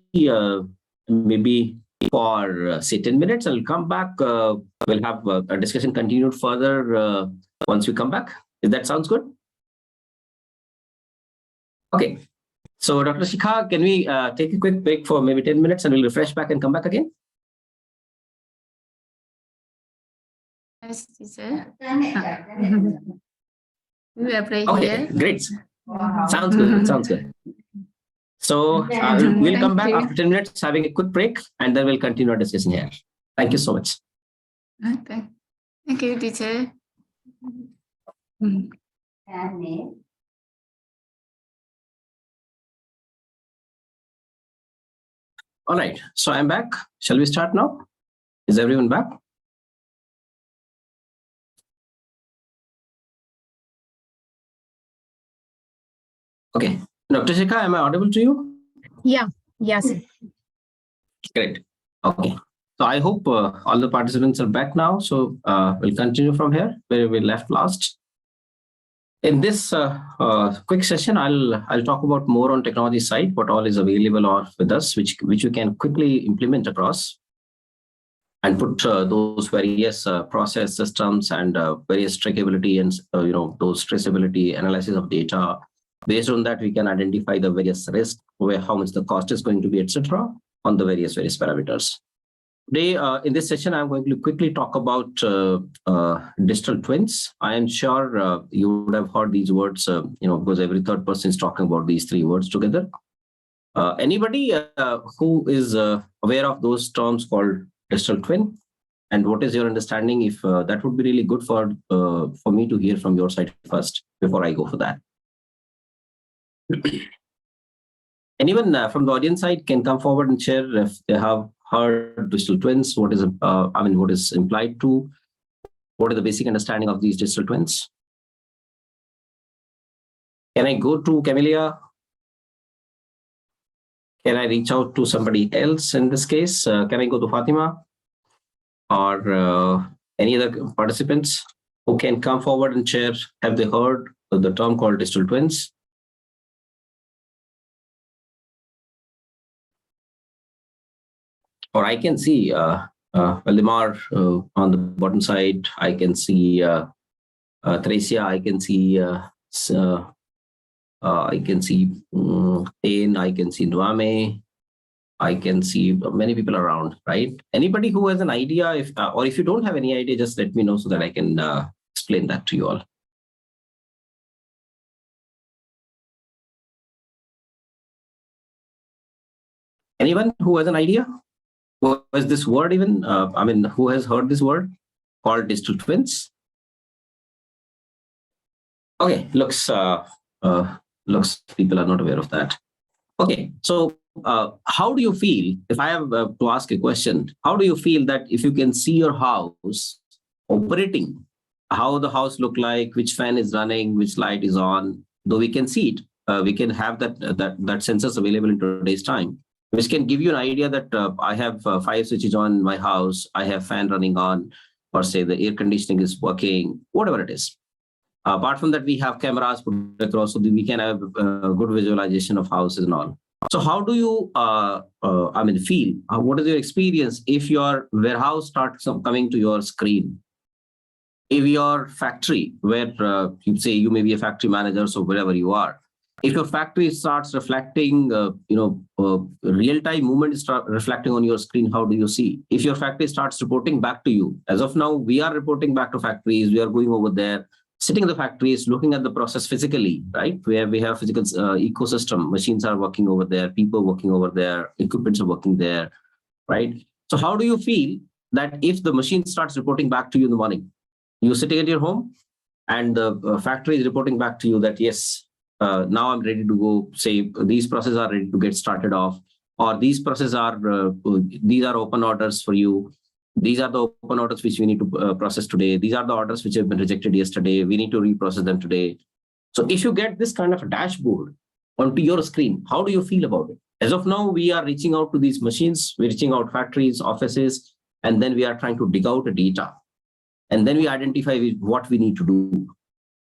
for say 10 minutes. I'll come back. We'll have a discussion continued further once we come back. If that sounds good. Okay. So Dr. Shikha, can we take a quick break for maybe 10 minutes and we'll refresh back and come back again? Yes, teacher. We are playing Okay, here. great. Sounds good. Sounds good. So we'll come back after 10 minutes, having a quick break, and then we'll continue our discussion here. Thank you so much. Okay. Thank you, teacher. All right. So I'm back. Shall we start now? Is everyone back? Okay. Dr. Shikha, am I audible to you? Yeah, yes. Great. Okay. So I hope all the participants are back now. So we'll continue from here where we left last. In this quick session, I'll talk about more on technology side, what all is available or with us, which we can quickly implement across and put those various process systems and various trackability and those traceability analysis of data. Based on that, we can identify the various risks, how much the cost is going to be, etc., on the various parameters. Today, in this session, I'm going to quickly talk about digital twins. I am sure you would have heard these words, because every third person is talking about these three words together. Anybody who is aware of those terms called digital twin, and what is your understanding? If that would be really good for me to hear from your side first before I go for that. Anyone from the audience side can come forward and share if they have heard digital twins. What is what is implied to? What is the basic understanding of these digital twins? Can I go to Camellia? Can I reach out to somebody else in this case? Can I go to Fatima or any other participants who can come forward and share? Have they heard the term called digital twins? Or I can see Valdemar on the bottom side. I can see Theresia. I can see Ain. I can see Nuame. I can see many people around. Right? Anybody who has an idea, or if you don't have any idea, just let me know so that I can explain that to you all. Anyone who has an idea? What is this word even? Who has heard this word called digital twins? Okay, looks people are not aware of that. Okay, so how do you feel, if I have to ask a question, how do you feel that if you can see your house operating, how the house look like, which fan is running, which light is on, though we can see it, we can have that sensors available in today's time, which can give you an idea that I have 5 switches on in my house, I have fan running on, or say the air conditioning is working, whatever it is. Apart from that, we have cameras put across so that we can have good visualization of houses and all. So how do you, feel? What is your experience if your warehouse starts coming to your screen? If your factory, where you say you may be a factory manager, so wherever you are, if your factory starts reflecting, real-time movement start reflecting on your screen, how do you see? If your factory starts reporting back to you, as of now, we are reporting back to factories. We are going over there, sitting in the factories, looking at the process physically, right? Where we have physical ecosystem, machines are working over there, people working over there, equipments are working there, right? So how do you feel that if the machine starts reporting back to you in the morning? You're sitting at your home and the factory is reporting back to you that, yes, now I'm ready to go, say, these processes are ready to get started off, or these processes are, these are open orders for you. These are the open orders which we need to process today. These are the orders which have been rejected yesterday. We need to reprocess them today. So if you get this kind of a dashboard onto your screen, how do you feel about it? As of now, we are reaching out to these machines, we're reaching out factories, offices, and then we are trying to dig out the data. And then we identify what we need to do.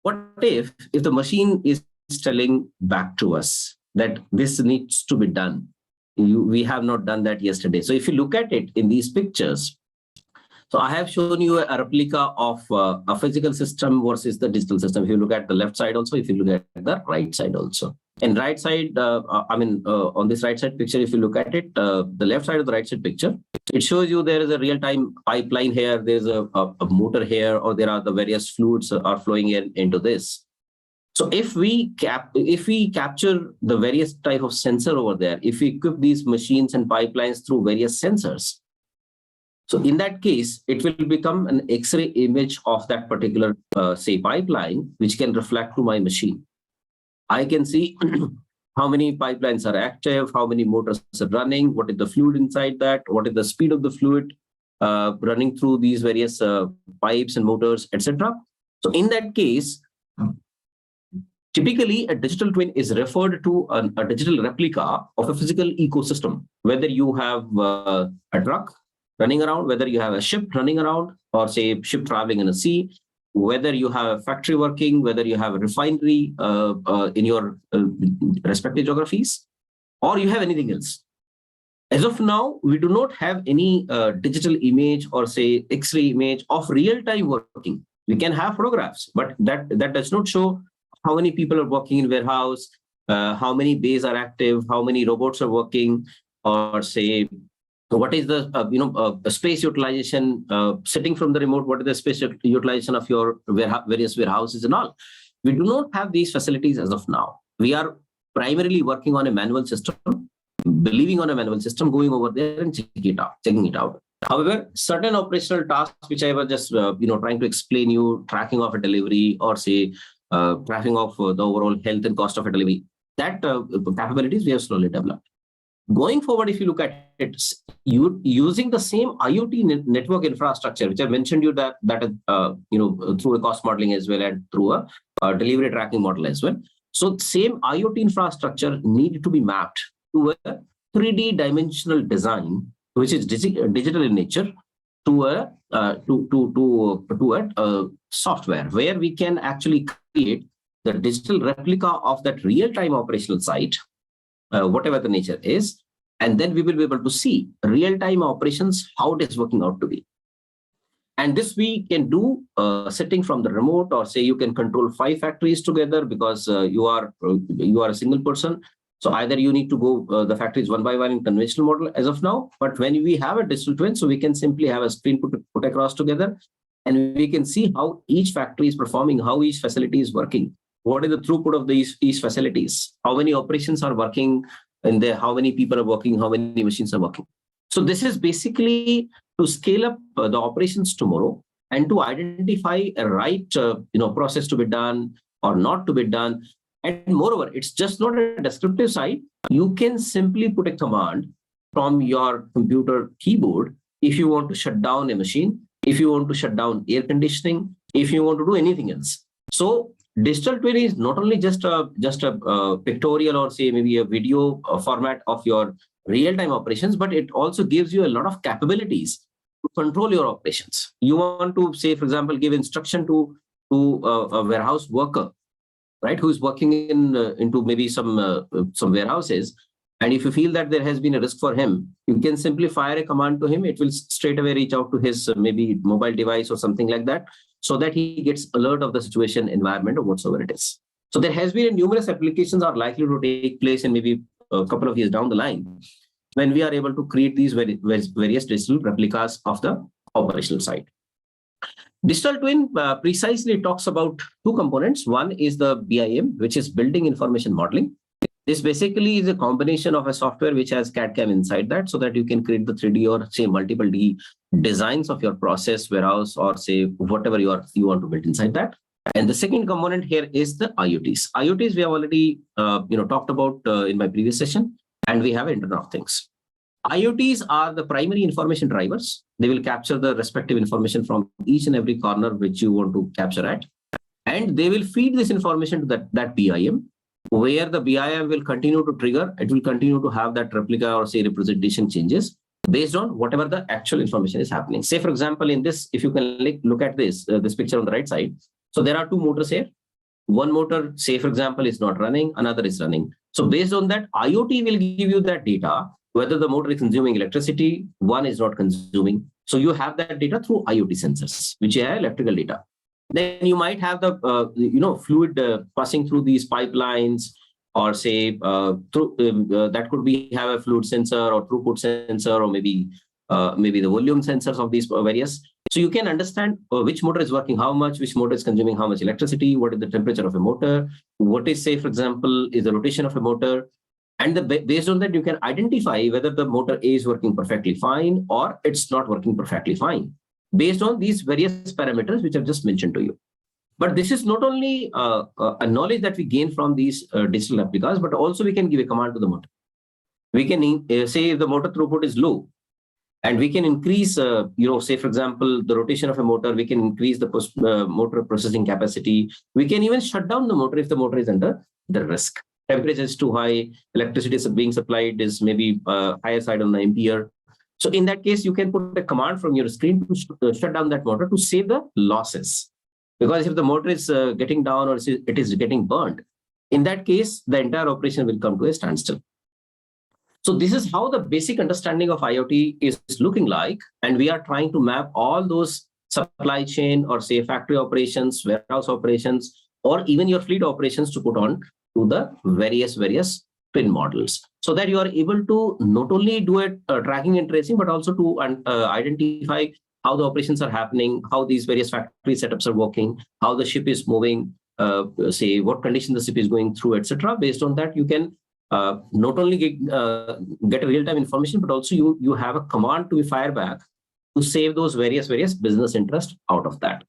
What if the machine is telling back to us that this needs to be done? We have not done that yesterday. So if you look at it in these pictures, so I have shown you a replica of a physical system versus the digital system. If you look at the left side also, if you look at the right side also. And right side, on this right side picture, if you look at it, the left side of the right side picture, it shows you there is a real-time pipeline here, there's a motor here, or there are the various fluids are flowing into this. So if we capture the various type of sensor over there, if we equip these machines and pipelines through various sensors, so in that case, it will become an X-ray image of that particular, say, pipeline, which can reflect to my machine. I can see how many pipelines are active, how many motors are running, what is the fluid inside that, what is the speed of the fluid running through these various pipes and motors, etc. So in that case, typically a digital twin is referred to a digital replica of a physical ecosystem, whether you have a truck running around, whether you have a ship running around, or say a ship traveling in a sea, whether you have a factory working, whether you have a refinery in your respective geographies, or you have anything else. As of now, we do not have any digital image or say X-ray image of real-time working. We can have photographs, but that does not show how many people are working in warehouse, how many bays are active, how many robots are working, or say, what is the space utilization sitting from the remote? What is the space utilization of your various warehouses and all? We do not have these facilities as of now. We are primarily working on a manual system, believing on a manual system, going over there and checking it out. However, certain operational tasks which I was just trying to explain you, tracking of a delivery, or say tracking of the overall health and cost of a delivery, that capabilities we have slowly developed. Going forward, if you look at it, using the same IoT network infrastructure, which I mentioned you that through a cost modeling as well and through a delivery tracking model as well. So same IoT infrastructure needed to be mapped to a 3D dimensional design, which is digital in nature, to a software where we can actually create the digital replica of that real-time operational site, whatever the nature is, and then we will be able to see real-time operations, how it is working out to be. And this we can do sitting from the remote, or say you can control 5 factories together because you are a single person. So either you need to go the factories one by one in conventional model as of now, but when we have a digital twin, so we can simply have a screen put across together, and we can see how each factory is performing, how each facility is working. What is the throughput of each facilities? How many operations are working in there? How many people are working? How many machines are working? So this is basically to scale up the operations tomorrow and to identify a right process to be done or not to be done. And moreover, it's just not a descriptive side. You can simply put a command from your computer keyboard if you want to shut down a machine, if you want to shut down air conditioning, if you want to do anything else. So digital twin is not only just a pictorial or say maybe a video format of your real-time operations, but it also gives you a lot of capabilities to control your operations. You want to say, for example, give instruction to a warehouse worker, right, who is working into maybe some warehouses. And if you feel that there has been a risk for him, you can simply fire a command to him. It will straight away reach out to his maybe mobile device or something like that, so that he gets alert of the situation, environment, or whatsoever it is. So there has been numerous applications are likely to take place in maybe a couple of years down the line when we are able to create these various digital replicas of the operational side. Digital twin precisely talks about two components. One is the BIM, which is building information modeling. This basically is a combination of a software which has CAD/CAM inside that, so that you can create the 3D or say multiple D designs of your process, warehouse, or say whatever you want to build inside that. And the second component here is the IoTs. IoTs we have already talked about in my previous session, and we have Internet of Things. IoTs are the primary information drivers. They will capture the respective information from each and every corner which you want to capture at, and they will feed this information to that BIM, where the BIM will continue to trigger. It will continue to have that replica or say representation changes based on whatever the actual information is happening. Say, for example, in this, if you can look at this picture on the right side. So there are two motors here. One motor, say, for example, is not running, another is running. So based on that, IoT will give you that data, whether the motor is consuming electricity, one is not consuming. So you have that data through IoT sensors, which have electrical data. Then you might have the fluid passing through these pipelines, or say through that could be have a fluid sensor or throughput sensor, or maybe the volume sensors of these various. So you can understand which motor is working how much, which motor is consuming how much electricity, what is the temperature of a motor, what is, say, for example, is the rotation of a motor. And based on that, you can identify whether the motor A is working perfectly fine or it's not working perfectly fine, based on these various parameters which I've just mentioned to you. But this is not only a knowledge that we gain from these digital replicas, but also we can give a command to the motor. We can say if the motor throughput is low, and we can increase, say, for example, the rotation of a motor, we can increase the motor processing capacity. We can even shut down the motor if the motor is under the risk. Temperature is too high, electricity is being supplied is maybe higher side on the ampere. So in that case, you can put a command from your screen to shut down that motor to save the losses. Because if the motor is getting down or it is getting burned, in that case, the entire operation will come to a standstill. So this is how the basic understanding of IoT is looking like. And we are trying to map all those supply chain or say factory operations, warehouse operations, or even your fleet operations to put on to the various twin models, so that you are able to not only do it tracking and tracing, but also to identify how the operations are happening, how these various factory setups are working, how the ship is moving, say what condition the ship is going through, etc. Based on that, you can not only get a real-time information, but also you have a command to be fire back to save those various business interests out of that.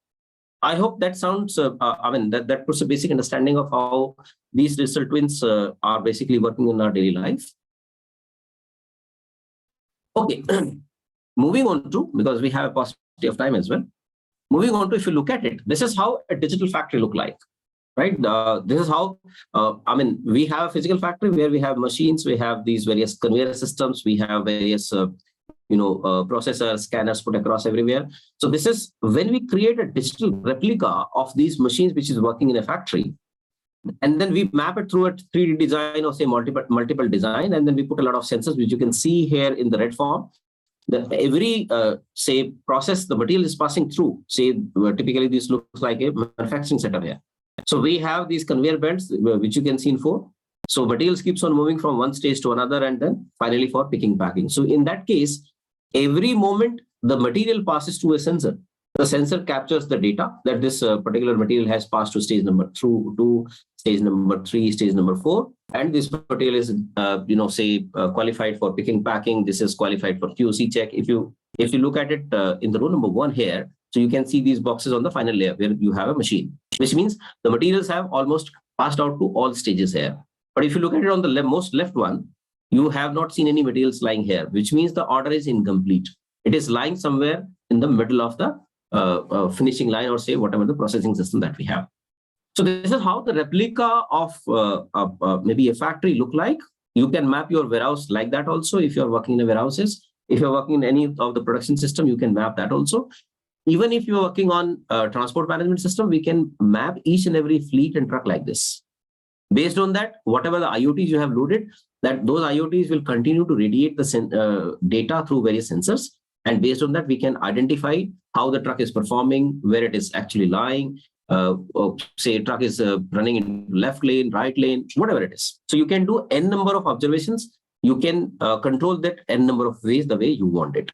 I hope that sounds, that puts a basic understanding of how these digital twins are basically working in our daily life. Okay, moving on to, because we have a paucity of time as well. Moving on to, if you look at it, this is how a digital factory look like, right? This is how, we have a physical factory where we have machines, we have these various conveyor systems, we have various processors, scanners put across everywhere. So this is when we create a digital replica of these machines, which is working in a factory. And then we map it through a 3D design or say multiple design. And then we put a lot of sensors, which you can see here in the red form. Every, say, process the material is passing through. Say, typically this looks like a manufacturing setup here. So we have these conveyor belts, which you can see in 4. So materials keeps on moving from one stage to another, and then finally for picking, packing. So in that case, every moment the material passes through a sensor. The sensor captures the data that this particular material has passed to stage number 2, stage number 3, stage number 4, and this material is, qualified for picking, packing. This is qualified for QC check. If you look at it in the row number 1 here, so you can see these boxes on the final layer where you have a machine, which means the materials have almost passed out to all stages here. But if you look at it on the most left one, you have not seen any materials lying here, which means the order is incomplete. It is lying somewhere in the middle of the finishing line, or say whatever the processing system that we have. So this is how the replica of maybe a factory look like. You can map your warehouse like that also. If you're working in a warehouses, if you're working in any of the production system, you can map that also. Even if you're working on transport management system, we can map each and every fleet and truck like this. Based on that, whatever the IoTs you have loaded, that those IoTs will continue to radiate the data through various sensors. And based on that, we can identify how the truck is performing, where it is actually lying. Or say a truck is running in left lane, right lane, whatever it is. So you can do n number of observations. You can control that n number of ways the way you want it.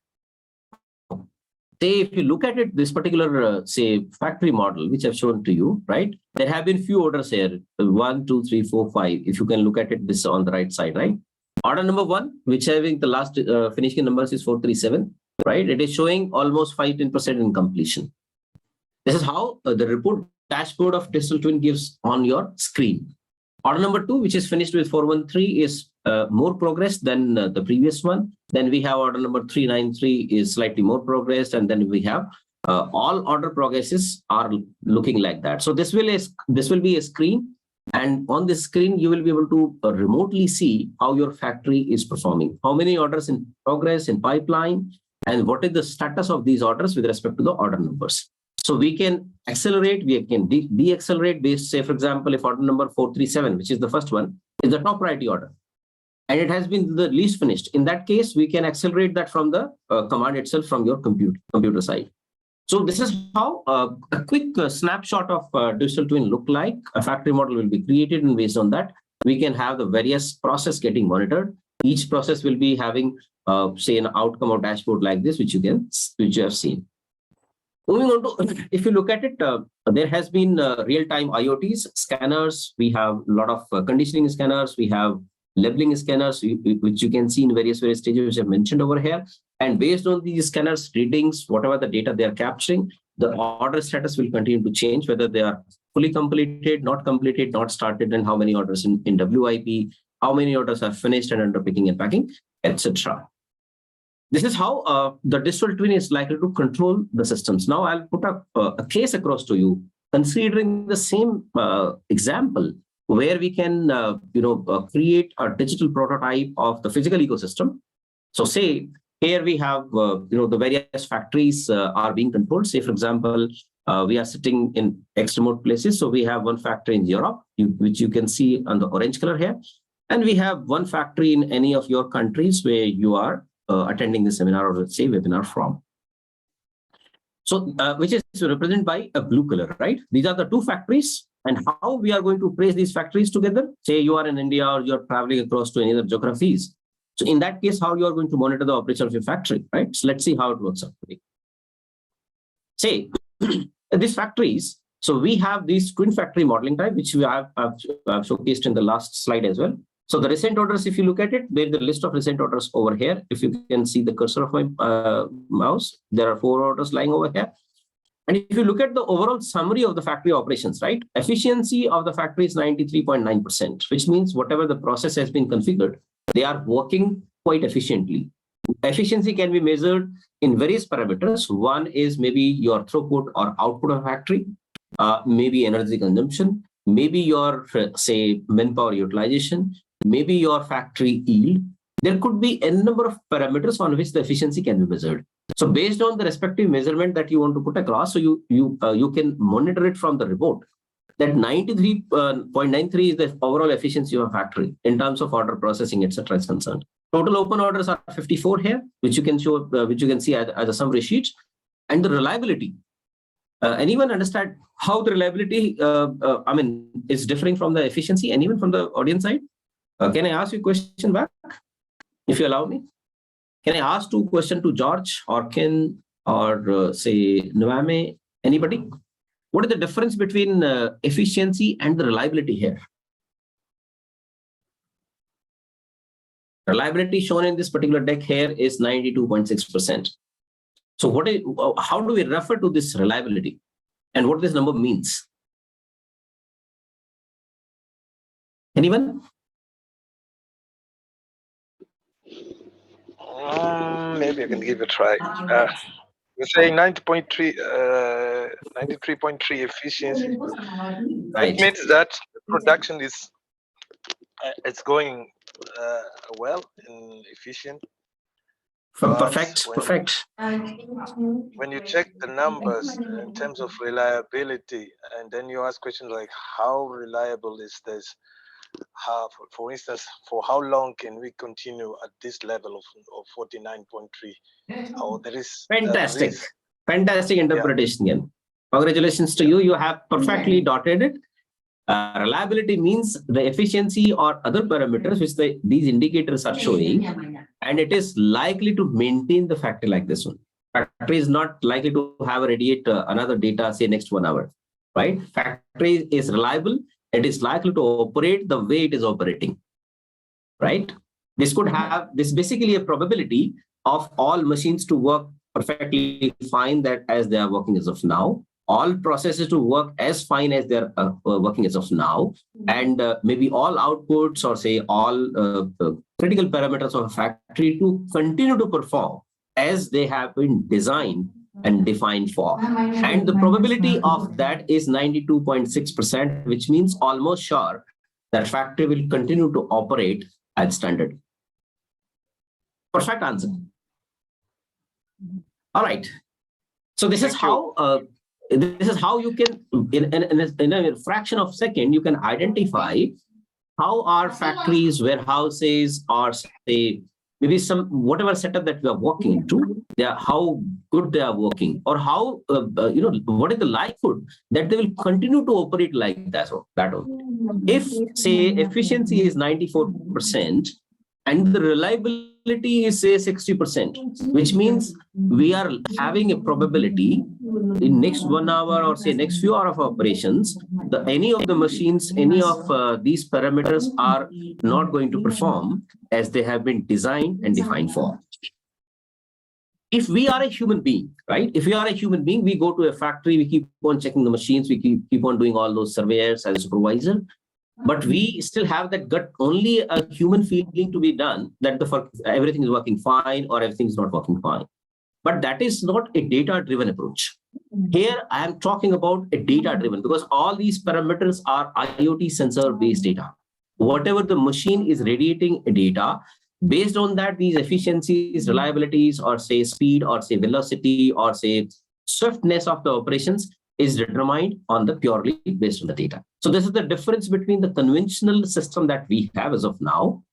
Say if you look at it, this particular say factory model, which I've shown to you, right? There have been few orders here, 1, 2, 3, 4, 5. If you can look at it, this on the right side, right? Order number 1, which having the last finishing numbers is 437, right? It is showing almost 5-10% in completion. This is how the report dashboard of digital twin gives on your screen. Order number 2, which is finished with 413, is more progress than the previous one. Then we have order number 393 is slightly more progress, and then we have all order progresses are looking like that. So this will be a screen, and on this screen you will be able to remotely see how your factory is performing, how many orders in progress, in pipeline, and what is the status of these orders with respect to the order numbers. So we can accelerate, we can de-accelerate based, say, for example, if order number 437, which is the first one, is the top priority order, and it has been the least finished. In that case, we can accelerate that from the command itself from your computer side. So this is how a quick snapshot of digital twin look like. A factory model will be created, and based on that, we can have the various process getting monitored. Each process will be having, say, an outcome or dashboard like this, which you have seen. Moving on to, if you look at it, there has been real-time IoTs, scanners. We have a lot of conditioning scanners. We have labeling scanners, which you can see in various stages, which I've mentioned over here. And based on these scanners readings, whatever the data they are capturing, the order status will continue to change, whether they are fully completed, not started, and how many orders in WIP, how many orders are finished and under picking and packing, etc. This is how the digital twin is likely to control the systems. Now I'll put a case across to you, considering the same example where we can create a digital prototype of the physical ecosystem. So say here we have the various factories are being controlled. Say for example, we are sitting in X remote places. So we have one factory in Europe, which you can see on the orange color here, and we have one factory in any of your countries where you are attending the seminar or let's say webinar from. So which is represented by a blue color, right? These are the two factories, and how we are going to place these factories together. Say you are in India or you're traveling across to any other geographies. So in that case, how you are going to monitor the operation of your factory, right? So let's see how it works out. Say these factories. So we have these twin factory modeling type, which we have showcased in the last slide as well. So the recent orders, if you look at it, there's the list of recent orders over here. If you can see the cursor of my mouse, there are 4 orders lying over here. And if you look at the overall summary of the factory operations, right, efficiency of the factory is 93.9%, which means whatever the process has been configured, they are working quite efficiently. Efficiency can be measured in various parameters. One is maybe your throughput or output of factory, maybe energy consumption, maybe your, say, manpower utilization, maybe your factory yield. There could be a number of parameters on which the efficiency can be measured. So based on the respective measurement that you want to put across, so you can monitor it from the report. That 93.93 is the overall efficiency of a factory in terms of order processing, etc. is concerned. Total open orders are 54 here, which you can show, which you can see as a summary sheet, and the reliability. Anyone understand how the reliability, is differing from the efficiency? Anyone from the audience side? Can I ask you a question back, if you allow me? Can I ask 2 questions to George or Ken or say Nwame? Anybody? What is the difference between efficiency and the reliability here? Reliability shown in this particular deck here is 92.6%. So how do we refer to this reliability and what this number means? Anyone? Maybe I can give it a try. We're saying 93.3 efficiency. Right. It means that the production is it's going well and efficient. Perfect. When you check the numbers in terms of reliability, and then you ask questions like, how reliable is this? for instance, for how long can we continue at this level of 49.3? Or there is Fantastic. risk. Fantastic interpretation, Ian. Congratulations to you. You have perfectly dotted it. Reliability means the efficiency or other parameters which these indicators are showing, and it is likely to maintain the factory like this one. Factory is not likely to have a radiate another data, say next 1 hour, right? Factory is reliable. It is likely to operate the way it is operating, right? This could have this basically a probability of all machines to work perfectly fine that as they are working as of now, all processes to work as fine as they're working as of now, and maybe all outputs or say all critical parameters of a factory to continue to perform as they have been designed and defined for. And the probability of that is 92.6%, which means almost sure that factory will continue to operate as standard. Perfect answer. All right. So this is how you can, in a fraction of a second, you can identify how our factories, warehouses, or say maybe some whatever setup that we are working into, how good they are working, or how what is the likelihood that they will continue to operate like that. If say efficiency is 94% and the reliability is say 60%, which means we are having a probability in next 1 hour or say next few hours of operations, any of the machines, any of these parameters are not going to perform as they have been designed and defined for. If we are a human being, right? If we are a human being, we go to a factory, we keep on checking the machines, we keep on doing all those surveyors as a supervisor, but we still have that gut, only a human feeling to be done that everything is working fine or everything is not working fine. But that is not a data-driven approach. Here, I am talking about a data-driven, because all these parameters are IoT sensor-based data. Whatever the machine is radiating data, based on that, these efficiencies, reliabilities, or say speed, or say velocity, or say swiftness of the operations is determined on the purely based on the data. So this is the difference between the conventional system that we have as of now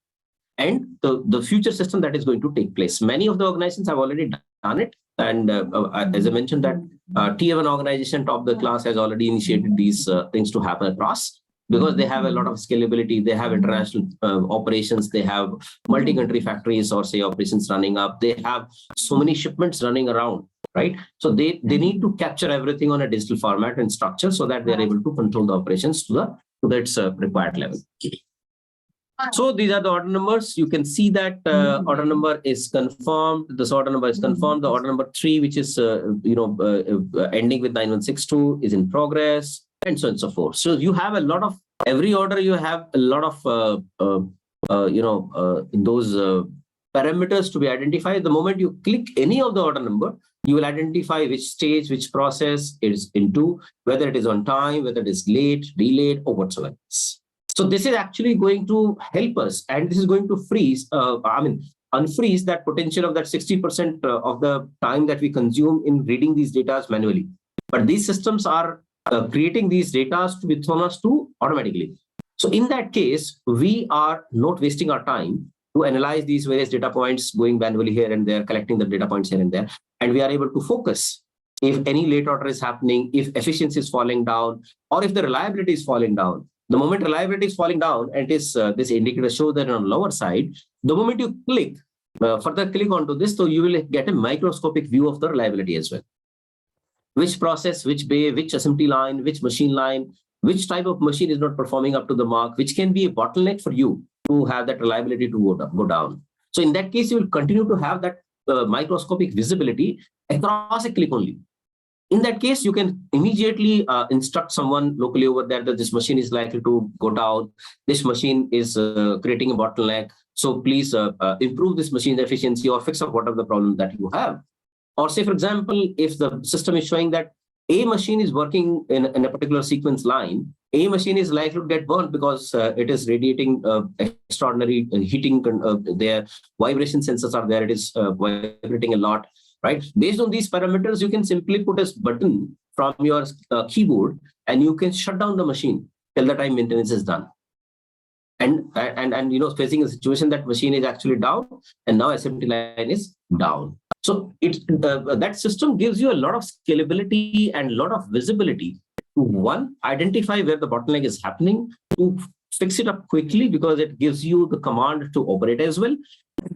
and the future system that is going to take place. Many of the organizations have already done it. And as I mentioned that Tier 1 organization, top of the class, has already initiated these things to happen across, because they have a lot of scalability, they have international operations, they have multi-country factories or say operations running up, they have so many shipments running around, right? So they need to capture everything on a digital format and structure so that they are able to control the operations to its required level. So these are the order numbers. You can see that order number is confirmed. This order number is confirmed. The order number 3, which is ending with 9162, is in progress, and so on and so forth. So you have a lot of every order. You have a lot of those parameters to be identified. The moment you click any of the order number, you will identify which stage, which process it is into, whether it is on time, whether it is late, delayed, or whatsoever. So this is actually going to help us, and this is going to unfreeze that potential of that 60% of the time that we consume in reading these data manually. But these systems are creating these data to be thrown us to automatically. So in that case, we are not wasting our time to analyze these various data points, going manually here and there, collecting the data points here and there, and we are able to focus if any late order is happening, if efficiency is falling down, or if the reliability is falling down. The moment reliability is falling down, and this indicator shows that on the lower side, the moment you click, further click onto this, so you will get a microscopic view of the reliability as well. Which process, which bay, which assembly line, which machine line, which type of machine is not performing up to the mark, which can be a bottleneck for you to have that reliability to go down. So in that case, you will continue to have that microscopic visibility across a click only. In that case, you can immediately instruct someone locally over there that this machine is likely to go down. This machine is creating a bottleneck. So please improve this machine's efficiency or fix up whatever the problem that you have. Or say, for example, if the system is showing that a machine is working in a particular sequence line, a machine is likely to get burnt because it is radiating extraordinary heating. Their vibration sensors are there. It is vibrating a lot. Right? Based on these parameters, you can simply put a button from your keyboard and you can shut down the machine till the time maintenance is done. and facing a situation that machine is actually down, and now assembly line is down. So that system gives you a lot of scalability and a lot of visibility to one, identify where the bottleneck is happening, to fix it up quickly because it gives you the command to operate as well.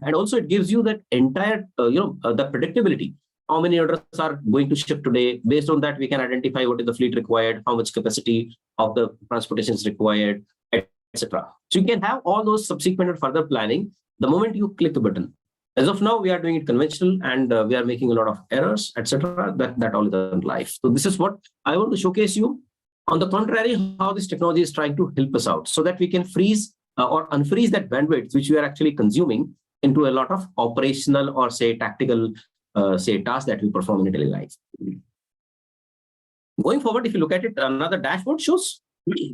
And also it gives you that entire, the predictability. How many orders are going to ship today? Based on that, we can identify what is the fleet required, how much capacity of the transportation is required, etc. So you can have all those subsequent and further planning the moment you click the button. As of now, we are doing it conventional and we are making a lot of errors, etc. That all is on live. So this is what I want to showcase you. On the contrary, how this technology is trying to help us out so that we can freeze or unfreeze that bandwidth, which we are actually consuming into a lot of operational or say tactical tasks that we perform in a daily life. Going forward, if you look at it, another dashboard shows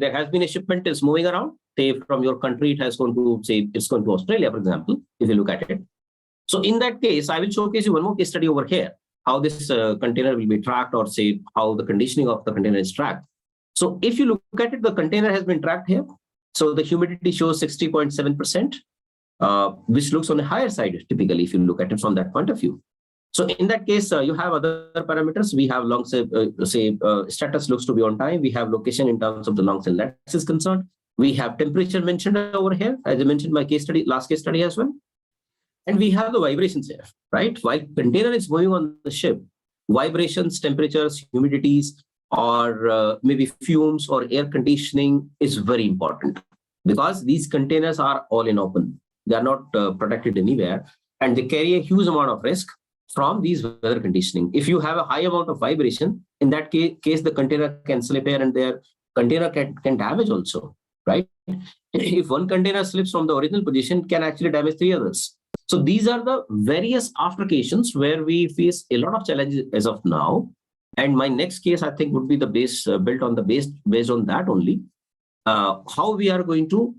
there has been a shipment is moving around. Say from your country, it has gone to say it's going to Australia, for example, if you look at it. So in that case, I will showcase you one more case study over here, how this container will be tracked or say how the conditioning of the container is tracked. So if you look at it, the container has been tracked here. So the humidity shows 60.7%, which looks on the higher side typically if you look at it from that point of view. So in that case, you have other parameters. We have long status looks to be on time. We have location in terms of the long cell net is concerned. We have temperature mentioned over here, as I mentioned my case study, last case study as well. And we have the vibrations here, right? While container is moving on the ship, vibrations, temperatures, humidities, or maybe fumes or air conditioning is very important because these containers are all in open. They are not protected anywhere and they carry a huge amount of risk from these weather conditioning. If you have a high amount of vibration, in that case, the container can slip here and there. Container can damage also, right? If one container slips from the original position, it can actually damage 3 others. So these are the various applications where we face a lot of challenges as of now. And my next case, I think, would be the base built on the based on that only. How we are going to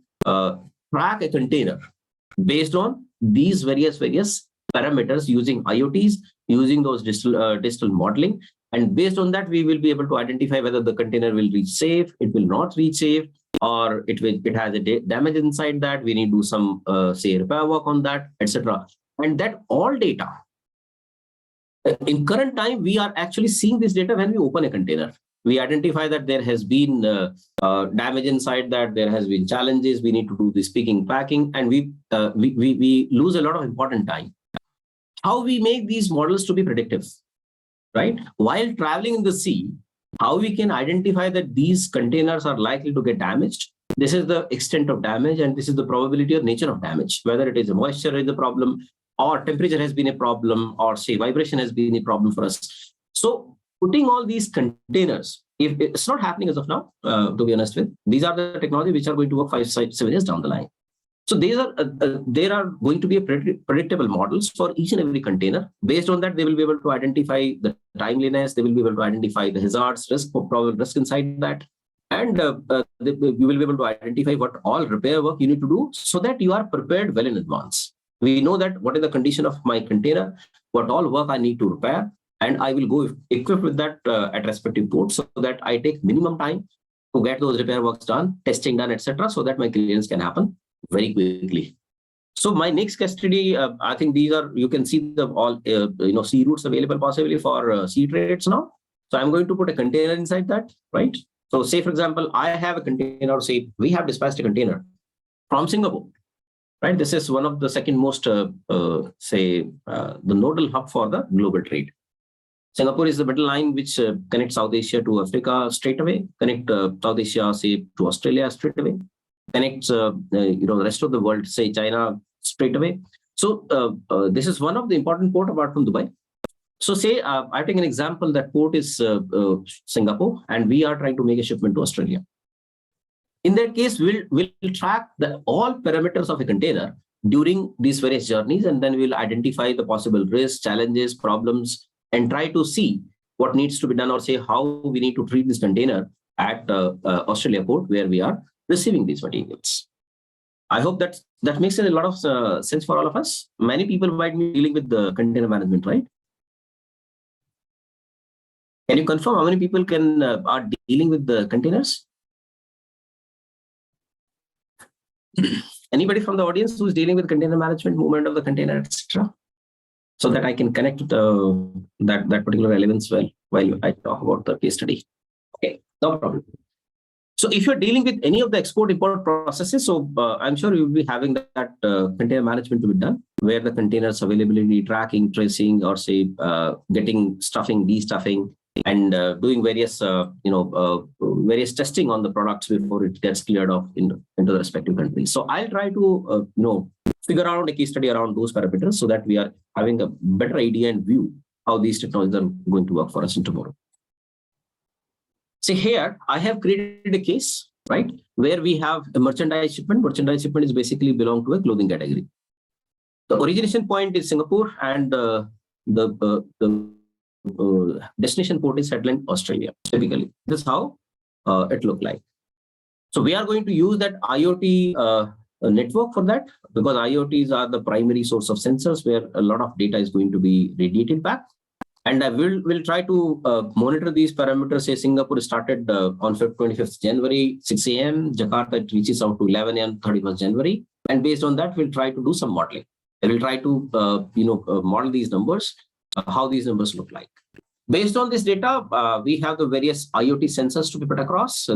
track a container based on these various parameters using IoTs, using those digital modeling. And based on that, we will be able to identify whether the container will reach safe, it will not reach safe, or it has a damage inside that. We need to do some say repair work on that, etc. And that all data. In current time, we are actually seeing this data when we open a container. We identify that there has been damage inside that, there has been challenges, we need to do this picking, packing, and we lose a lot of important time. How we make these models to be predictive, right? While traveling in the sea, how we can identify that these containers are likely to get damaged. This is the extent of damage and this is the probability or nature of damage, whether it is a moisture is a problem, or temperature has been a problem, or say vibration has been a problem for us. So putting all these containers, if it's not happening as of now, to be honest with, these are the technology which are going to work 5-7 years down the line. So these are there are going to be a predictable models for each and every container. Based on that, they will be able to identify the timeliness, they will be able to identify the hazards, probable risk inside that. And you will be able to identify what all repair work you need to do so that you are prepared well in advance. We know that what is the condition of my container, what all work I need to repair, and I will go equipped with that at respective ports so that I take minimum time to get those repair works done, testing done, etc., so that my clearance can happen very quickly. So my next case study, I think these are, you can see the all sea routes available possibly for sea trades now. So I'm going to put a container inside that, right? So say, for example, I have a container, say we have dispatched a container from Singapore, right? This is one of the second most, the nodal hub for the global trade. Singapore is the middle line which connects South Asia to Africa straight away, connect South Asia, say, to Australia straight away, connects the rest of the world, say China straight away. So this is one of the important port apart from Dubai. So say I take an example, that port is Singapore and we are trying to make a shipment to Australia. In that case, we'll track all parameters of a container during these various journeys, and then we'll identify the possible risks, challenges, problems, and try to see what needs to be done, or say how we need to treat this container at Australia port where we are receiving these materials. I hope that makes a lot of sense for all of us. Many people might be dealing with the container management, right? Can you confirm how many people are dealing with the containers? Anybody from the audience who's dealing with container management, movement of the container, etc., so that I can connect with that particular relevance well while I talk about the case study. Okay, no problem. So if you're dealing with any of the export-import processes, so I'm sure you'll be having that container management to be done, where the containers availability, tracking, tracing, or say getting stuffing, destuffing, and doing various various testing on the products before it gets cleared off into the respective countries. So I'll try to figure out a case study around those parameters so that we are having a better idea and view how these technologies are going to work for us in tomorrow. See here, I have created a case, right, where we have a merchandise shipment. Merchandise shipment is basically belong to a clothing category. The origination point is Singapore, and the destination port is Headland, Australia. Typically, this is how it looked like. So we are going to use that IoT network for that, because IoTs are the primary source of sensors where a lot of data is going to be radiated back. And I will try to monitor these parameters. Say Singapore started on 25th January, 6 a.m. Jakarta, it reaches out to 11 a.m. 31st January. And based on that, we'll try to do some modeling. I will try to model these numbers, how these numbers look like. Based on this data, we have the various IoT sensors to be put across.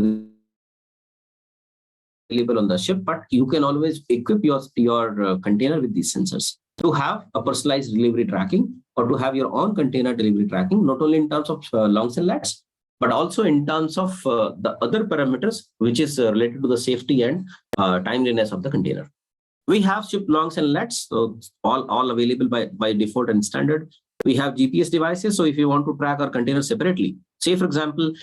Available on the ship, but you can always equip your container with these sensors to have a personalized delivery tracking, or to have your own container delivery tracking, not only in terms of longs and lats, but also in terms of the other parameters, which is related to the safety and timeliness of the container. We have ship longs and lats, so all available by default and standard. We have GPS devices, so if you want to track our container separately, say for example,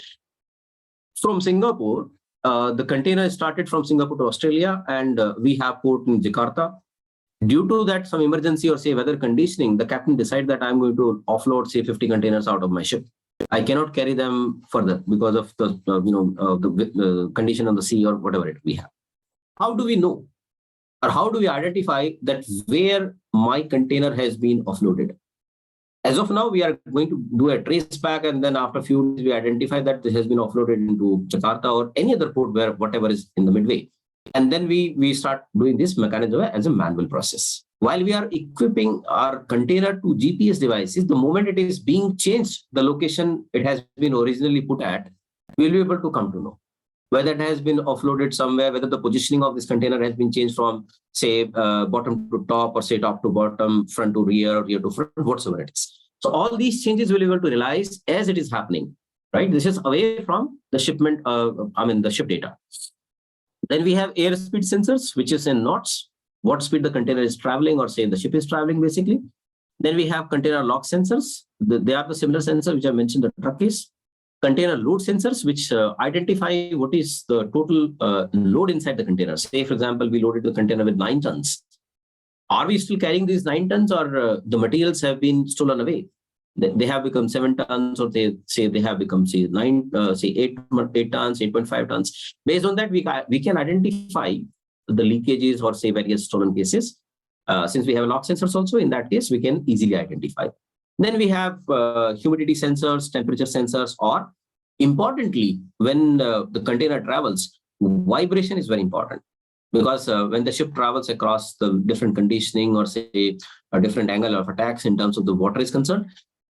from Singapore, the container started from Singapore to Australia, and we have port in Jakarta. Due to that, some emergency or say weather conditioning, the captain decided that I'm going to offload say 50 containers out of my ship. I cannot carry them further because of the condition on the sea or whatever it we have. How do we know, or how do we identify that where my container has been offloaded? As of now, we are going to do a trace back, and then after a few days, we identify that this has been offloaded into Jakarta or any other port where whatever is in the midway. And then we start doing this mechanism as a manual process. While we are equipping our container to GPS devices, the moment it is being changed, the location it has been originally put at, we'll be able to come to know whether it has been offloaded somewhere, whether the positioning of this container has been changed from, say, bottom to top, or say top to bottom, front to rear, or rear to front, whatsoever it is. So all these changes we'll be able to realize as it is happening, right? This is away from the shipment, the ship data. Then we have airspeed sensors, which is in knots, what speed the container is traveling, or say the ship is traveling basically. Then we have container lock sensors. They are the similar sensors which I mentioned the truck is. Container load sensors, which identify what is the total load inside the container. Say, for example, we loaded the container with 9 tons. Are we still carrying these 9 tons, or the materials have been stolen away? They have become 7 tons, or they have become say 8 tons, 8.5 tons. Based on that, we can identify the leakages or say various stolen cases. Since we have lock sensors also, in that case, we can easily identify. Then we have humidity sensors, temperature sensors, or importantly, when the container travels, vibration is very important. Because when the ship travels across the different conditioning or say a different angle of attacks in terms of the water is concerned,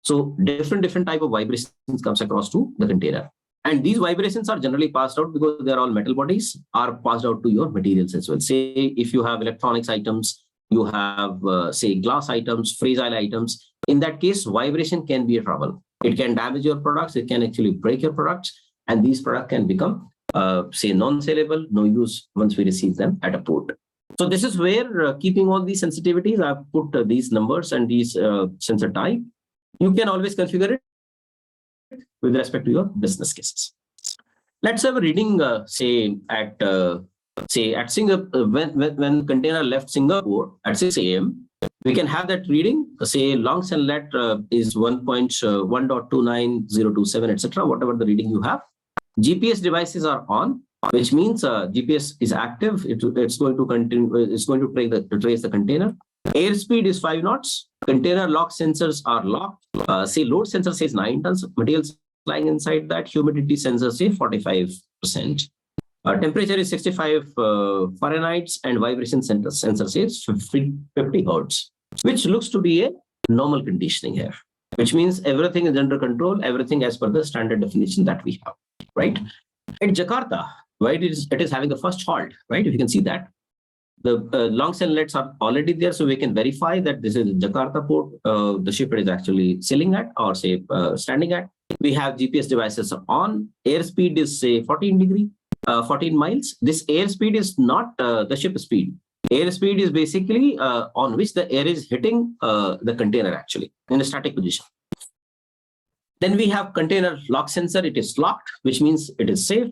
so different type of vibrations comes across to the container. And these vibrations are generally passed out because they're all metal bodies, are passed out to your materials as well. Say if you have electronics items, you have say glass items, fragile items. In that case, vibration can be a trouble. It can damage your products. It can actually break your products. And these products can become say non-saleable, no use once we receive them at a port. So this is where keeping all these sensitivities, I've put these numbers and these sensor type. You can always configure it with respect to your business cases. Let's have a reading, say at Singapore, when container left Singapore at 6 a.m., we can have that reading, say longs and lat is 1.1.29027, etc., whatever the reading you have. GPS devices are on, which means GPS is active. It's going to continue. It's going to trace the container. Airspeed is 5 knots. Container lock sensors are locked. Say load sensor says 9 tons. Materials lying inside that. Humidity sensor say 45%. Temperature is 65 Fahrenheit and vibration sensor says 50 hertz, which looks to be a normal conditioning here, which means everything is under control, everything as per the standard definition that we have, right? At Jakarta, right, it is having the first halt, right? If you can see that. The long inlets are already there, so we can verify that this is Jakarta port. The ship is actually sailing at, or say standing at. We have GPS devices on. Airspeed is say 14 miles. This airspeed is not the ship speed. Airspeed is basically on which the air is hitting the container actually in a static position. Then we have container lock sensor. It is locked, which means it is safe.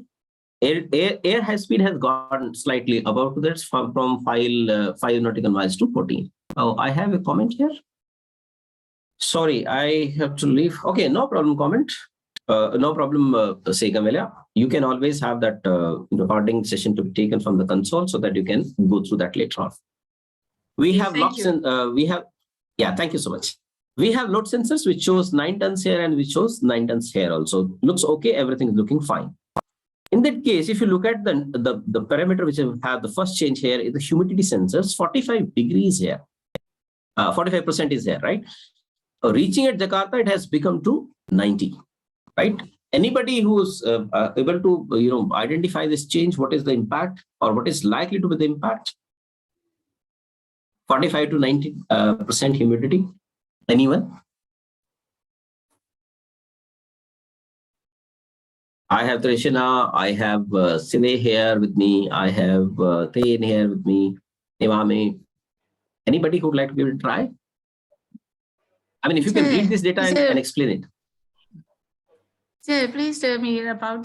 Air high speed has gone slightly above that from 5 nautical miles to 14. Oh, I have a comment here. Sorry, I have to leave. Okay, no problem, comment. No problem, say Camelia. You can always have that recording session to be taken from the console so that you can go through that later on. We have Thank locks and yeah, thank you so much. We have load sensors which shows 9 tons here and which shows 9 tons here also. Looks okay, everything is looking fine. In that case, if you look at the parameter which have the first change here is the humidity sensors, 45 degrees here. 45% is here, right? Reaching at Jakarta, it has become to 90, right? Anybody who's able to identify this change, what is the impact or what is likely to be the impact? 45 to 90% humidity. Anyone? I have Trishna, I have Sine here with me, I have Tain here with me, Imami. Anybody who would like to give it a try? I mean, if you can read this data and explain it. Sir, please tell me about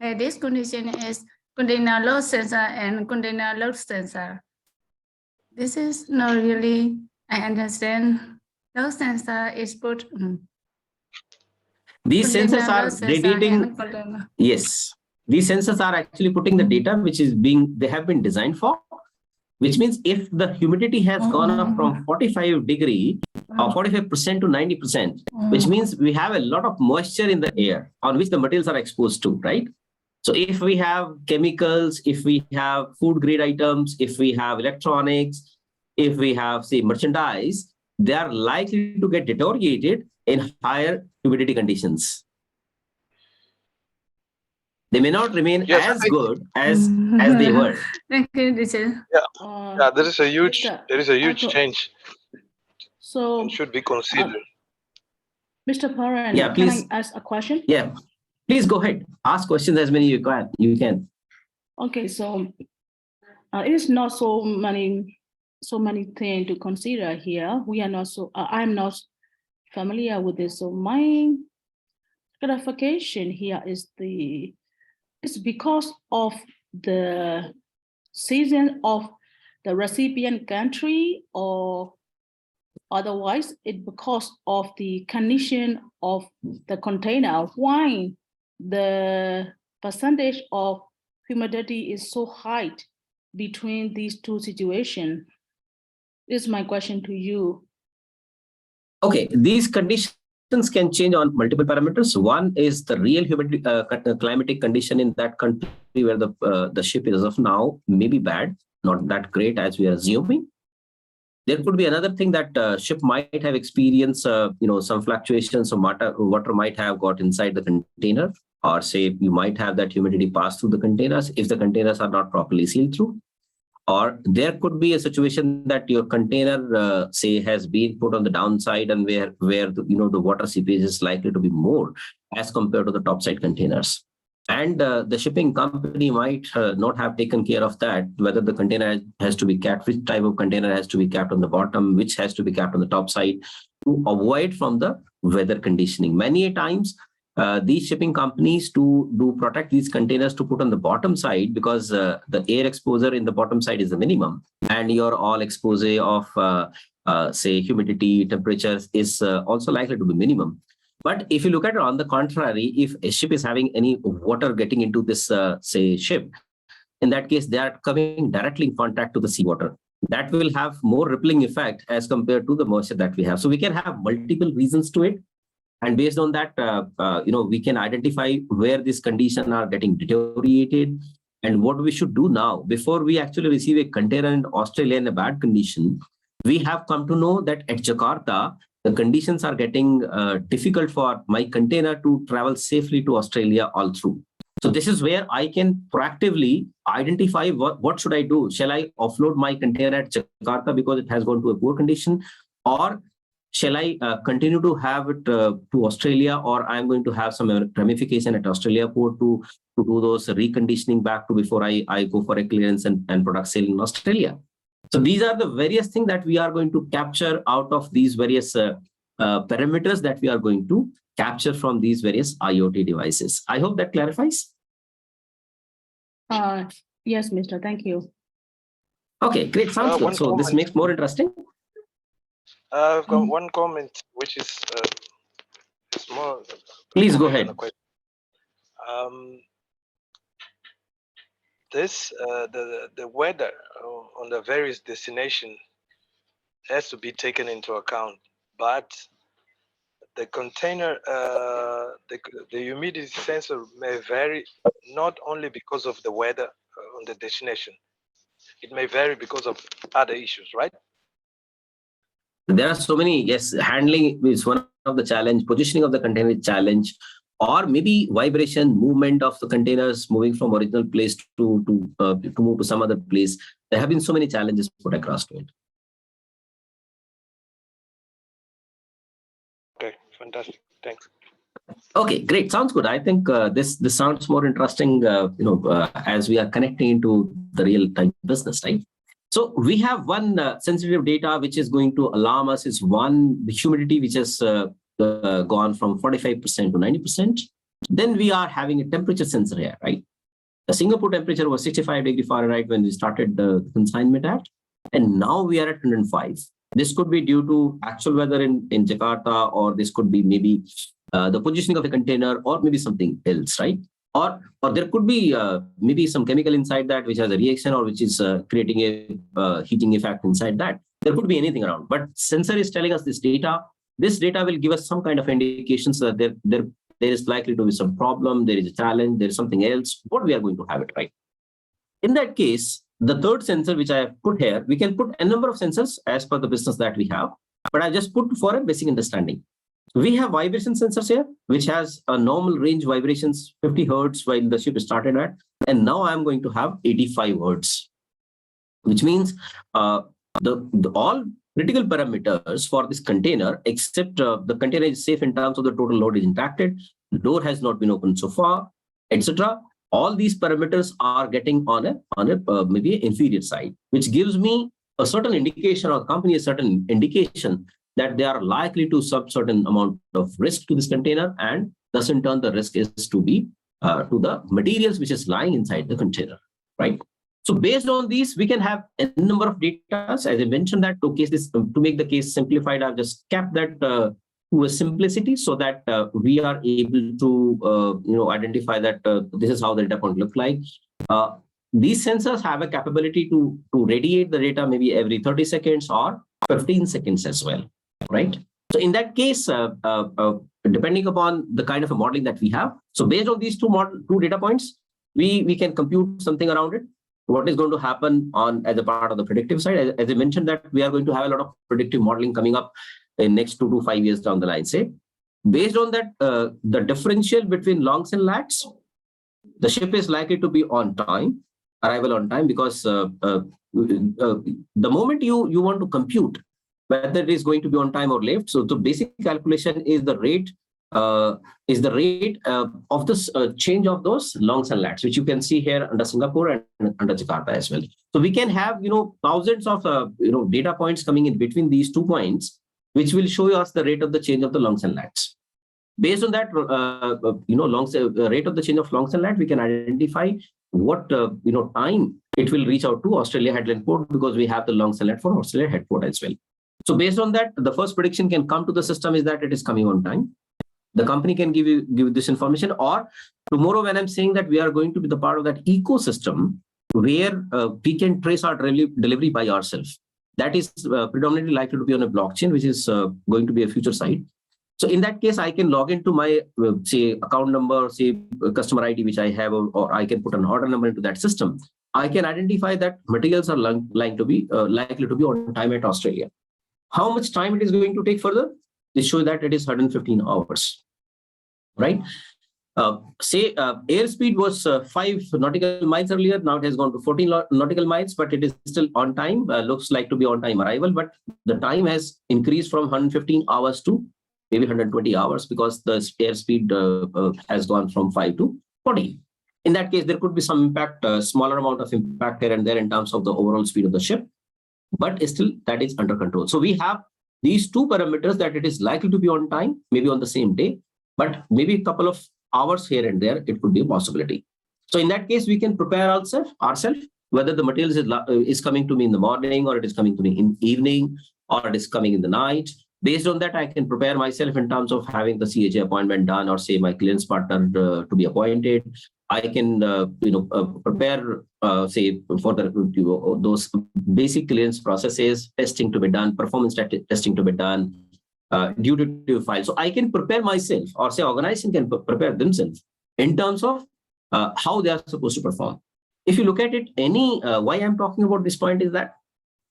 this condition is container load sensor and container load sensor. This is not really, I understand. Load sensor is put. These sensors are radiating. Yes, these sensors are actually putting the data which is they have been designed for, which means if the humidity has gone up from 45 degree or 45% to 90%, which means we have a lot of moisture in the air on which the materials are exposed to, right? So if we have chemicals, if we have food grade items, if we have electronics, if we have say merchandise, they are likely to get deteriorated in higher humidity conditions. They may not remain as good as they were. Thank you, teacher. Yeah, there is a huge change. So It should be considered. Mr. Paran, Yeah, please. can I ask a question? Yeah, please go ahead. Ask questions as many you can. Okay, so it is not so many things to consider here. We are not so. I'm not familiar with this. So my clarification here is it's because of the season of the recipient country, or otherwise it because of the condition of the container. Why the percentage of humidity is so high between these two situations? This is my question to you. Okay, these conditions can change on multiple parameters. One is the real humidity, climatic condition in that country where the ship is as of now may be bad, not that great as we are assuming. There could be another thing that ship might have experienced, some fluctuations. So water might have got inside the container, or say you might have that humidity pass through the containers if the containers are not properly sealed through. Or there could be a situation that your container, say, has been put on the downside and where the water seepage is likely to be more as compared to the topside containers. And the shipping company might not have taken care of that, whether the container has to be kept, which type of container has to be kept on the bottom, which has to be kept on the top side to avoid from the weather conditioning. Many times, these shipping companies do protect these containers to put on the bottom side because the air exposure in the bottom side is the minimum, and your all expose of say humidity, temperatures is also likely to be minimum. But if you look at it on the contrary, if a ship is having any water getting into this say ship, in that case they are coming directly in contact to the seawater. That will have more rippling effect as compared to the moisture that we have. So we can have multiple reasons to it. And based on that, we can identify where these conditions are getting deteriorated and what we should do now before we actually receive a container in Australia in a bad condition. We have come to know that at Jakarta, the conditions are getting difficult for my container to travel safely to Australia all through. So this is where I can proactively identify what should I do. Shall I offload my container at Jakarta because it has gone to a poor condition, or shall I continue to have it to Australia, or I'm going to have some ramification at Australia port to do those reconditioning back to before I go for a clearance and product sale in Australia. So these are the various things that we are going to capture out of these various parameters that we are going to capture from these various IoT devices. I hope that clarifies. Yes, Mr. Thank you. Okay, great. Sounds good. So this makes more interesting. I've got one comment, which is it's more. Please go ahead. The weather on the various destination has to be taken into account, but the container, the humidity sensor may vary not only because of the weather on the destination. It may vary because of other issues, right? There are so many. Yes, handling is one of the challenge. Positioning of the container is challenge, or maybe vibration, movement of the containers moving from original place to move to some other place. There have been so many challenges put across to it. Okay, fantastic. Thanks. Okay, great. Sounds good. I think this sounds more interesting. As we are connecting into the real time business, right? So we have one sensitive data which is going to alarm us. Is one the humidity which has gone from 45% to 90%. Then we are having a temperature sensor here, right? The Singapore temperature was 65 degrees Fahrenheit when we started the consignment act, and now we are at 105. This could be due to actual weather in Jakarta, or this could be maybe the positioning of the container, or maybe something else, right? Or there could be maybe some chemical inside that which has a reaction, or which is creating a heating effect inside that. There could be anything around, but sensor is telling us this data. This data will give us some kind of indications that there is likely to be some problem, there is a challenge, there is something else, what we are going to have it, right? In that case, the third sensor which I have put here, we can put a number of sensors as per the business that we have, but I just put for a basic understanding. We have vibration sensors here, which has a normal range vibrations 50 hertz while the ship started at, and now I'm going to have 85 hertz, which means the all critical parameters for this container, except the container is safe in terms of the total load is impacted, the door has not been opened so far, etc. All these parameters are getting on a maybe inferior side, which gives me a certain indication, or company a certain indication that they are likely to sub certain amount of risk to this container, and thus in turn the risk is to be to the materials which is lying inside the container, right? So based on these, we can have a number of data. As I mentioned that to make the case simplified, I've just kept that to a simplicity so that we are able to identify that this is how the data point look like. These sensors have a capability to radiate the data maybe every 30 seconds or 15 seconds as well, right? So in that case, depending upon the kind of a modeling that we have, so based on these two data points, we can compute something around it. What is going to happen as a part of the predictive side? As I mentioned that we are going to have a lot of predictive modeling coming up in next 2 to 5 years down the line. Say, based on that, the differential between longs and lats, the ship is likely to be on time, arrival on time, because the moment you want to compute whether it is going to be on time or late, so the basic calculation is the rate of this change of those longs and lats, which you can see here under Singapore and under Jakarta as well. So we can have thousands of data points coming in between these 2 points, which will show us the rate of the change of the longs and lats. Based on that, rate of the change of longs and lats, we can identify what time it will reach out to Australia Headland Port, because we have the longs and lat for Australia Head Port as well. So based on that, the first prediction can come to the system is that it is coming on time. The company can give this information, or tomorrow when I'm saying that we are going to be the part of that ecosystem where we can trace our delivery by ourselves. That is predominantly likely to be on a blockchain, which is going to be a future site. So in that case, I can log into my, say, account number, say, customer ID, which I have, or I can put an order number into that system. I can identify that materials are likely to be on time at Australia. How much time it is going to take further? It shows that it is 115 hours, right? Say airspeed was 5 nautical miles earlier. Now it has gone to 14 nautical miles, but it is still on time. Looks like to be on time arrival, but the time has increased from 115 hours to maybe 120 hours because the airspeed has gone from 5 to 14. In that case, there could be some impact, smaller amount of impact here and there in terms of the overall speed of the ship, but still that is under control. So we have these two parameters that it is likely to be on time, maybe on the same day, but maybe a couple of hours here and there, it could be a possibility. So in that case, we can prepare ourselves whether the materials is coming to me in the morning, or it is coming to me in evening, or it is coming in the night. Based on that, I can prepare myself in terms of having the CHA appointment done, or say my clearance partner to be appointed. I can prepare say for those basic clearance processes, testing to be done, performance testing to be done, due to file. So I can prepare myself, or say organization can prepare themselves in terms of how they are supposed to perform. If you look at it, why I'm talking about this point is that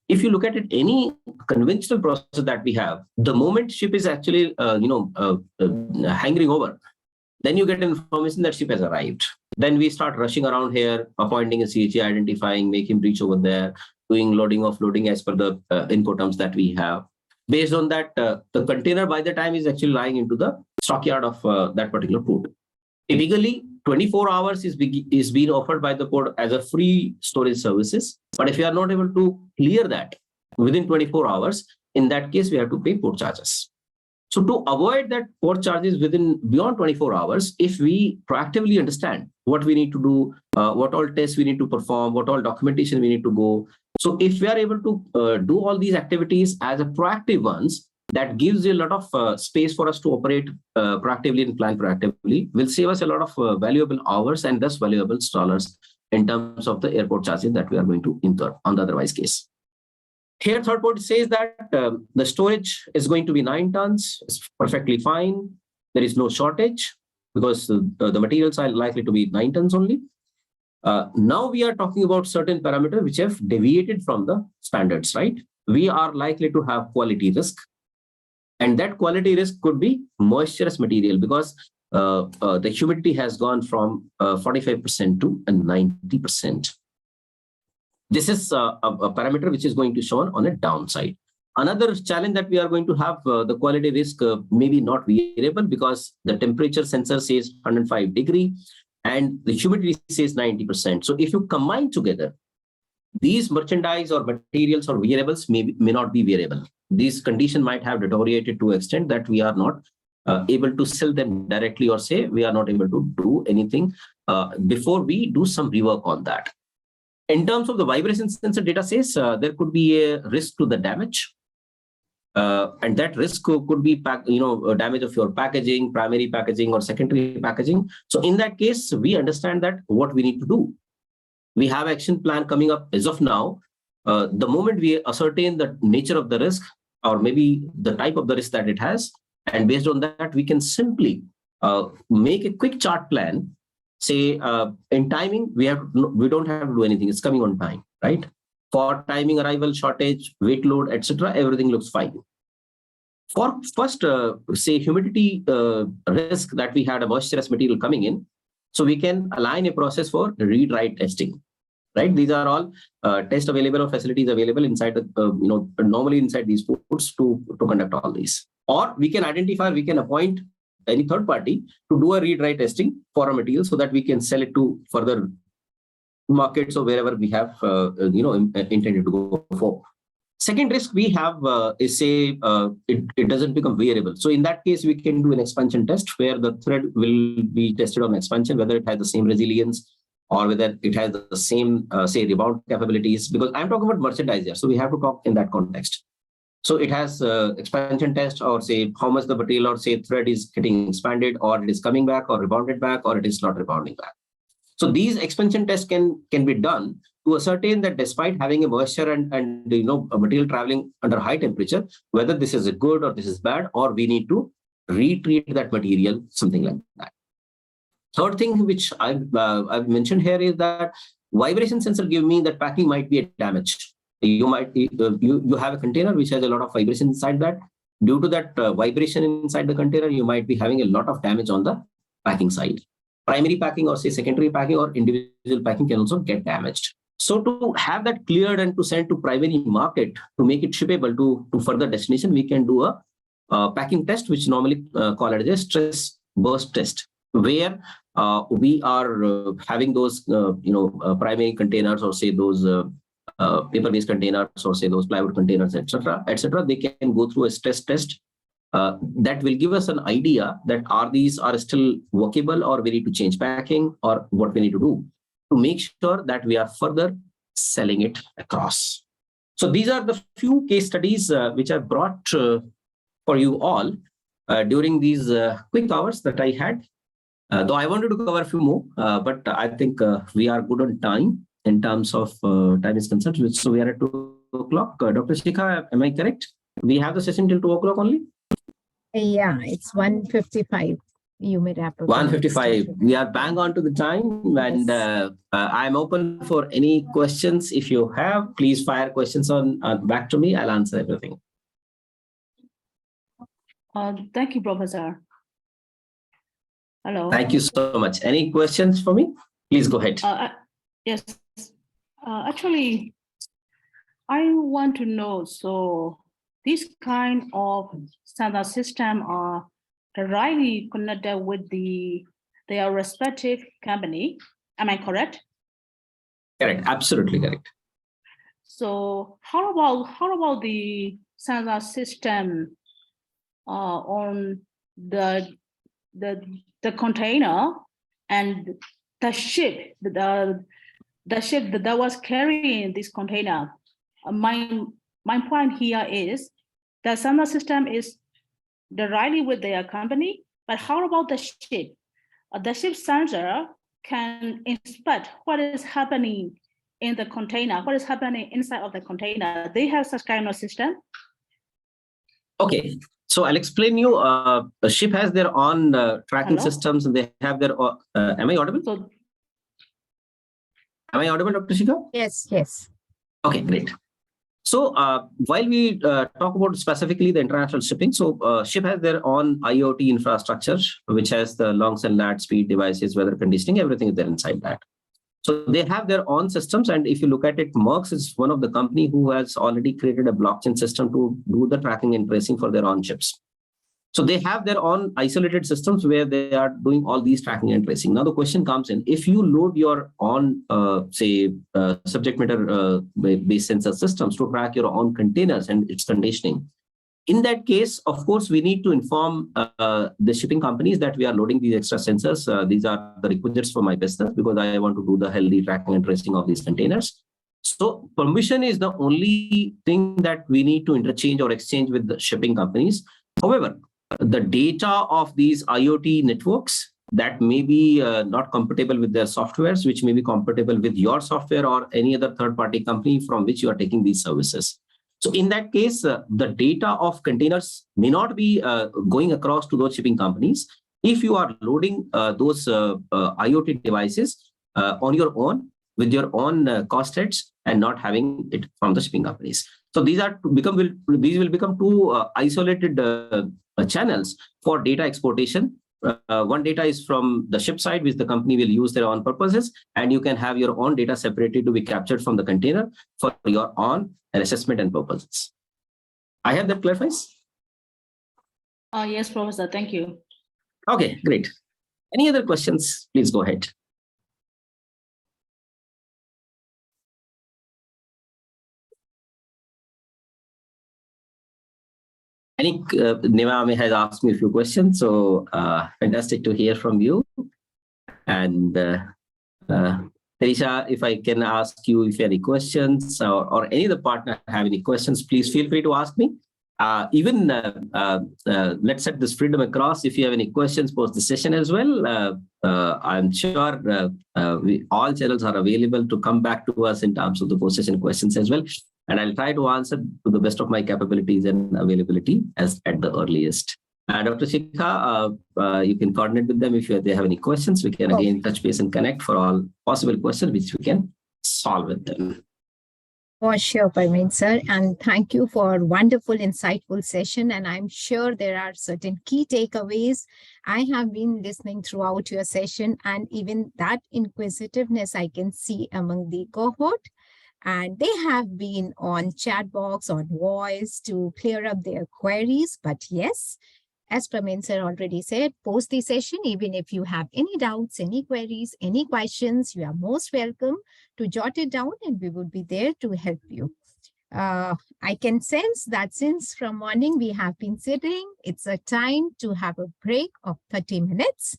if you look at it, any conventional process that we have, the moment ship is actually hanging over, then you get information that ship has arrived. Then we start rushing around here, appointing a CHA, identifying, making breach over there, doing loading, offloading as per the Incoterms that we have. Based on that, the container by the time is actually lying into the stockyard of that particular port. Typically, 24 hours is being offered by the port as a free storage services. But if you are not able to clear that within 24 hours, in that case, we have to pay port charges. So to avoid that port charges beyond 24 hours, if we proactively understand what we need to do, what all tests we need to perform, what all documentation we need to go. So if we are able to do all these activities as a proactive ones, that gives you a lot of space for us to operate proactively and plan proactively, will save us a lot of valuable hours and thus valuable dollars in terms of the airport charges that we are going to incur on the otherwise case. Here, third point says that the storage is going to be 9 tons. It's perfectly fine. There is no shortage because the materials are likely to be 9 tons only. Now we are talking about certain parameters which have deviated from the standards, right? We are likely to have quality risk. And that quality risk could be moisturous material because the humidity has gone from 45% to 90%. This is a parameter which is going to show on a downside. Another challenge that we are going to have, the quality risk maybe not variable because the temperature sensor says 105 degree and the humidity says 90%. So if you combine together, these merchandise or materials or variables may not be variable. These conditions might have deteriorated to an extent that we are not able to sell them directly, or say we are not able to do anything before we do some rework on that. In terms of the vibration sensor data says there could be a risk to the damage. And that risk could be damage of your packaging, primary packaging or secondary packaging. So in that case, we understand that what we need to do. We have action plan coming up as of now. The moment we ascertain the nature of the risk or maybe the type of the risk that it has, and based on that, we can simply make a quick chart plan. Say in timing, we don't have to do anything. It's coming on time, right? For timing, arrival, shortage, weight load, etc., everything looks fine. For first, say humidity risk that we had a moisturous material coming in, so we can align a process for read-write testing, right? These are all test available or facilities available inside the normally inside these ports to conduct all these. Or we can identify, we can appoint any third party to do a read-write testing for a material so that we can sell it to further markets or wherever we have intended to go for. Second risk we have is say it doesn't become variable. So in that case, we can do an expansion test where the thread will be tested on expansion, whether it has the same resilience or whether it has the same say rebound capabilities, because I'm talking about merchandise here. So we have to talk in that context. So it has expansion test, or say how much the material or say thread is getting expanded, or it is coming back or rebounded back, or it is not rebounding back. So these expansion tests can be done to ascertain that despite having a moisture and a material traveling under high temperature, whether this is a good or this is bad, or we need to retreat that material, something like that. Third thing which I've mentioned here is that vibration sensor give me that packing might be damaged. You might you have a container which has a lot of vibration inside that. Due to that vibration inside the container, you might be having a lot of damage on the packing side. Primary packing or say secondary packing or individual packing can also get damaged. So to have that cleared and to send to primary market to make it shippable to further destination, we can do a packing test, which normally call it as a stress burst test, where we are having those primary containers or say those paper-based containers or say those plywood containers, etc., etc. They can go through a stress test that will give us an idea that these are still workable or we need to change packing or what we need to do to make sure that we are further selling it across. So these are the few case studies which I brought for you all during these quick hours that I had. Though I wanted to cover a few more, but I think we are good on time in terms of time is concerned. So we are at 2 o'clock. Dr. Shikha, am I correct? We have the session till 2 o'clock only? Yeah, it's 1:55. You may wrap up. 1:55. We are bang on to the time, and I'm open for any questions. If you have, please fire questions on back to me. I'll answer everything. Thank you, Professor. Hello. Thank you so much. Any questions for me? Please go ahead. Yes. Actually, I want to know, so this kind of standard system are directly connected with their respective company. Am I correct? Correct. Absolutely correct. So how about the standard system on the container and the ship, the ship that was carrying this container? My point here is the standard system is directly with their company, but how about the ship? The ship sensor can inspect what is happening in the container, what is happening inside of the container. They have such kind of system. Okay, so I'll explain you. A ship has their own tracking Hello? systems, and they have their. Am I audible? So Am I audible, Dr. Shikha? Yes, yes. Okay, great. So while we talk about specifically the international shipping, so ship has their own IoT infrastructure, which has the longs and lat speed devices, weather conditioning, everything is there inside that. So they have their own systems. And if you look at it, Merckx is one of the company who has already created a blockchain system to do the tracking and tracing for their own ships. So they have their own isolated systems where they are doing all these tracking and tracing. Now the question comes in, if you load your own, subject matter based sensor systems to track your own containers and its conditioning, in that case, of course, we need to inform the shipping companies that we are loading these extra sensors. These are the requisites for my business because I want to do the healthy tracking and tracing of these containers. So permission is the only thing that we need to interchange or exchange with the shipping companies. However, the data of these IoT networks that may be not compatible with their softwares, which may be compatible with your software or any other third-party company from which you are taking these services. So in that case, the data of containers may not be going across to those shipping companies. If you are loading those IoT devices on your own, with your own cost heads and not having it from the shipping companies. So these will become two isolated channels for data exportation. One data is from the ship side, which the company will use their own purposes, and you can have your own data separately to be captured from the container for your own assessment and purposes. I hope that clarifies. Yes, Professor, thank you. Okay, great. Any other questions? Please go ahead. I think Nivame has asked me a few questions, so fantastic to hear from you. And Terisha, if I can ask you if you have any questions or any of the partner have any questions, please feel free to ask me. Let's set this freedom across. If you have any questions post the session as well, I'm sure all channels are available to come back to us in terms of the post-session questions as well. And I'll try to answer to the best of my capabilities and availability as at the earliest. Dr. Shikha, you can coordinate with them if they have any questions. We can again touch base and connect for all possible questions which we can solve with them. For sure, Parmeen sir. And thank you for wonderful, insightful session. And I'm sure there are certain key takeaways. I have been listening throughout your session, and even that inquisitiveness I can see among the cohort. And they have been on chat box, on voice to clear up their queries. But yes, as Parmeen sir already said, post the session, even if you have any doubts, any queries, any questions, you are most welcome to jot it down and we would be there to help you. I can sense that since from morning we have been sitting, it's a time to have a break of 30 minutes.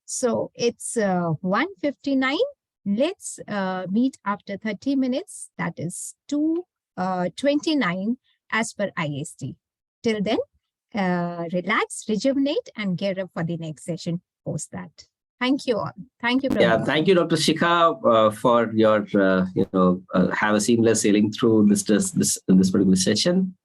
So it's 1:59. Let's meet after 30 minutes. That is 2:29 as per IST. Till then, relax, rejuvenate, and gear up for the next session post that. Thank you all. Thank you. Yeah, thank you, Dr. Shikha, for your have a seamless sailing through this particular session.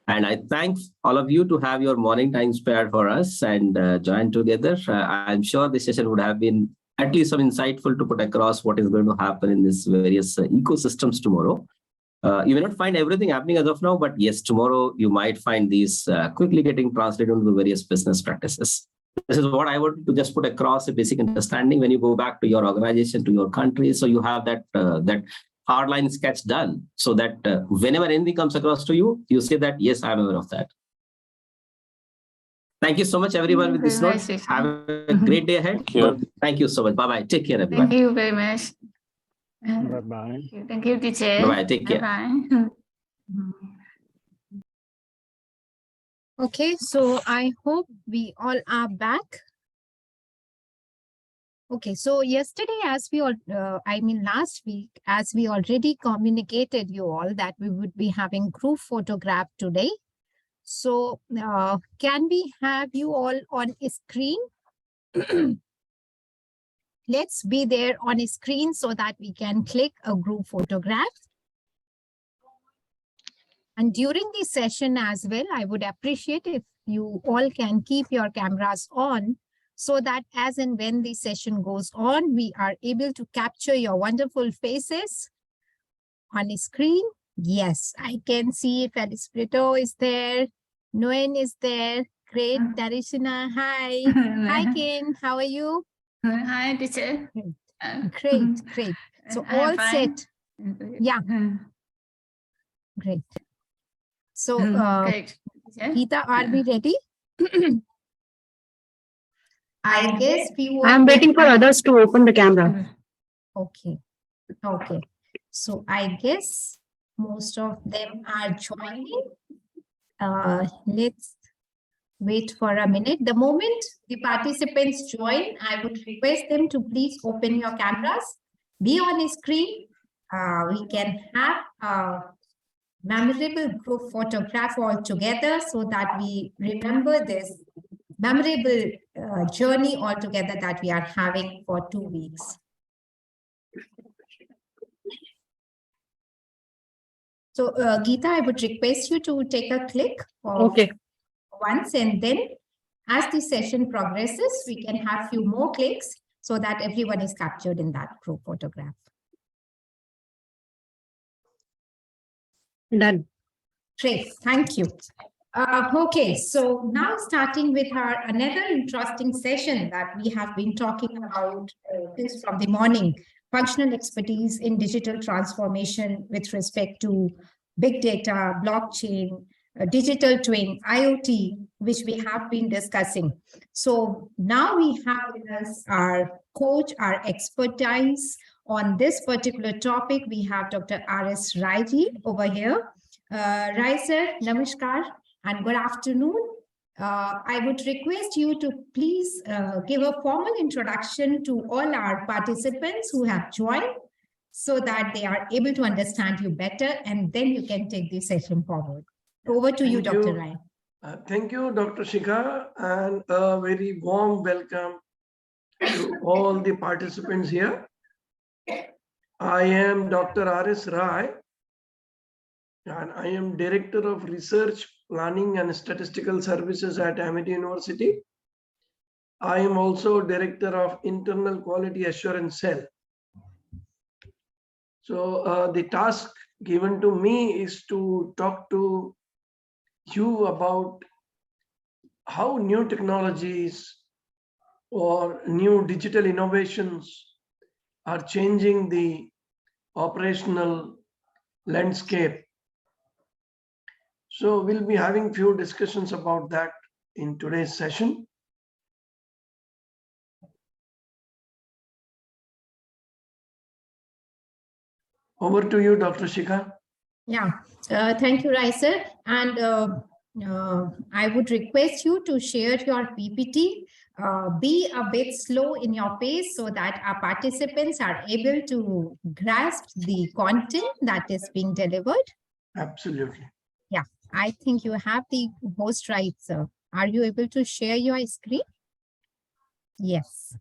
And I thank all of you to have your morning time spared for us and join together. I'm sure this session would have been at least some insightful to put across what is going to happen in these various ecosystems tomorrow. You may not find everything happening as of now, but yes, tomorrow you might find these quickly getting translated into various business practices. This is what I want to just put across, a basic understanding when you go back to your organization, to your country. So you have that that hardline sketch done, so that whenever anything comes across to you, you say that, yes, I'm aware of that. Thank you so much, everyone, with this note. Have a great day ahead. Thank you so much. Bye-bye. Take care, everyone. Thank you very much. Bye-bye. Thank you, teacher. Bye-bye. Take care. Bye-bye. Okay, so I hope we all are back. Okay, so yesterday, as we all, last week, as we already communicated you all that we would be having group photograph today. So can we have you all on a screen? Let's be there on a screen so that we can click a group photograph. And during the session as well, I would appreciate if you all can keep your cameras on so that as and when the session goes on, we are able to capture your wonderful faces on a screen. Yes, I can see Felicito is there. Noen is there. Great. Darishina, hi. Hi, Ken. How are you? Hi, teacher. Great, great. So all set. Yeah. Great. So, Great. Geeta, are we ready? I guess I'm waiting for others to open the camera. Okay. Okay. So I guess most of them are joining. Let's wait for a minute. The moment the participants join, I would request them to please open your cameras, be on a screen. We can have a memorable group photograph all together so that we remember this memorable journey altogether that we are having for 2 weeks. So Geeta, I would request you to take a click of once, and then as the session progresses, we can have few more clicks so that everyone is captured in that group photograph. Done. Great, thank you. Okay, so now starting with our another interesting session that we have been talking about this from the morning, functional expertise in digital transformation with respect to big data, blockchain, digital twin, IoT, which we have been discussing. So now we have with us our coach, our expertise on this particular topic. We have Dr. R.S. Rai ji over here. Rai sir, namaskar and good afternoon. I would request you to please give a formal introduction to all our participants who have joined so that they are able to understand you better, and then you can take the session forward. Over to you, Dr. Rai. Thank you, Dr. Shikha, and a very warm welcome to all the participants here. I am Dr. R.S. Rai, and I am Director of Research Planning and Statistical Services at Amity University. I am also Director of Internal Quality Assurance Cell. So the task given to me is to talk to you about how new technologies or new digital innovations are changing the operational landscape. So we'll be having few discussions about that in today's session. Over to you, Dr. Shikha. Yeah, thank you, Rai sir. And I would request you to share your PPT. Be a bit slow in your pace so that our participants are able to grasp the content that is being delivered. Absolutely. Yeah, I think you have the host rights, sir. Are you able to share your screen? Yes.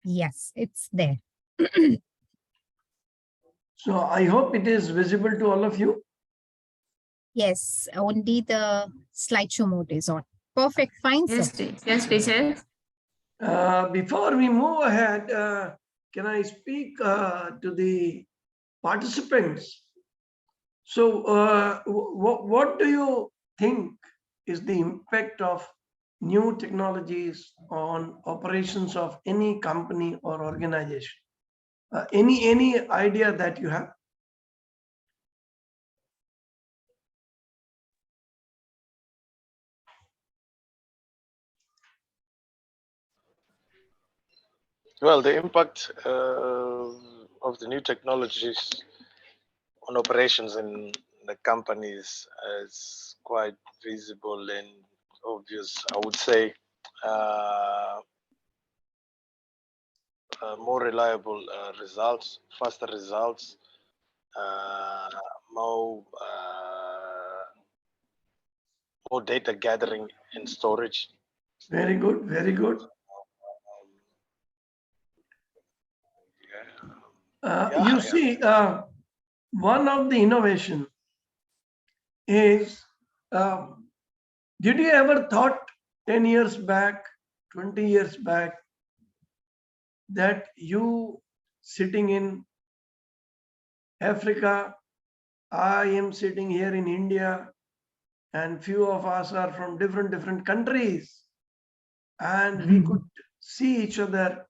Yes, it's there. So I hope it is visible to all of you. Yes, only the slideshow mode is on. Perfect, fine, Yes, sir. yes, teacher. Before we move ahead, can I speak to the participants? So what do you think is the impact of new technologies on operations of any company or organization? Any idea that you have? Well, the impact of the new technologies on operations in the companies is quite visible and obvious. I would say more reliable results, faster results, more data gathering and storage. Very good, very good. You see, one of the innovation is, did you ever thought 10 years back, 20 years back, that you sitting in Africa, I am sitting here in India, and few of us are from different countries, and we could see each other,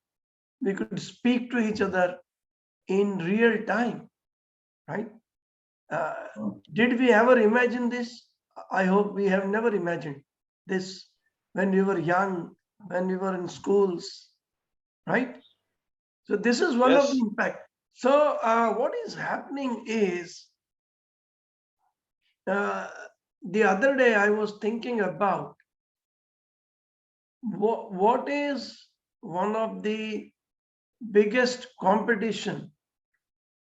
we could speak to each other in real time, right? Did we ever imagine this? I hope we have never imagined this when we were young, when we were in schools, right? So this is one of the impact. So what is happening is, the other day I was thinking about what is one of the biggest competition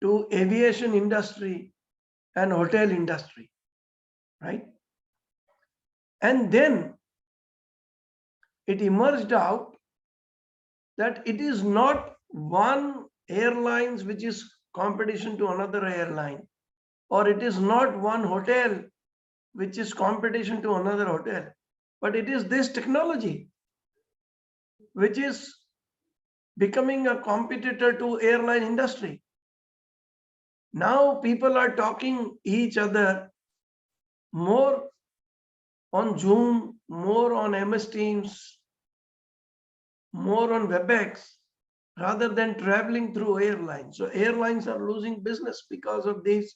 to aviation industry and hotel industry, right? And then it emerged out that it is not one airlines which is competition to another airline, or it is not one hotel which is competition to another hotel, but it is this technology which is becoming a competitor to airline industry. Now people are talking each other more on Zoom, more on MS Teams, more on WebEx, rather than traveling through airlines. So airlines are losing business because of these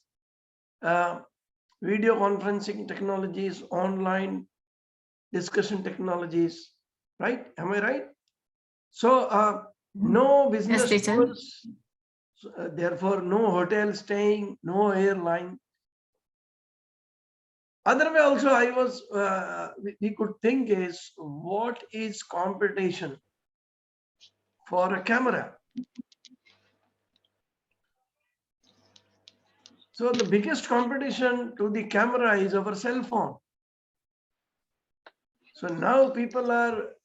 video conferencing technologies, online discussion technologies, right? Am I right? So no business Yes, teacher. tours, therefore no hotel staying, no airline. Other way also I was, we could think is, what is competition for a camera? So the biggest competition to the camera is our cell phone. So now people are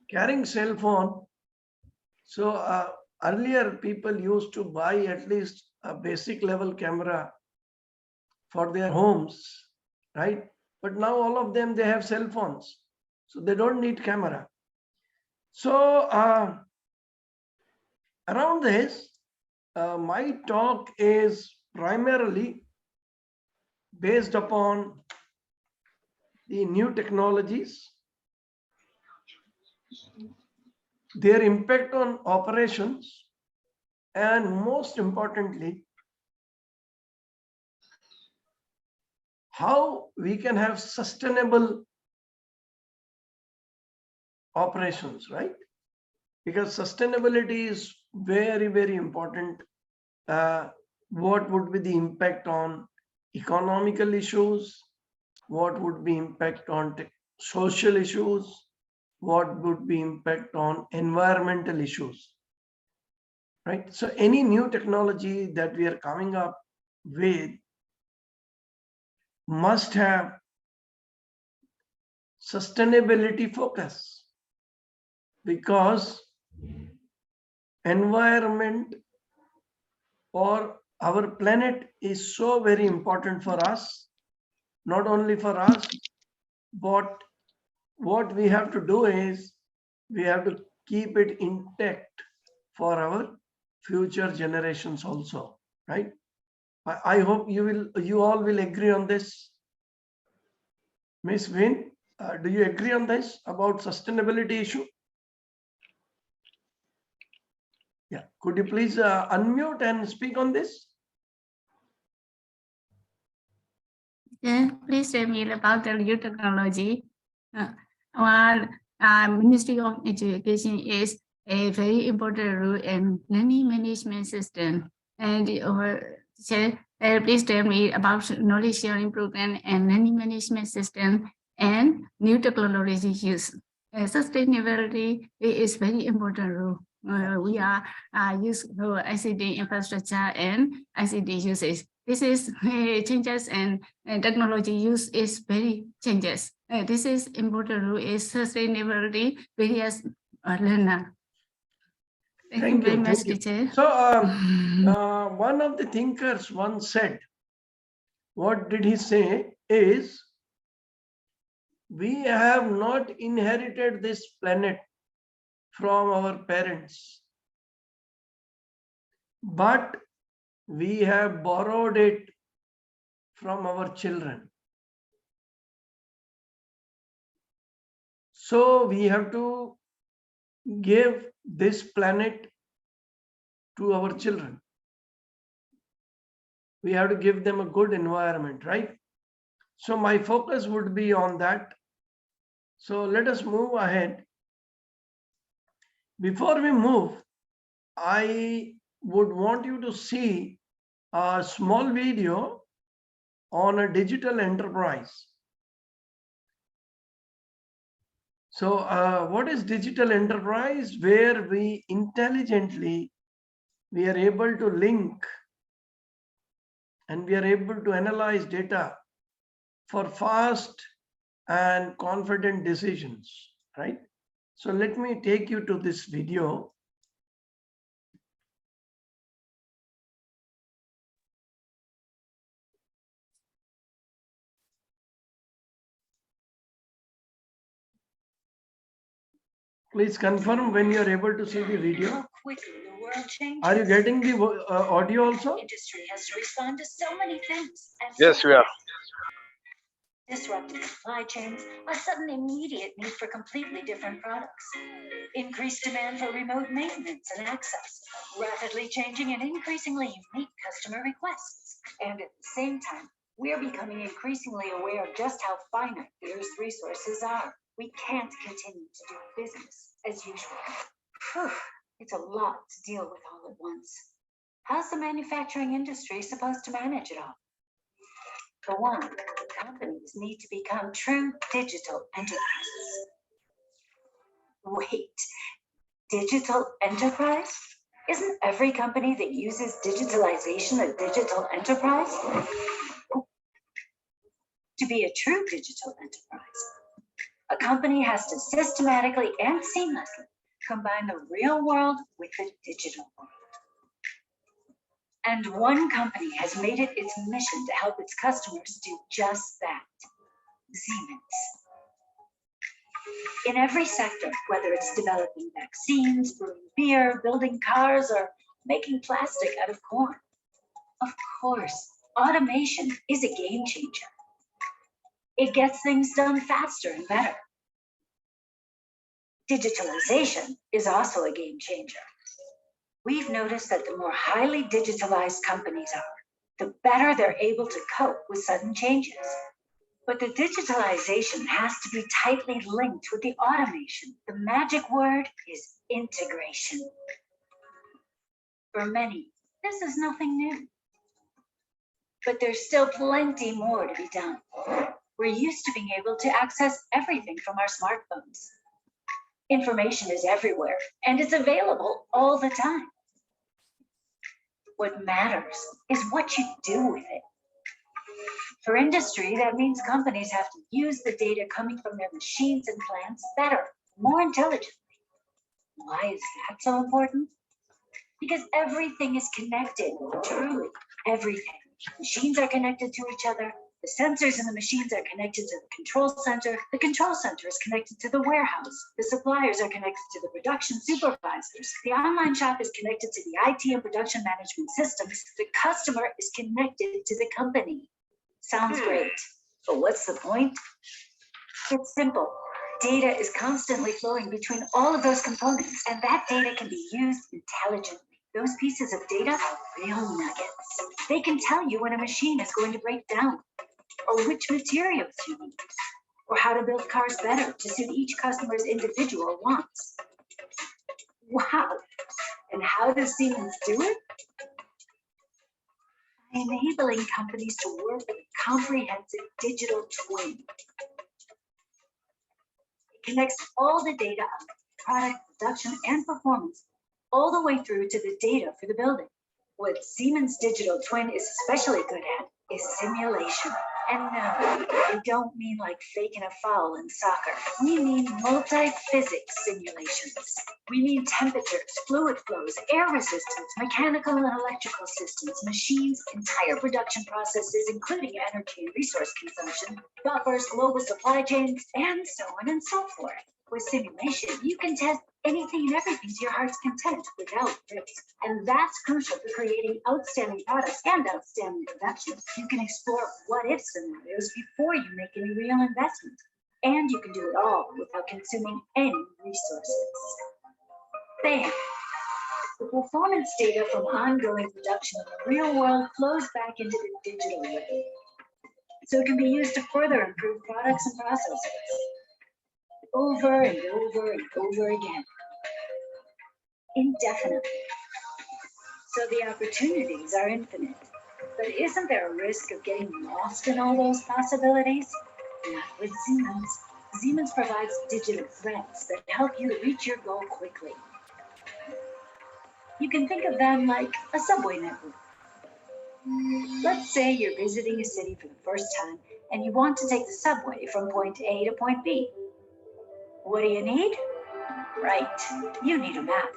carrying cell phone. So earlier people used to buy at least a basic level camera for their homes, right? But now all of them, they have cell phones, so they don't need camera. So around this, my talk is primarily based upon the new technologies, their impact on operations, and most importantly, how we can have sustainable operations, right? Because sustainability is very, very important. What would be the impact on economical issues? What would be impact on social issues? What would be impact on environmental issues, right? So any new technology that we are coming up with must have sustainability focus, because environment or our planet is so very important for us, not only for us, but what we have to do is we have to keep it intact for our future generations also, right? I hope you all will agree on this. Miss Win, do you agree on this about sustainability issue? Yeah, could you please unmute and speak on this? Yeah, please tell me about the new technology. Our Ministry of Education is a very important role in learning management system. And please tell me about knowledge sharing program and learning management system and new technology use. Sustainability is very important role. We are use ICT infrastructure and ICT usage. This is changes and technology use is very changes. This is important role is sustainability various learner. Thank you very much, teacher. So one of the thinkers once said, what did he say is, we have not inherited this planet from our parents, but we have borrowed it from our children. So we have to give this planet to our children. We have to give them a good environment, right? So my focus would be on that. So let us move ahead. Before we move, I would want you to see a small video on a digital enterprise. So what is digital enterprise? Where we intelligently, we are able to link and we are able to analyze data for fast and confident decisions, right? So let me take you to this video. Please confirm when you are able to see the video. How quickly the world changes. Are you getting the audio also? Industry has to respond to so many things. Yes, we are. Disrupted supply chains, a sudden immediate need for completely different products, increased demand for remote maintenance and access, rapidly changing and increasingly unique customer requests. And at the same time, we're becoming increasingly aware of just how finite the Earth's resources are. We can't continue to do business as usual. Whew, it's a lot to deal with all at once. How's the manufacturing industry supposed to manage it all? For one, companies need to become true digital enterprises. Wait, digital enterprise? Isn't every company that uses digitalization a digital enterprise? To be a true digital enterprise, a company has to systematically and seamlessly combine the real world with the digital world. And one company has made it its mission to help its customers do just that. Siemens. In every sector, whether it's developing vaccines, brewing beer, building cars, or making plastic out of corn. Of course, automation is a game changer. It gets things done faster and better. Digitalization is also a game changer. We've noticed that the more highly digitalized companies are, the better they're able to cope with sudden changes. But the digitalization has to be tightly linked with the automation. The magic word is integration. For many, this is nothing new. But there's still plenty more to be done. We're used to being able to access everything from our smartphones. Information is everywhere, and it's available all the time. What matters is what you do with it. For industry, that means companies have to use the data coming from their machines and plants better, more intelligently. Why is that so important? Because everything is connected, truly everything. Machines are connected to each other. The sensors in the machines are connected to the control center. The control center is connected to the warehouse. The suppliers are connected to the production supervisors. The online shop is connected to the IT and production management systems. The customer is connected to the company. Sounds great, but what's the point? It's simple. Data is constantly flowing between all of those components, and that data can be used intelligently. Those pieces of data are real nuggets. They can tell you when a machine is going to break down, or which materials you use, or how to build cars better to suit each customer's individual wants. Wow, and how does Siemens do it? By enabling companies to work with a comprehensive digital twin. It connects all the data on product production and performance all the way through to the data for the building. What Siemens Digital Twin is especially good at is simulation. And no, we don't mean like faking a foul in soccer. We mean multi-physics simulations. We mean temperatures, fluid flows, air resistance, mechanical and electrical systems, machines, entire production processes, including energy and resource consumption, buffers, global supply chains, and so on and so forth. With simulation, you can test anything and everything to your heart's content without risk. And that's crucial for creating outstanding products and outstanding productions. You can explore what-if scenarios before you make any real investment. And you can do it all without consuming any resources. Bam! The performance data from ongoing production in the real world flows back into the digital world. So it can be used to further improve products and processes. Over and over and over again. Indefinitely. So the opportunities are infinite. But isn't there a risk of getting lost in all those possibilities? Not with Siemens. Siemens provides digital threads that help you reach your goal quickly. You can think of them like a subway network. Let's say you're visiting a city for the first time and you want to take the subway from point A to point B. What do you need? Right, you need a map.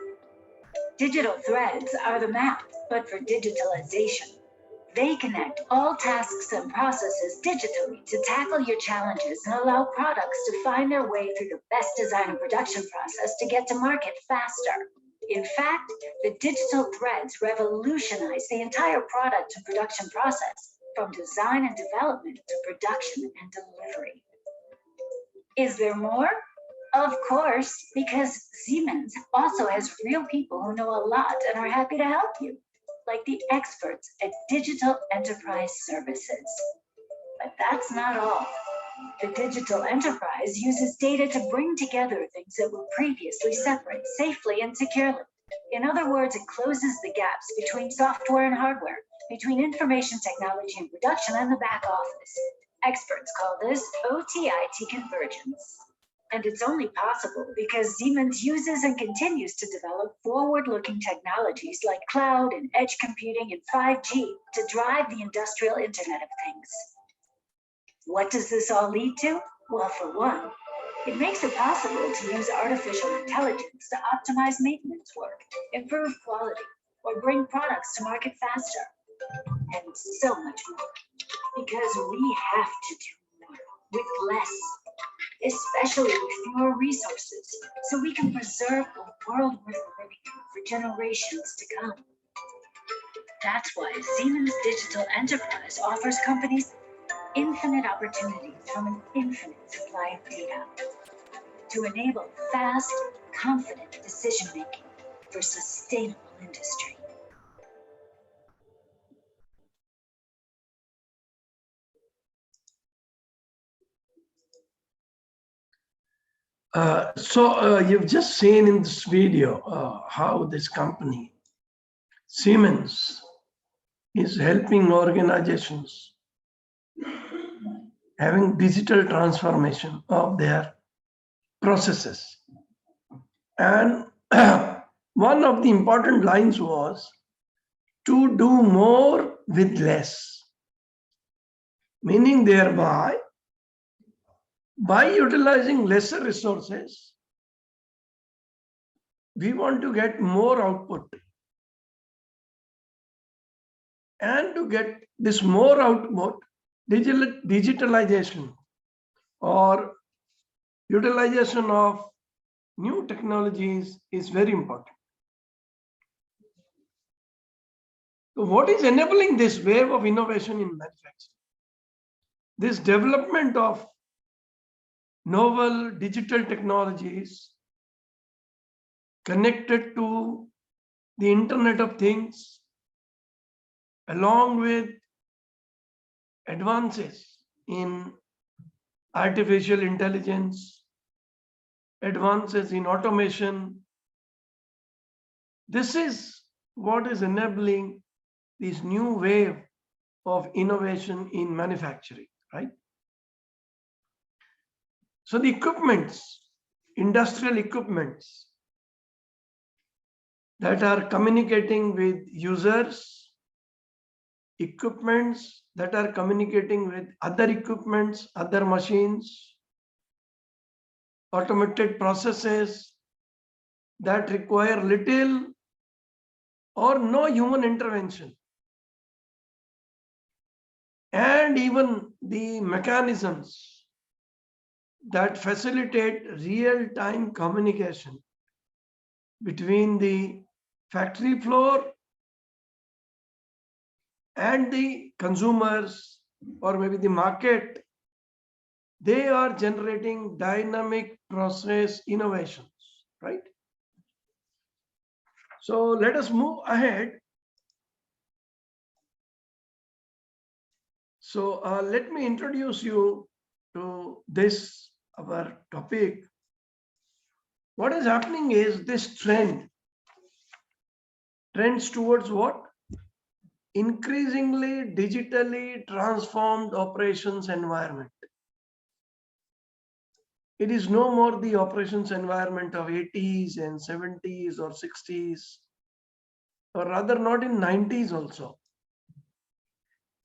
Digital threads are the map, but for digitalization. They connect all tasks and processes digitally to tackle your challenges and allow products to find their way through the best design and production process to get to market faster. In fact, the digital threads revolutionize the entire product and production process, from design and development to production and delivery. Is there more? Of course, because Siemens also has real people who know a lot and are happy to help you, like the experts at Digital Enterprise Services. But that's not all. The digital enterprise uses data to bring together things that were previously separate safely and securely. In other words, it closes the gaps between software and hardware, between information technology and production and the back office. Experts call this OT-IT convergence. And it's only possible because Siemens uses and continues to develop forward-looking technologies like cloud and edge computing and 5G to drive the industrial Internet of Things. What does this all lead to? Well, for one, it makes it possible to use artificial intelligence to optimize maintenance work, improve quality, or bring products to market faster, and so much more. Because we have to do more with less, especially with fewer resources, so we can preserve a world worth living for generations to come. That's why Siemens Digital Enterprise offers companies infinite opportunities from an infinite supply of data to enable fast, confident decision-making for sustainable industry. You've just seen in this video how this company, Siemens, is helping organizations having digital transformation of their processes. And one of the important lines was to do more with less, meaning thereby, by utilizing lesser resources, we want to get more output. And to get this more output, digitalization or utilization of new technologies is very important. So what is enabling this wave of innovation in manufacturing? This development of novel digital technologies connected to the Internet of Things, along with advances in artificial intelligence, advances in automation. This is what is enabling this new wave of innovation in manufacturing, right? So the equipments, industrial equipments that are communicating with users, equipments that are communicating with other equipments, other machines, automated processes that require little or no human intervention. And even the mechanisms that facilitate real-time communication between the factory floor and the consumers, or maybe the market, they are generating dynamic process innovations, right? So let us move ahead. So let me introduce you to this, our topic. What is happening is this trends towards what? Increasingly digitally transformed operations environment. It is no more the operations environment of 80s and 70s or 60s, or rather not in 90s also.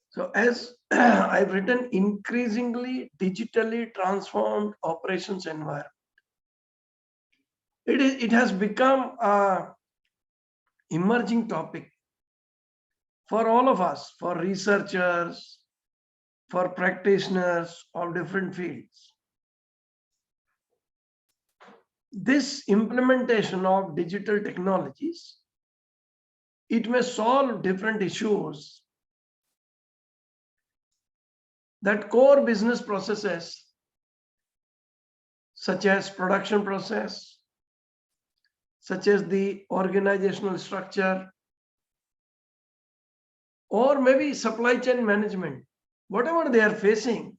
So as I've written, increasingly digitally transformed operations environment. It has become a emerging topic for all of us, for researchers, for practitioners of different fields. This implementation of digital technologies, it may solve different issues that core business processes, such as production process, such as the organizational structure, or maybe supply chain management, whatever they are facing,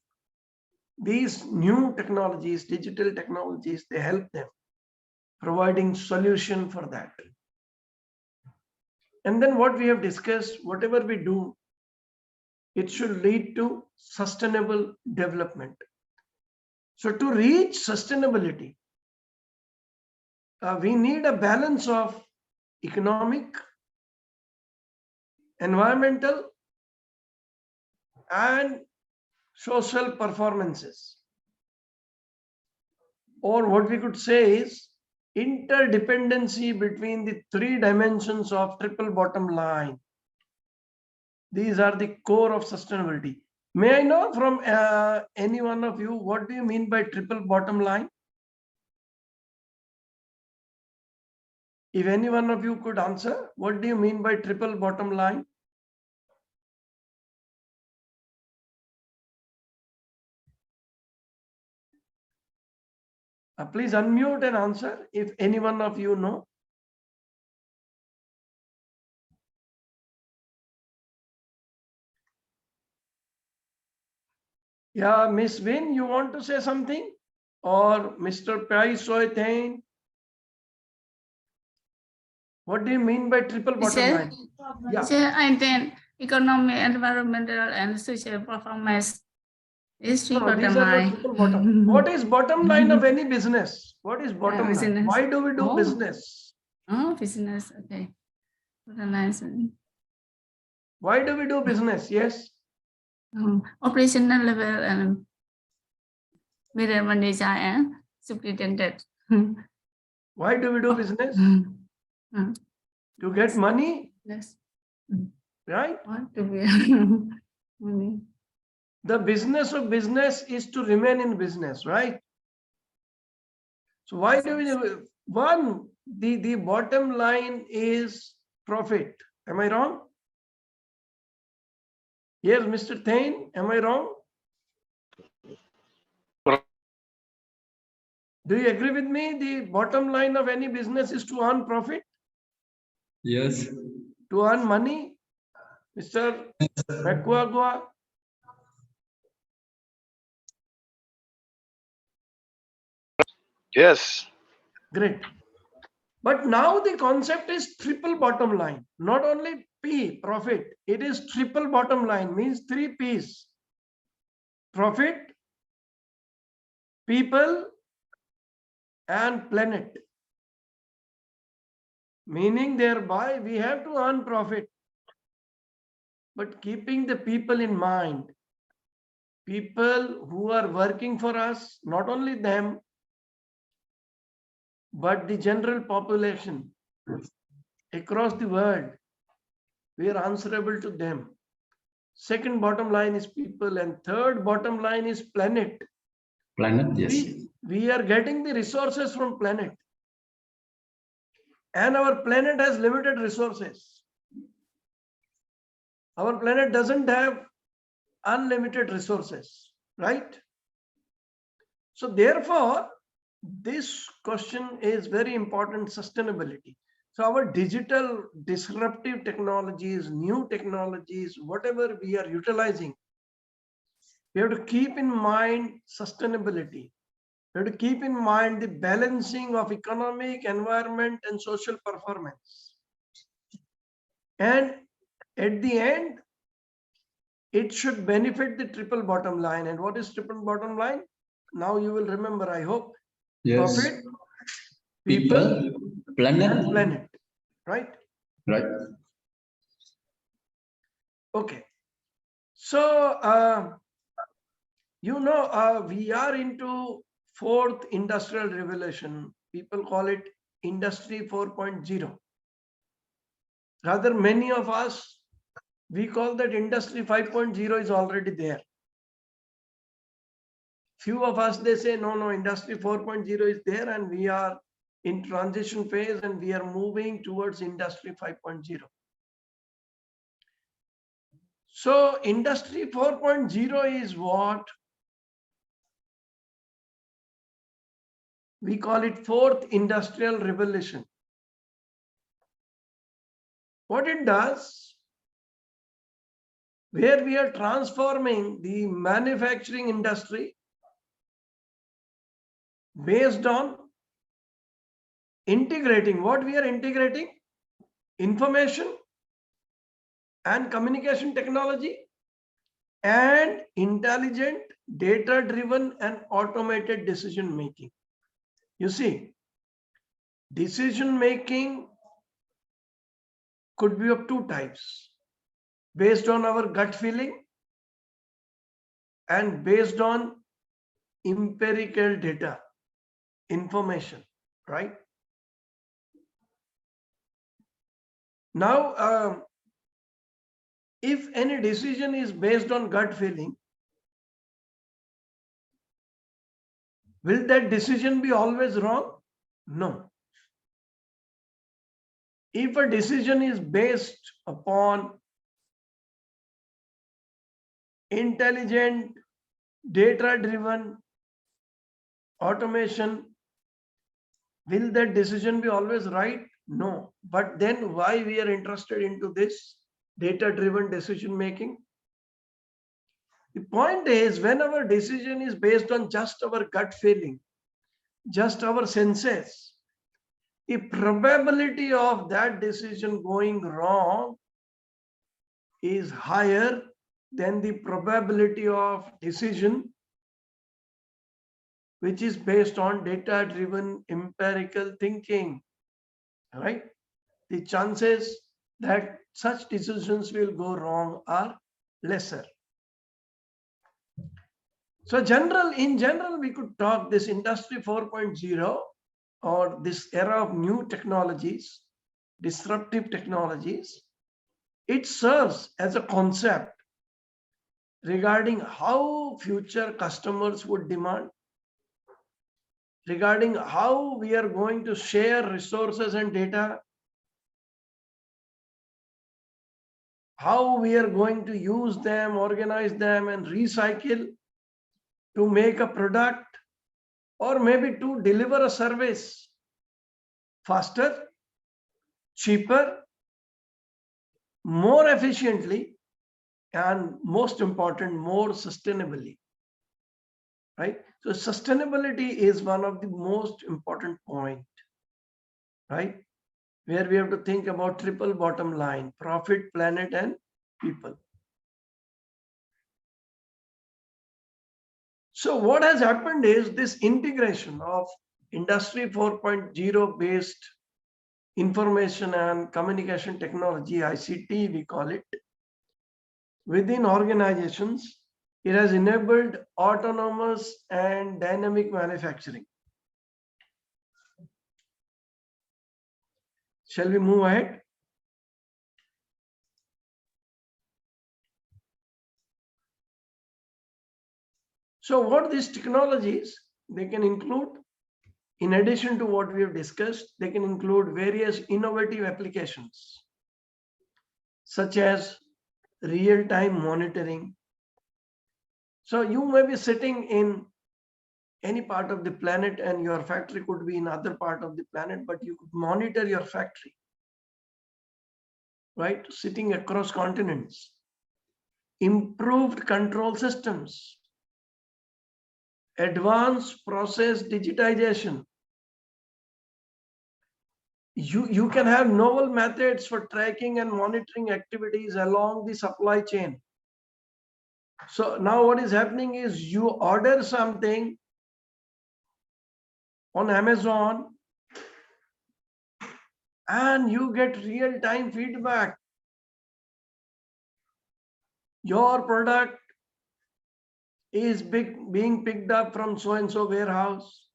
these new technologies, digital technologies, they help them, providing solution for that. And then what we have discussed, whatever we do, it should lead to sustainable development. So to reach sustainability, we need a balance of economic, environmental, and social performances. Or what we could say is interdependency between the three dimensions of triple bottom line. These are the core of sustainability. May I know from any one of you, what do you mean by triple bottom line? If any one of you could answer, what do you mean by triple bottom line? Please unmute and answer if any one of you know. Yeah, Miss Win, you want to say something? Or Mr. Pai Soitain? What do you mean by triple bottom Teacher, line? Yeah. teacher, I think economic, environmental, and social performance is No, triple these bottom are not line. triple bottom. What is bottom line of any business? What is bottom line? business. Why do we do Oh. business? Oh, business. Okay. Bottom line. Why do we do business? Yes. Operational level and middle manager and superintendent. Why do we do business? To get money, Yes. right? What to be money? The business of business is to remain in business, right? So why do we do one? The bottom line is profit. Am I wrong? Yes, Mr. Thain, am I wrong? Do you agree with me? The bottom line of any business is to earn profit, Yes. to earn money. Mr. Makwagwa. Yes. Great. But now the concept is triple bottom line, not only P, profit, it is triple bottom line, means 3 P's: profit, people, and planet. Meaning thereby we have to earn profit, but keeping the people in mind. People who are working for us, not only them, but the general population across the world, we are answerable to them. Second bottom line is people, and third bottom line is planet. Planet, yes. We are getting the resources from planet, and our planet has limited resources. Our planet doesn't have unlimited resources, right? So therefore, this question is very important: sustainability. So our digital disruptive technologies, new technologies, whatever we are utilizing, we have to keep in mind sustainability. We have to keep in mind the balancing of economic, environment, and social performance. And at the end, it should benefit the triple bottom line. And what is triple bottom line? Now you will remember, I hope. Yes. Profit, people, planet. and planet, right? Right. Okay. So, we are into fourth industrial revolution. People call it Industry 4.0. Rather, many of us, we call that Industry 5.0 is already there. Few of us, they say, no, Industry 4.0 is there and we are in transition phase and we are moving towards Industry 5.0. So Industry 4.0 is what we call it fourth industrial revolution. What it does, where we are transforming the manufacturing industry based on integrating, what we are integrating? Information and communication technology and intelligent, data-driven and automated decision making. You see, decision making could be of two types: based on our gut feeling and based on empirical data, information, right? Now, if any decision is based on gut feeling, Will that decision be always wrong? No. If a decision is based upon intelligent, data-driven automation, will that decision be always right? No. But then why we are interested into this data-driven decision making? The point is, when our decision is based on just our gut feeling, just our senses, the probability of that decision going wrong is higher than the probability of decision which is based on data-driven empirical thinking, right? The chances that such decisions will go wrong are lesser. So in general, we could talk this industry 4.0 or this era of new technologies, disruptive technologies. It serves as a concept regarding how future customers would demand, regarding how we are going to share resources and data, how we are going to use them, organize them, and recycle to make a product, or maybe to deliver a service faster, cheaper, more efficiently, and most important, more sustainably, right? So sustainability is one of the most important point, right? Where we have to think about triple bottom line: profit, planet, and people. So what has happened is this integration of Industry 4.0 based information and communication technology, ICT we call it, within organizations. It has enabled autonomous and dynamic manufacturing. Shall we move ahead? So what these technologies, they can include, in addition to what we have discussed, they can include various innovative applications, such as real-time monitoring. So you may be sitting in any part of the planet and your factory could be in other part of the planet, but you could monitor your factory, right? Sitting across continents. Improved control systems, advanced process digitization. You can have novel methods for tracking and monitoring activities along the supply chain. So now what is happening is you order something on Amazon and you get real-time feedback. Your product is being picked up from so-and-so warehouse.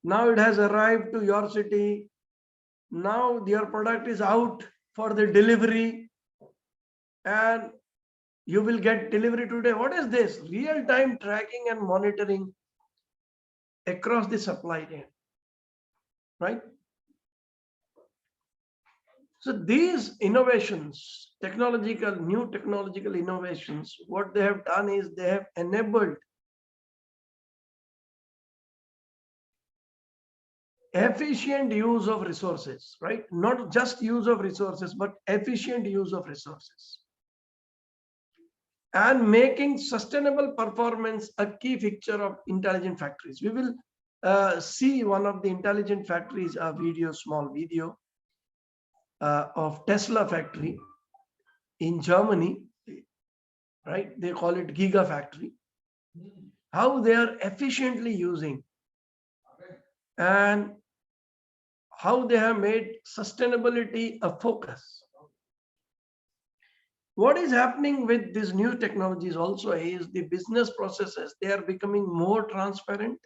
Now it has arrived to your city. Now your product is out for the delivery and you will get delivery today. What is this? Real-time tracking and monitoring across the supply chain, right? So these innovations, new technological innovations, what they have done is they have enabled efficient use of resources, right? Not just use of resources, but efficient use of resources. And making sustainable performance a key feature of intelligent factories. We will see one of the intelligent factories, a small video of Tesla factory in Germany, right? They call it Gigafactory. How they are efficiently using and how they have made sustainability a focus. What is happening with these new technologies also is the business processes, they are becoming more transparent.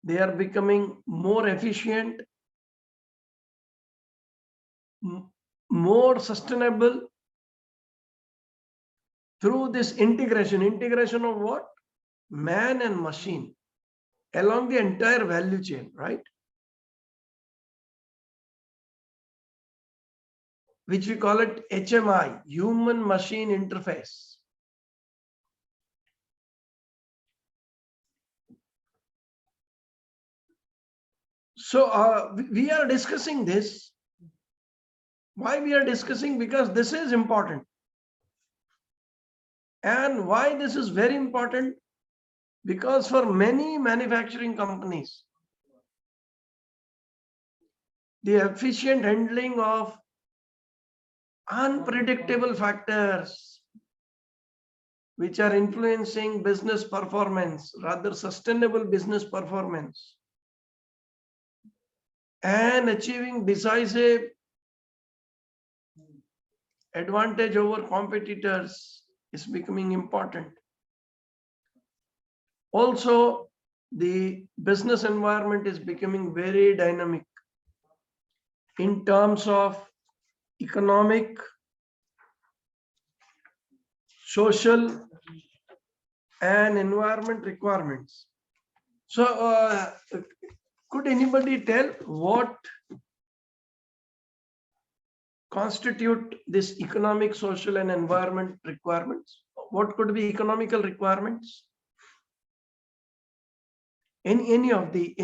They are becoming more efficient, more sustainable through this integration. Integration of what? man and machine along the entire value chain, right? Which we call it HMI, human machine interface. So we are discussing this. Why we are discussing? Because this is important. And why this is very important? Because for many manufacturing companies, the efficient handling of unpredictable factors which are influencing business performance, rather sustainable business performance, and achieving decisive advantage over competitors is becoming important. Also, the business environment is becoming very dynamic in terms of economic, social, and environment requirements. So, could anybody tell what constitute this economic, social, and environment requirements? What could be economical requirements? Any of the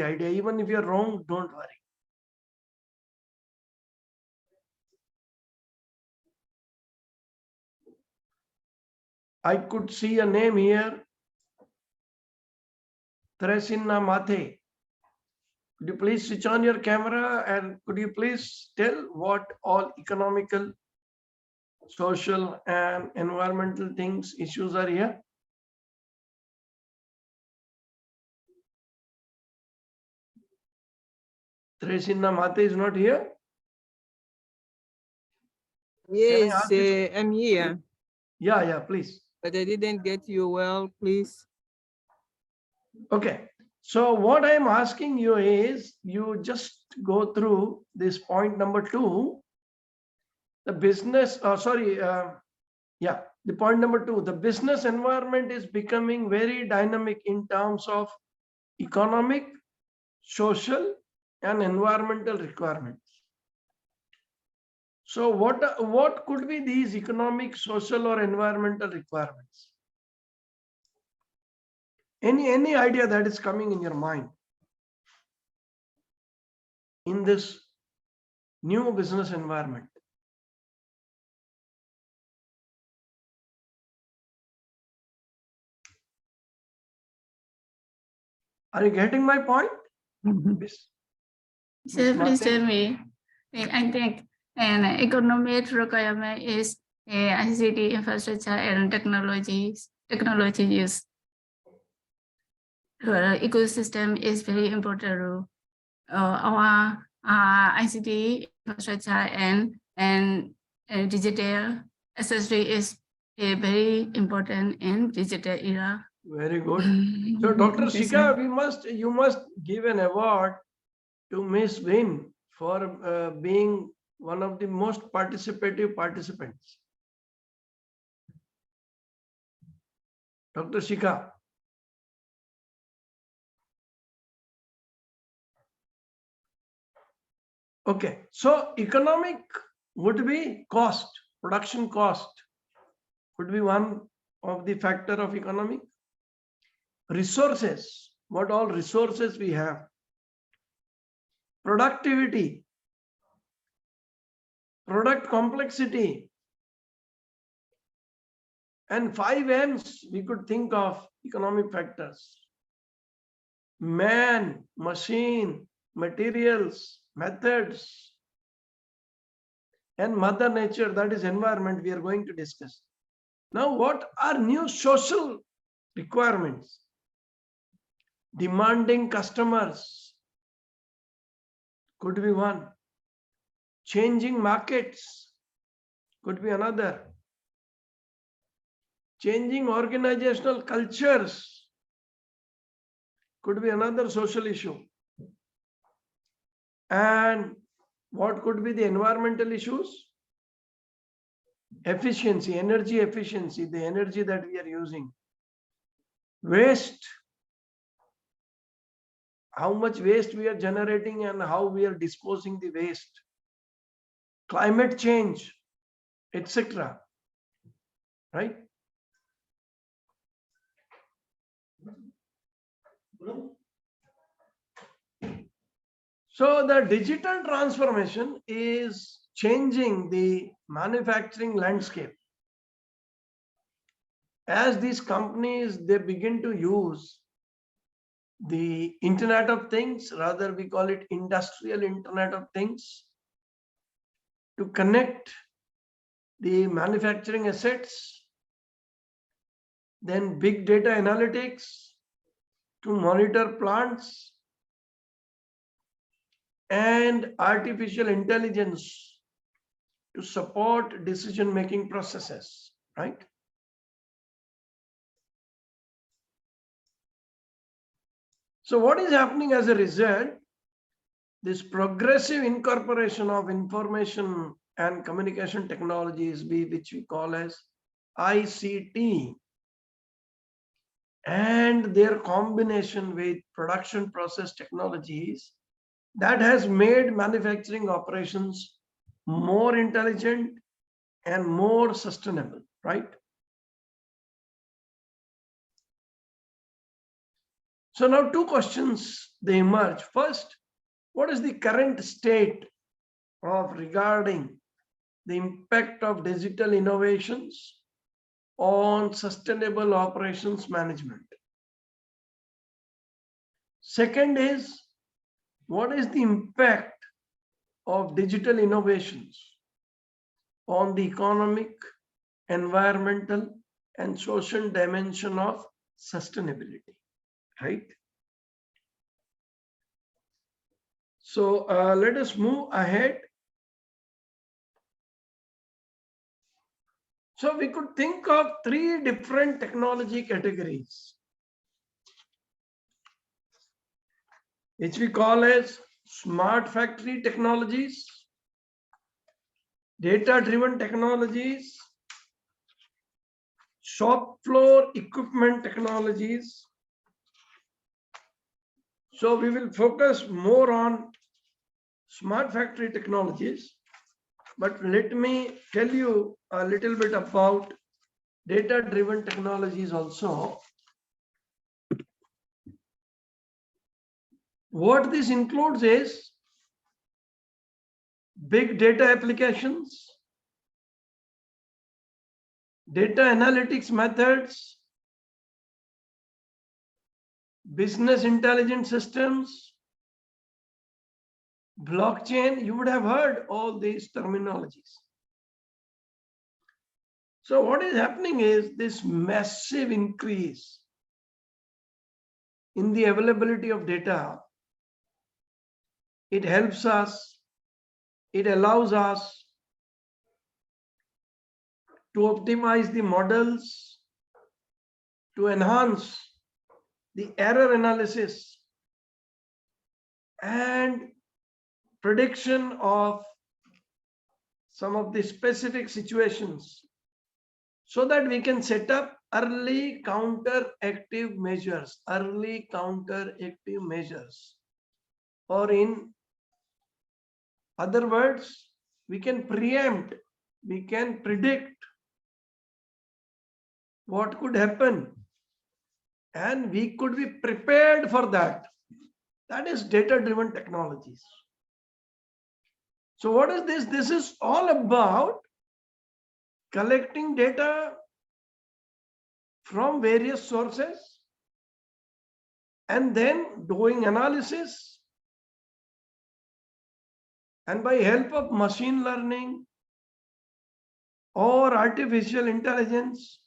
idea, even if you're wrong, don't worry. I could see a name here, Teresina Mate. Could you please switch on your camera and could you please tell what all economical, social, and environmental things, issues are here? Teresina Mate is not here? Yes, ask you I'm here, Yeah, please. but I didn't get you well, please. Okay. So what I'm asking you is, you just go through this point number 2, the business, the point number 2, the business environment is becoming very dynamic in terms of economic, social, and environmental requirements. So what could be these economic, social, or environmental requirements? Any idea that is coming in your mind in this new business environment? Are you getting my point? So please tell me, I think an economic requirement is ICT infrastructure and technology use. Ecosystem is very important. Our ICT infrastructure and digital accessory is very important in digital era. Very good. So Dr. Shika, you must give an award to Miss Win for being one of the most participative participants. Dr. Shika. Okay, so economic would be cost, production cost could be one of the factor of economic. Resources, what all resources we have. Productivity, product complexity, and 5 M's we could think of economic factors. Man, machine, materials, methods, and mother nature, that is environment, we are going to discuss. Now, what are new social requirements? Demanding customers could be one. Changing markets could be another. Changing organizational cultures could be another social issue. And what could be the environmental issues? Efficiency, energy efficiency, the energy that we are using. waste, how much waste we are generating and how we are disposing the waste, climate change, etc. Right? So the digital transformation is changing the manufacturing landscape. As these companies, they begin to use the Internet of Things, rather we call it industrial Internet of Things, to connect the manufacturing assets, then big data analytics to monitor plants, and artificial intelligence to support decision-making processes, right? So what is happening as a result? This progressive incorporation of information and communication technologies, which we call as ICT, and their combination with production process technologies, that has made manufacturing operations more intelligent and more sustainable, right? So now two questions they emerge. First, what is the current state of regarding the impact of digital innovations on sustainable operations management? Second is, what is the impact of digital innovations on the economic, environmental, and social dimension of sustainability, right? So let us move ahead. So we could think of three different technology categories, which we call as smart factory technologies, data-driven technologies, shop floor equipment technologies. So we will focus more on smart factory technologies, but let me tell you a little bit about data-driven technologies also. What this includes is big data applications, data analytics methods, business intelligence systems, blockchain. You would have heard all these terminologies. So what is happening is this massive increase in the availability of data. It helps us, it allows us to optimize the models, to enhance the error analysis and prediction of some of the specific situations, so that we can set up early counteractive measures, or in other words, we can preempt, we can predict what could happen, and we could be prepared for that. That is data-driven technologies. So what is this? This is all about collecting data from various sources and then doing analysis, and by help of machine learning or artificial intelligence,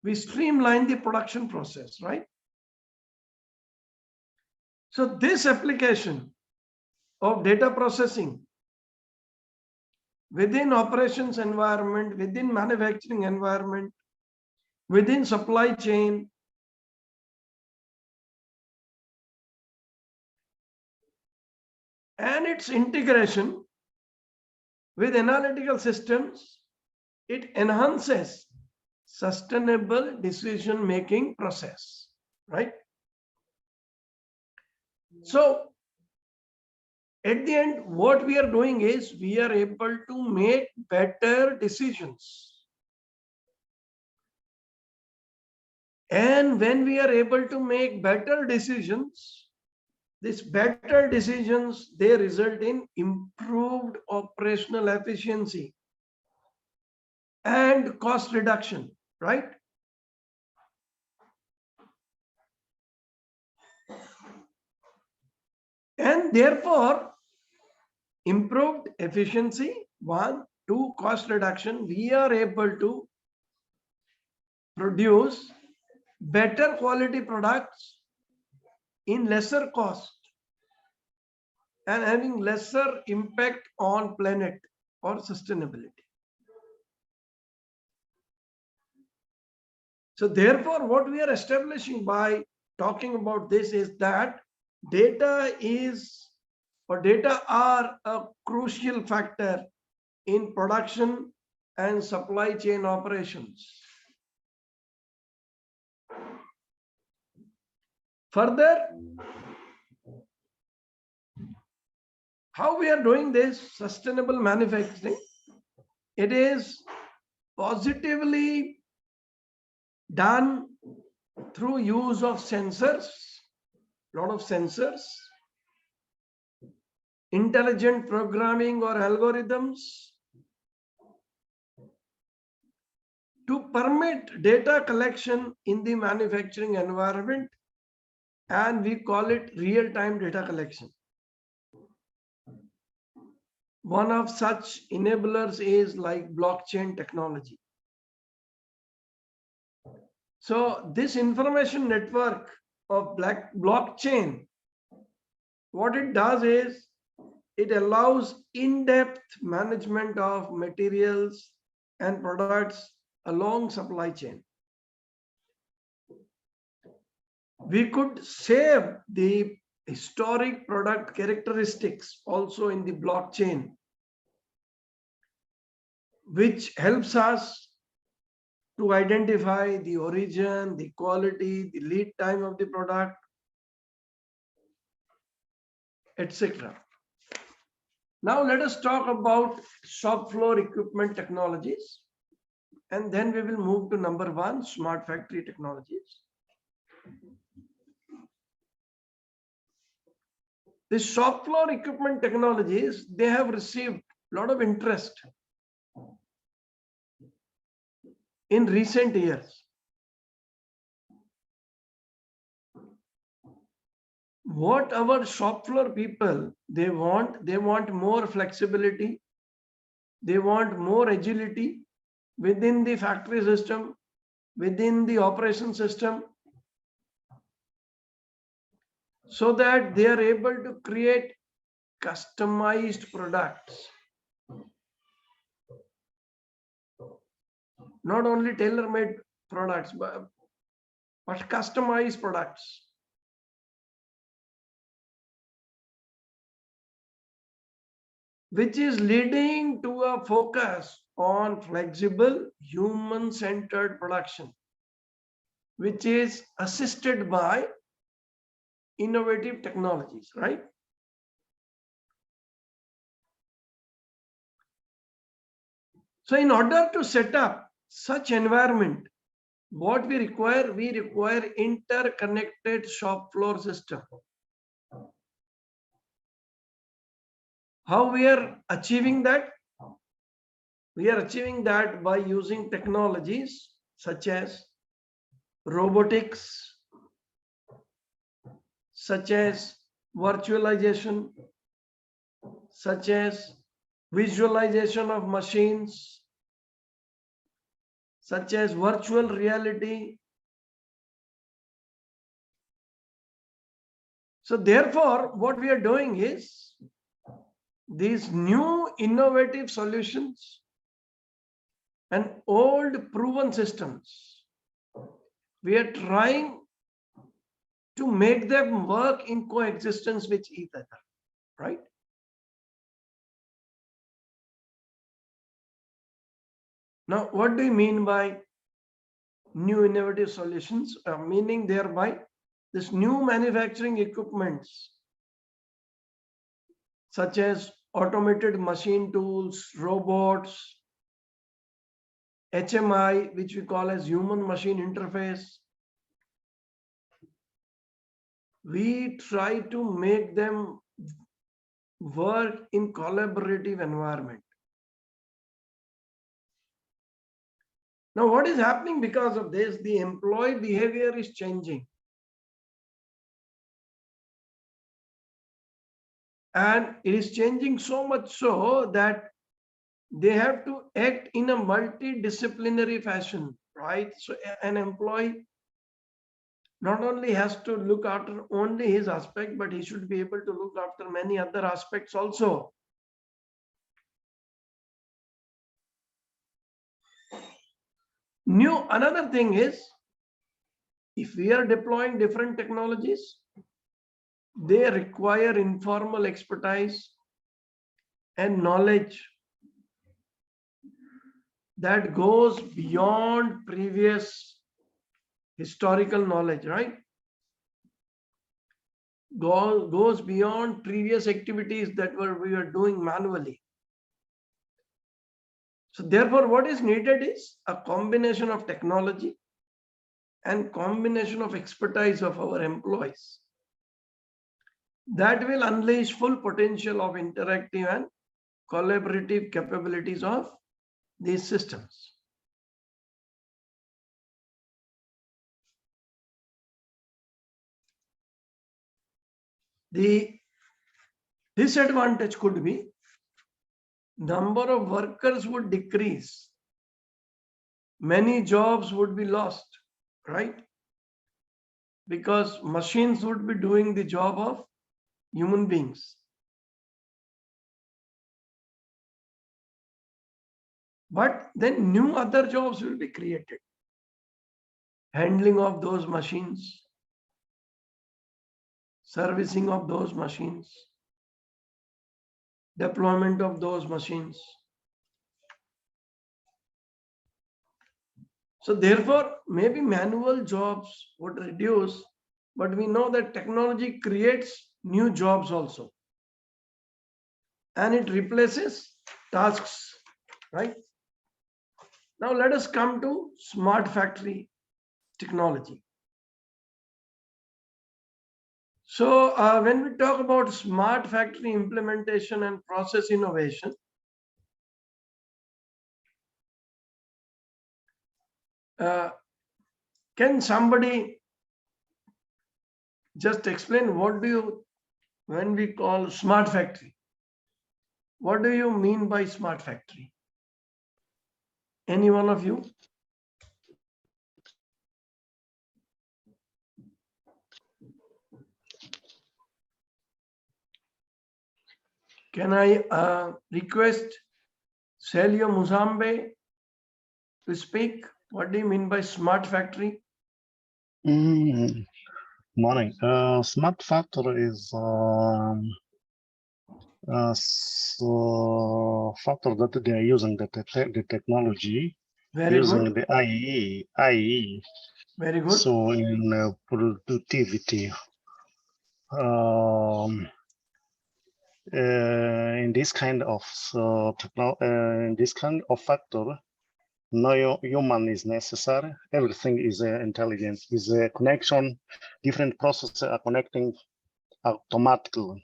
we streamline the production process, right? So this application of data processing within operations environment, within manufacturing environment, within supply chain, and its integration with analytical systems, it enhances sustainable decision-making process, right? So at the end, what we are doing is we are able to make better decisions. And when we are able to make better decisions, these better decisions, they result in improved operational efficiency and cost reduction, right? And therefore, improved efficiency, 1, 2, cost reduction, we are able to produce better quality products in lesser cost and having lesser impact on planet or sustainability. So therefore, what we are establishing by talking about this is that data are a crucial factor in production and supply chain operations. Further, how we are doing this sustainable manufacturing, it is positively done through use of sensors, lot of sensors, intelligent programming or algorithms to permit data collection in the manufacturing environment, and we call it real-time data collection. One of such enablers is like blockchain technology. So this information network of blockchain, what it does is it allows in-depth management of materials and products along supply chain. We could save the historic product characteristics also in the blockchain, which helps us to identify the origin, the quality, the lead time of the product, etc. Now let us talk about shop floor equipment technologies, and then we will move to number 1, smart factory technologies. The shop floor equipment technologies, they have received a lot of interest in recent years. What our shop floor people, they want more flexibility, they want more agility within the factory system, within the operation system, so that they are able to create customized products. Not only tailor-made products, but customized products. Which is leading to a focus on flexible, human-centered production, which is assisted by innovative technologies, right? So in order to set up such environment, what we require interconnected shop floor system. How we are achieving that? We are achieving that by using technologies such as robotics, such as virtualization, such as visualization of machines, such as virtual reality. So therefore, what we are doing is these new innovative solutions and old proven systems, we are trying to make them work in coexistence with each other, right? Now, what do you mean by new innovative solutions, meaning thereby this new manufacturing equipments such as automated machine tools, robots, HMI, which we call as human machine interface. We try to make them work in collaborative environment. Now, what is happening because of this? The employee behavior is changing. And it is changing so much so that they have to act in a multidisciplinary fashion, right? So an employee not only has to look after only his aspect, but he should be able to look after many other aspects also. Another thing is, if we are deploying different technologies, they require informal expertise and knowledge that goes beyond previous historical knowledge, right? Goes beyond previous activities that we were doing manually. So therefore, what is needed is a combination of technology and combination of expertise of our employees that will unleash full potential of interactive and collaborative capabilities of these systems. The disadvantage could be number of workers would decrease. Many jobs would be lost, right? Because machines would be doing the job of human beings. But then new other jobs will be created. Handling of those machines, servicing of those machines, deployment of those machines. So therefore, maybe manual jobs would reduce, but we know that technology creates new jobs also. And it replaces tasks, right? Now let us come to smart factory technology. So when we talk about smart factory implementation and process innovation, can somebody just explain when we call smart factory, what do you mean by smart factory? Any one of you? Can I request Celio Muzambe to speak? What do you mean by smart factory? Morning. Smart factory is so factor that they are using the technology, Very using good. the IE. Very good. So in productivity, in this kind of factor, no human is necessary. Everything is intelligent. Is a connection. Different processes are connecting automatically.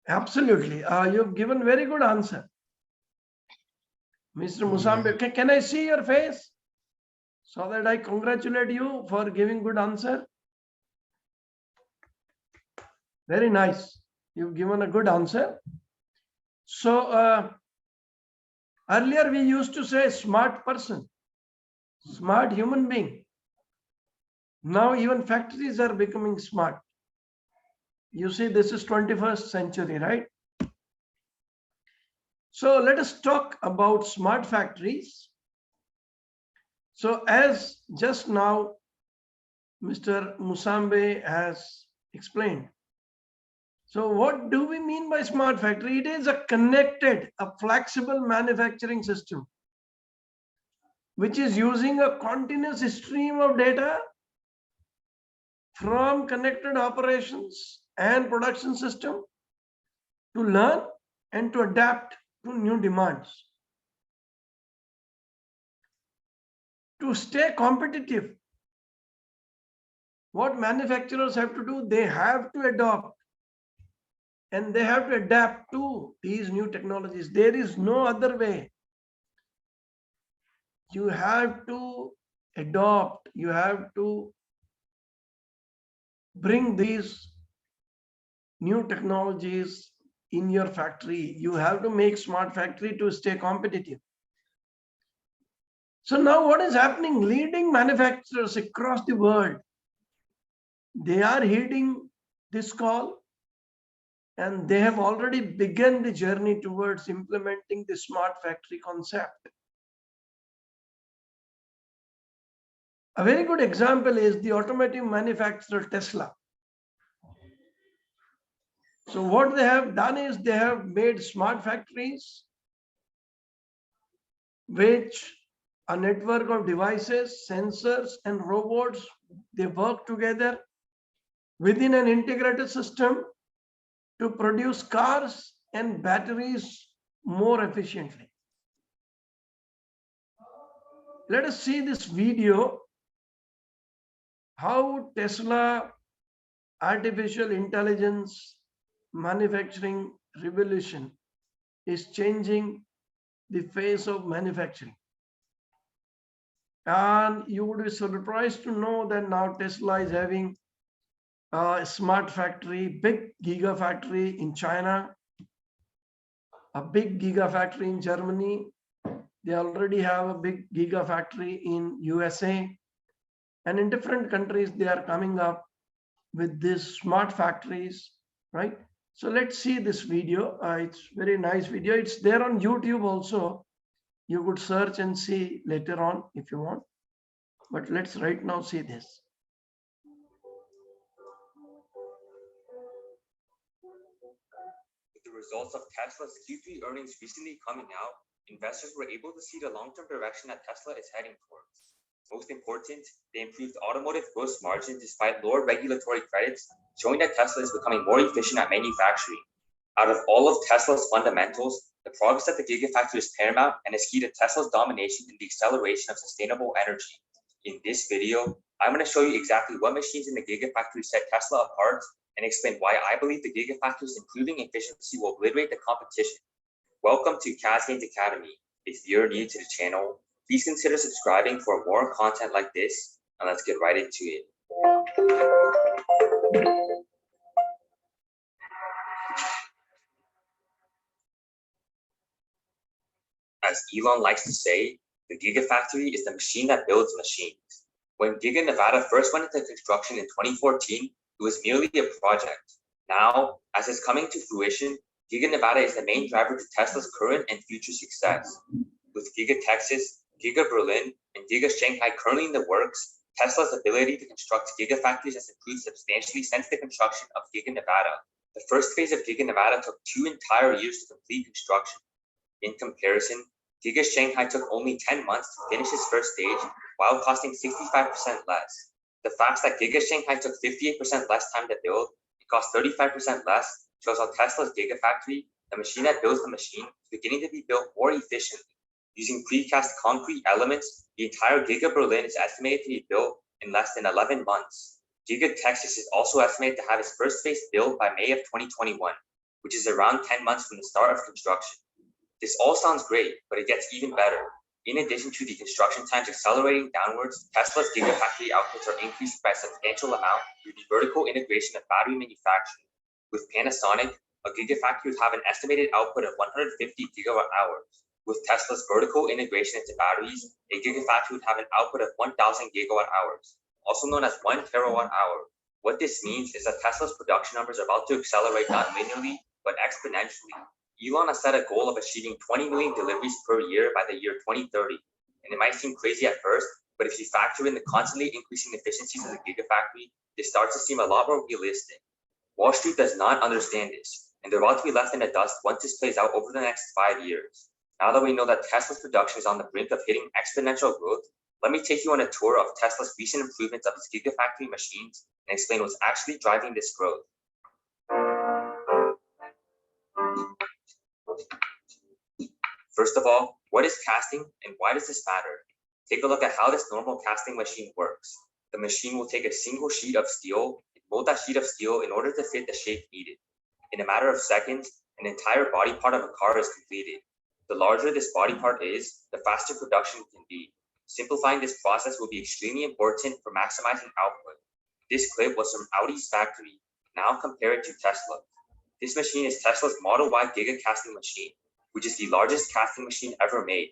Absolutely. You've given very good answer. Mr. Musambe, can I see your face so that I congratulate you for giving good answer? Very nice. You've given a good answer. So earlier we used to say smart person, smart human being. Now even factories are becoming smart. You see, this is 21st century, right? So let us talk about smart factories. So as just now, Mr. Musambe has explained. So what do we mean by smart factory? It is a connected, a flexible manufacturing system which is using a continuous stream of data from connected operations and production system to learn and to adapt to new demands. To stay competitive, what manufacturers have to do, they have to adopt and they have to adapt to these new technologies. There is no other way. You have to adopt, you have to bring these new technologies in your factory. You have to make smart factory to stay competitive. So now what is happening? Leading manufacturers across the world, they are heeding this call and they have already begun the journey towards implementing the smart factory concept. A very good example is the automotive manufacturer Tesla. So what they have done is they have made smart factories, which a network of devices, sensors, and robots, they work together within an integrated system to produce cars and batteries more efficiently. Let us see this video, how Tesla artificial intelligence manufacturing revolution is changing the face of manufacturing. And you would be surprised to know that now Tesla is having a smart factory, big gigafactory in China, a big gigafactory in Germany. They already have a big gigafactory in USA. And in different countries, they are coming up with these smart factories, right? So let's see this video. It's very nice video. It's there on YouTube also. You could search and see later on if you want. But let's right now see this. With the results of Tesla's Q3 earnings recently coming out, investors were able to see the long-term direction that Tesla is heading towards. Most important, they improved automotive gross margin despite lower regulatory credits, showing that Tesla is becoming more efficient at manufacturing. Out of all of Tesla's fundamentals, the progress at the Gigafactory is paramount and is key to Tesla's domination in the acceleration of sustainable energy. In this video, I'm going to show you exactly what machines in the Gigafactory set Tesla apart and explain why I believe the Gigafactory's improving efficiency will obliterate the competition. Welcome to Cascades Academy. If you're new to the channel, please consider subscribing for more content like this, and let's get right into it. As Elon likes to say, the Gigafactory is the machine that builds machines. When Giga Nevada first went into construction in 2014, it was merely a project. Now, as it's coming to fruition, Giga Nevada is the main driver to Tesla's current and future success. With Giga Texas, Giga Berlin, and Giga Shanghai currently in the works, Tesla's ability to construct Gigafactories has improved substantially since the construction of Giga Nevada. The first phase of Giga Nevada took 2 entire years to complete construction. In comparison, Giga Shanghai took only 10 months to finish its first stage while costing 65% less. The fact that Giga Shanghai took 58% less time to build and cost 35% less shows how Tesla's Gigafactory, the machine that builds the machine, is beginning to be built more efficiently. Using precast concrete elements, the entire Giga Berlin is estimated to be built in less than 11 months. Giga Texas is also estimated to have its first phase built by May of 2021, which is around 10 months from the start of construction. This all sounds great, but it gets even better. In addition to the construction times accelerating downwards, Tesla's Gigafactory outputs are increased by a substantial amount through the vertical integration of battery manufacturing. With Panasonic, a Gigafactory would have an estimated output of 150 gigawatt hours. With Tesla's vertical integration into batteries, a Gigafactory would have an output of 1,000 gigawatt hours, also known as 1 terawatt hour. What this means is that Tesla's production numbers are about to accelerate not linearly, but exponentially. Elon has set a goal of achieving 20 million deliveries per year by the year 2030. And it might seem crazy at first, but if you factor in the constantly increasing efficiencies of the Gigafactory, this starts to seem a lot more realistic. Wall Street does not understand this, and they're about to be left in the dust once this plays out over the next 5 years. Now that we know that Tesla's production is on the brink of hitting exponential growth, let me take you on a tour of Tesla's recent improvements of its Gigafactory machines and explain what's actually driving this growth. First of all, what is casting and why does this matter? Take a look at how this normal casting machine works. The machine will take a single sheet of steel and mold that sheet of steel in order to fit the shape needed. In a matter of seconds, an entire body part of a car is completed. The larger this body part is, the faster production can be. Simplifying this process will be extremely important for maximizing output. This clip was from Audi's factory. Now compare it to Tesla. This machine is Tesla's Model Y Giga Casting machine, which is the largest casting machine ever made.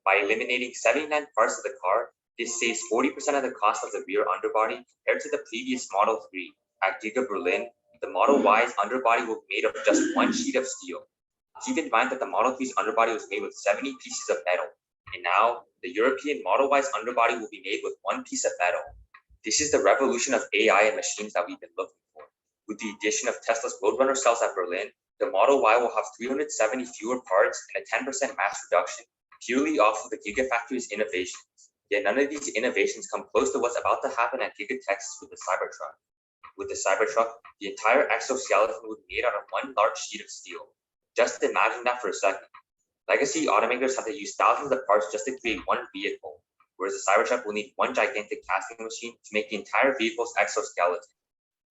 By eliminating 79 parts of the car, this saves 40% of the cost of the rear underbody compared to the previous Model 3. At Giga Berlin, the Model Y's underbody will be made of just one sheet of steel. Keep in mind that the Model 3's underbody was made with 70 pieces of metal, and now the European Model Y's underbody will be made with one piece of metal. This is the revolution of AI and machines that we've been looking for. With the addition of Tesla's Roadrunner cells at Berlin, the Model Y will have 370 fewer parts and a 10% mass reduction, purely off of the Gigafactory's innovations. Yet none of these innovations come close to what's about to happen at Giga Texas with the Cybertruck. With the Cybertruck, the entire exoskeleton would be made out of one large sheet of steel. Just imagine that for a second. Legacy automakers have to use thousands of parts just to create one vehicle, whereas the Cybertruck will need one gigantic casting machine to make the entire vehicle's exoskeleton.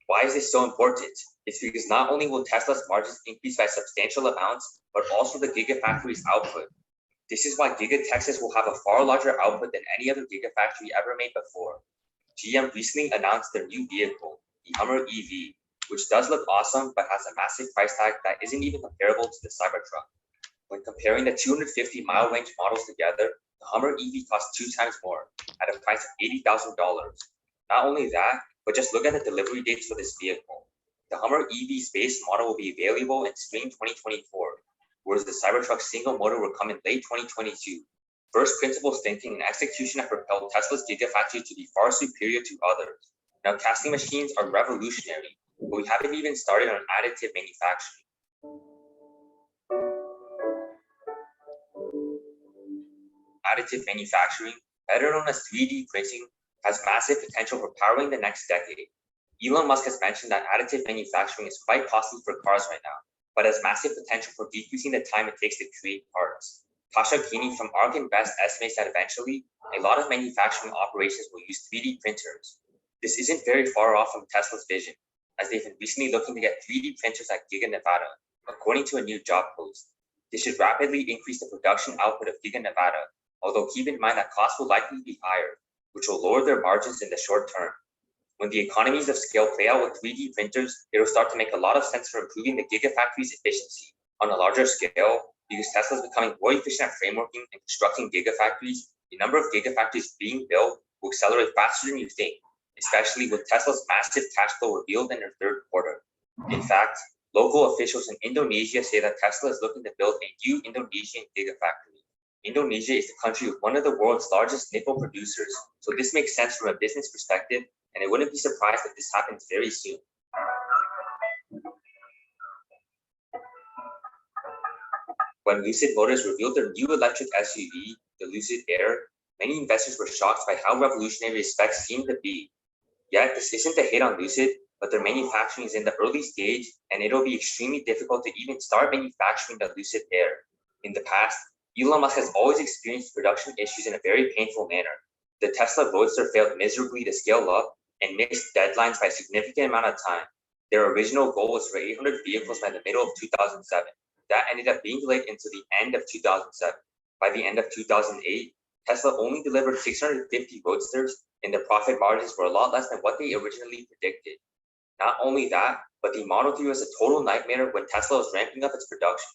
Why is this so important? It's because not only will Tesla's margins increase by substantial amounts, but also the Gigafactory's output. This is why Giga Texas will have a far larger output than any other Gigafactory ever made before. GM recently announced their new vehicle, the Hummer EV, which does look awesome, but has a massive price tag that isn't even comparable to the Cybertruck. When comparing the 250-mile range models together, the Hummer EV costs 2 times more, at a price of $80,000. Not only that, but just look at the delivery dates for this vehicle. The Hummer EV's base model will be available in spring 2024, whereas the Cybertruck's single motor will come in late 2022. First principles thinking and execution have propelled Tesla's Gigafactory to be far superior to others. Now, casting machines are revolutionary, but we haven't even started on additive manufacturing. Additive manufacturing, better known as 3D printing, has massive potential for powering the next decade. Elon Musk has mentioned that additive manufacturing is quite costly for cars right now, but has massive potential for decreasing the time it takes to create parts. Tasha Keeney from ARK Invest estimates that eventually, a lot of manufacturing operations will use 3D printers. This isn't very far off from Tesla's vision, as they've been recently looking to get 3D printers at Giga Nevada, according to a new job post. This should rapidly increase the production output of Giga Nevada, although keep in mind that costs will likely be higher, which will lower their margins in the short term. When the economies of scale play out with 3D printers, it will start to make a lot of sense for improving the Gigafactory's efficiency on a larger scale. Because Tesla is becoming more efficient at frameworking and constructing Gigafactories, the number of Gigafactories being built will accelerate faster than you think, especially with Tesla's massive cash flow revealed in their third quarter. In fact, local officials in Indonesia say that Tesla is looking to build a new Indonesian Gigafactory. Indonesia is the country with one of the world's largest nickel producers, so this makes sense from a business perspective, and I wouldn't be surprised if this happens very soon. When Lucid Motors revealed their new electric SUV, the Lucid Air, many investors were shocked by how revolutionary its specs seemed to be. Yet, this isn't a hit on Lucid, but their manufacturing is in the early stage, and it'll be extremely difficult to even start manufacturing the Lucid Air. In the past, Elon Musk has always experienced production issues in a very painful manner. The Tesla Roadster failed miserably to scale up and missed deadlines by a significant amount of time. Their original goal was for 800 vehicles by the middle of 2007. That ended up being delayed into the end of 2007. By the end of 2008, Tesla only delivered 650 Roadsters, and the profit margins were a lot less than what they originally predicted. Not only that, but the Model 3 was a total nightmare when Tesla was ramping up its production.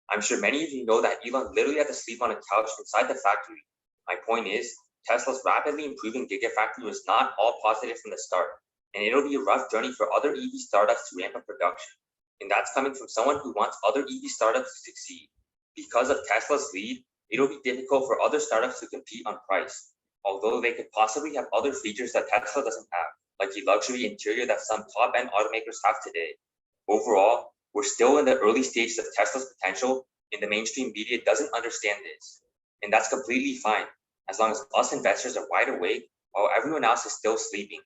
I'm sure many of you know that Elon literally had to sleep on a couch inside the factory. My point is, Tesla's rapidly improving Gigafactory was not all positive from the start, and it'll be a rough journey for other EV startups to ramp up production. And that's coming from someone who wants other EV startups to succeed. Because of Tesla's lead, it'll be difficult for other startups to compete on price, although they could possibly have other features that Tesla doesn't have, like the luxury interior that some top-end automakers have today. Overall, we're still in the early stages of Tesla's potential, in the mainstream media doesn't understand this. And that's completely fine, as long as us investors are wide awake while everyone else is still sleeping.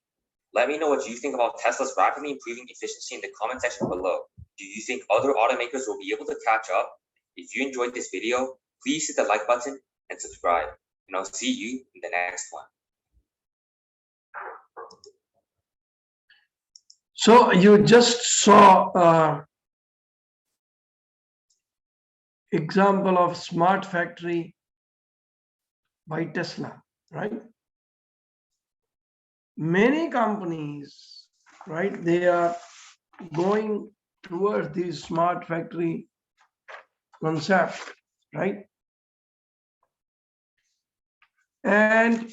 Let me know what you think about Tesla's rapidly improving efficiency in the comment section below. Do you think other automakers will be able to catch up? If you enjoyed this video, please hit the like button and subscribe. And I'll see you in the next one. So you just saw example of smart factory by Tesla, right? Many companies, right, they are going towards this smart factory concept, right? And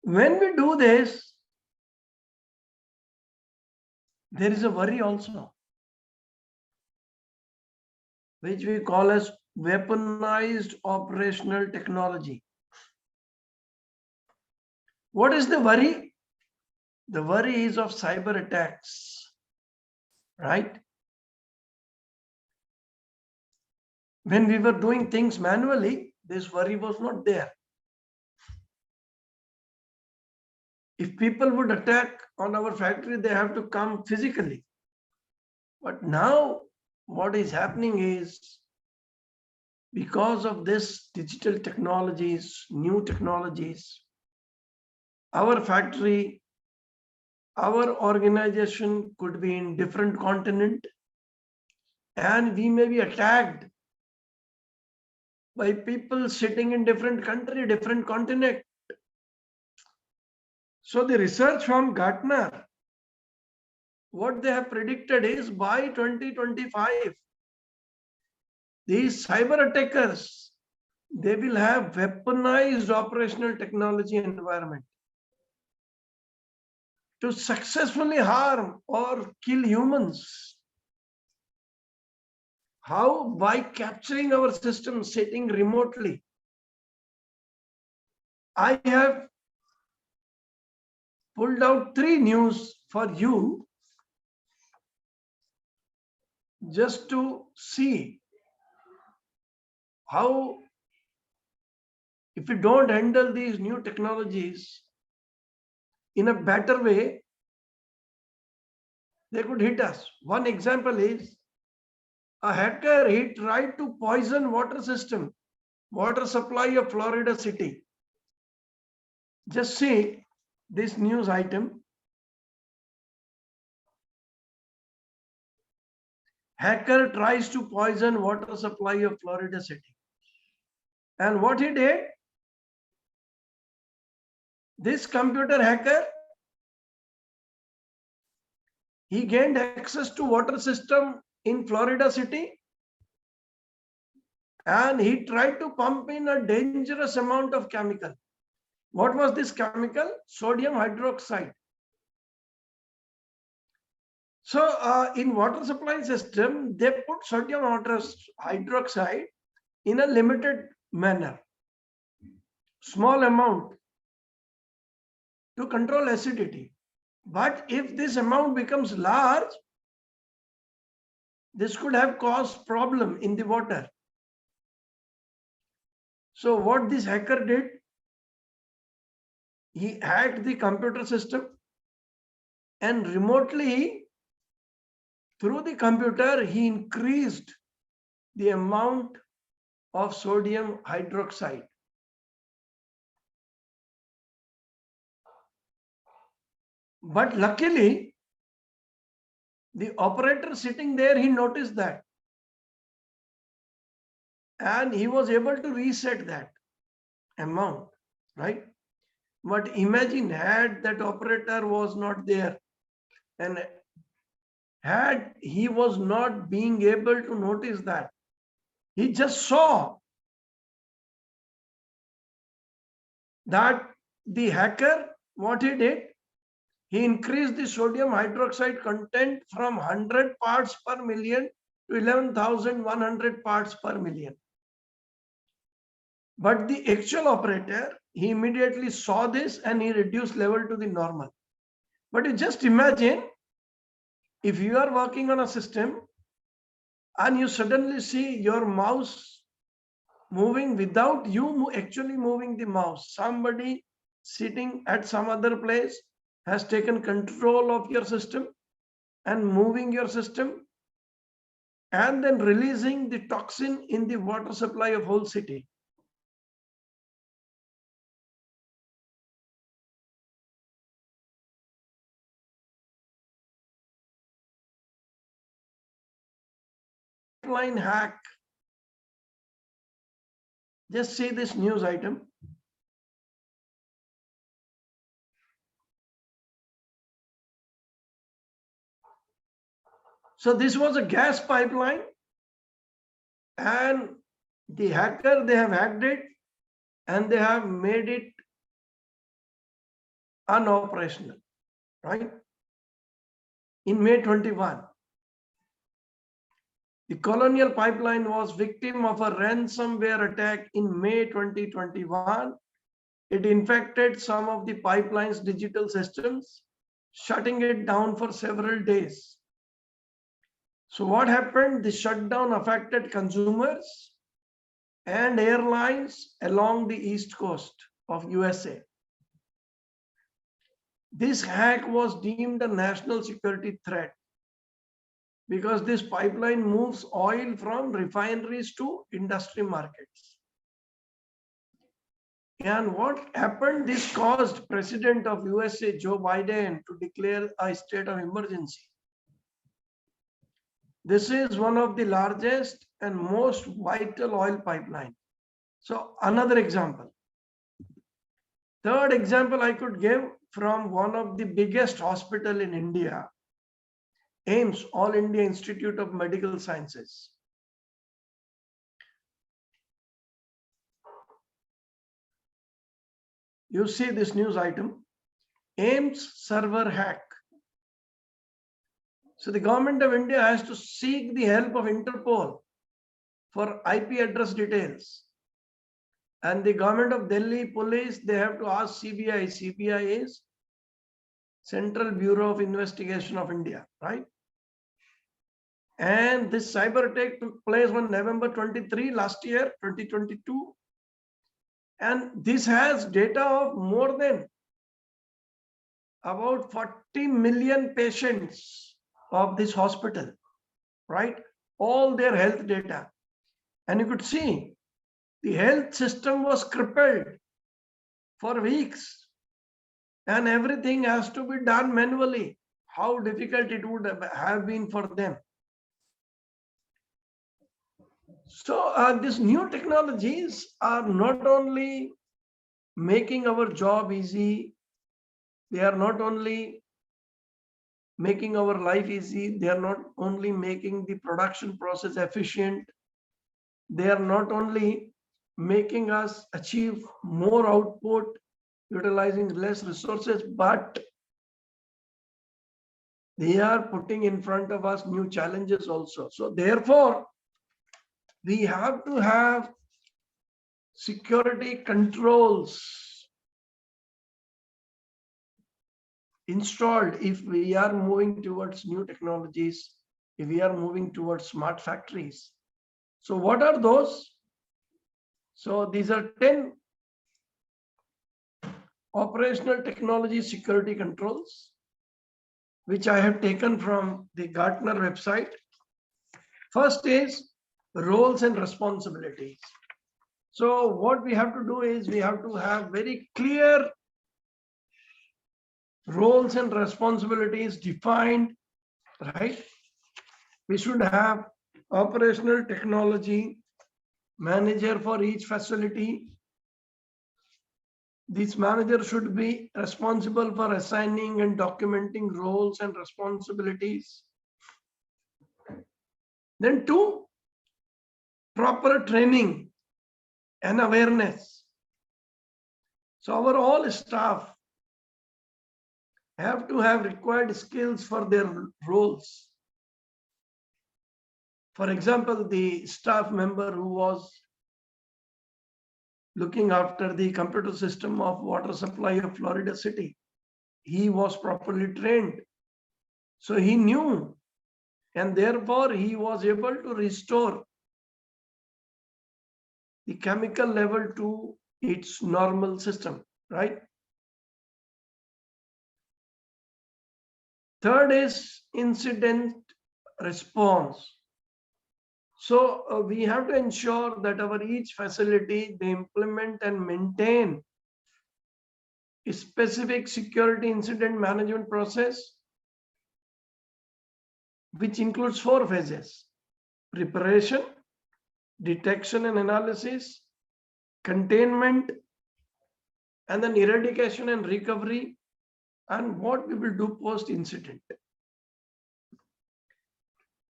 when we do this, there is a worry also, which we call as weaponized operational technology. What is the worry? The worry is of cyber attacks, right? When we were doing things manually, this worry was not there. If people would attack on our factory, they have to come physically. But now what is happening is, because of this digital technologies, new technologies, our factory, our organization could be in different continent, and we may be attacked by people sitting in different country, different continent. So the research from Gartner, what they have predicted is by 2025, these cyber attackers, they will have weaponized operational technology environment to successfully harm or kill humans. How? By capturing our system sitting remotely. I have pulled out 3 news for you just to see how, if we don't handle these new technologies in a better way, they could hit us. One example is a hacker, he tried to poison water system, water supply of Florida City. Just see this news item. Hacker tries to poison water supply of Florida City. And what he did? This computer hacker, he gained access to water system in Florida City, and he tried to pump in a dangerous amount of chemical. What was this chemical? Sodium hydroxide. So in water supply system, they put sodium hydroxide in a limited manner, small amount, to control acidity. But if this amount becomes large, this could have caused problem in the water. So what this hacker did, he hacked the computer system, and remotely through the computer, he increased the amount of sodium hydroxide. But luckily, the operator sitting there, he noticed that, and he was able to reset that amount, right? But imagine, had that operator was not there, and had he was not being able to notice that, he just saw that the hacker, what he did, he increased the sodium hydroxide content from 100 parts per million to 11,100 parts per million. But the actual operator, he immediately saw this and he reduced level to the normal. But you just imagine, if you are working on a system and you suddenly see your mouse moving without you actually moving the mouse, somebody sitting at some other place has taken control of your system and moving your system and then releasing the toxin in the water supply of whole city. Pipeline hack. Just see this news item. So this was a gas pipeline and the hacker, they have hacked it and they have made it unoperational, right? In May 21. The Colonial Pipeline was victim of a ransomware attack in May 2021. It infected some of the pipeline's digital systems, shutting it down for several days. So what happened? The shutdown affected consumers and airlines along the East Coast of USA. This hack was deemed a national security threat because this pipeline moves oil from refineries to industry markets. And what happened? This caused President of USA, Joe Biden, to declare a state of emergency. This is one of the largest and most vital oil pipeline. So another example. Third example I could give from one of the biggest hospital in India, AIIMS, All India Institute of Medical Sciences. You see this news item, AIIMS server hack. So the government of India has to seek the help of Interpol for IP address details. And the government of Delhi police, they have to ask CBI. CBI is Central Bureau of Investigation of India, right? And this cyber attack took place on November 23 last year, 2022. And this has data of more than about 40 million patients of this hospital, right? All their health data. And you could see the health system was crippled for weeks and everything has to be done manually. How difficult it would have been for them. So these new technologies are not only making our job easy, they are not only making our life easy, they are not only making the production process efficient, they are not only making us achieve more output, utilizing less resources, but they are putting in front of us new challenges also. So therefore, we have to have security controls installed if we are moving towards new technologies, if we are moving towards smart factories. So what are those? So these are 10 operational technology security controls, which I have taken from the Gartner website. First is roles and responsibilities. So what we have to do is we have to have very clear roles and responsibilities defined, right? We should have operational technology manager for each facility. This manager should be responsible for assigning and documenting roles and responsibilities. Then 2, proper training and awareness. So our all staff have to have required skills for their roles. For example, the staff member who was looking after the computer system of water supply of Florida City, he was properly trained So he knew, and therefore he was able to restore the chemical level to its normal system, right? Third is incident response. So we have to ensure that our each facility, they implement and maintain a specific security incident management process, which includes 4 phases: preparation, detection and analysis, containment, and then eradication and recovery, and what we will do post incident.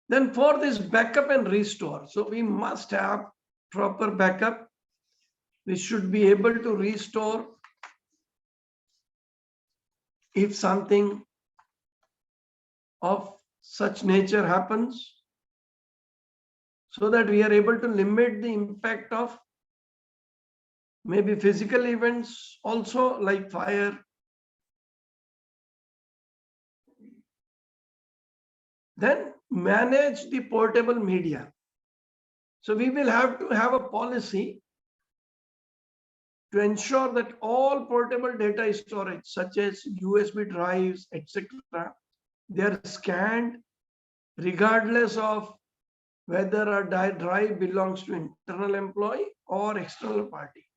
Then fourth is backup and restore. So we must have proper backup. We should be able to restore if something of such nature happens, so that we are able to limit the impact of maybe physical events also, like fire. Then manage the portable media. So we will have to have a policy to ensure that all portable data storage, such as USB drives, etc., they are scanned regardless of whether a drive belongs to internal employee or external party.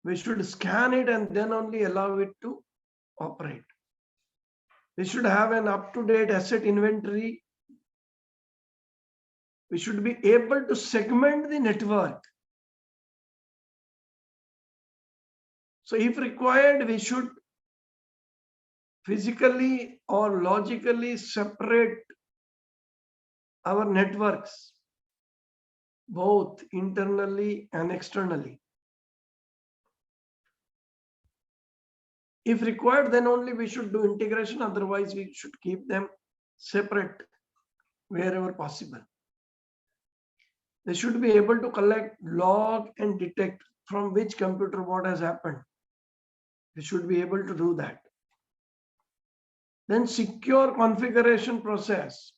We should scan it and then only allow it to operate. We should have an up-to-date asset inventory. We should be able to segment the network. So if required, we should physically or logically separate our networks, both internally and externally. If required, then only we should do integration. Otherwise, we should keep them separate wherever possible. They should be able to collect, log, and detect from which computer what has happened. They should be able to do that. Then secure configuration process.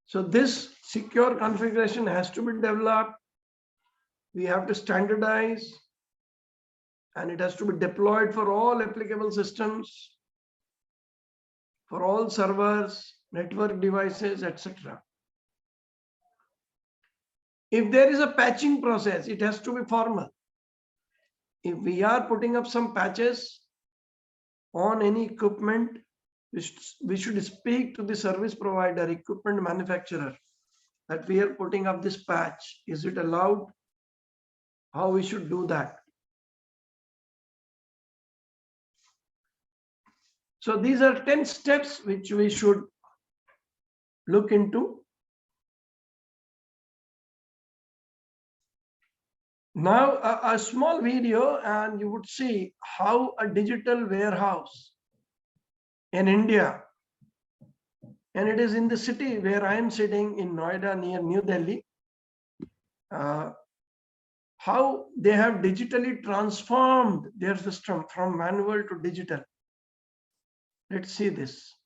So this secure configuration has to be developed. We have to standardize, and it has to be deployed for all applicable systems, for all servers, network devices, etc. If there is a patching process, it has to be formal. If we are putting up some patches on any equipment, we should speak to the service provider, equipment manufacturer, that we are putting up this patch. Is it allowed? How we should do that? So these are 10 steps which we should look into. Now a small video, and you would see how a digital warehouse in India, and it is in the city where I am sitting in Noida near New Delhi, how they have digitally transformed their system from manual to digital. Let's see this.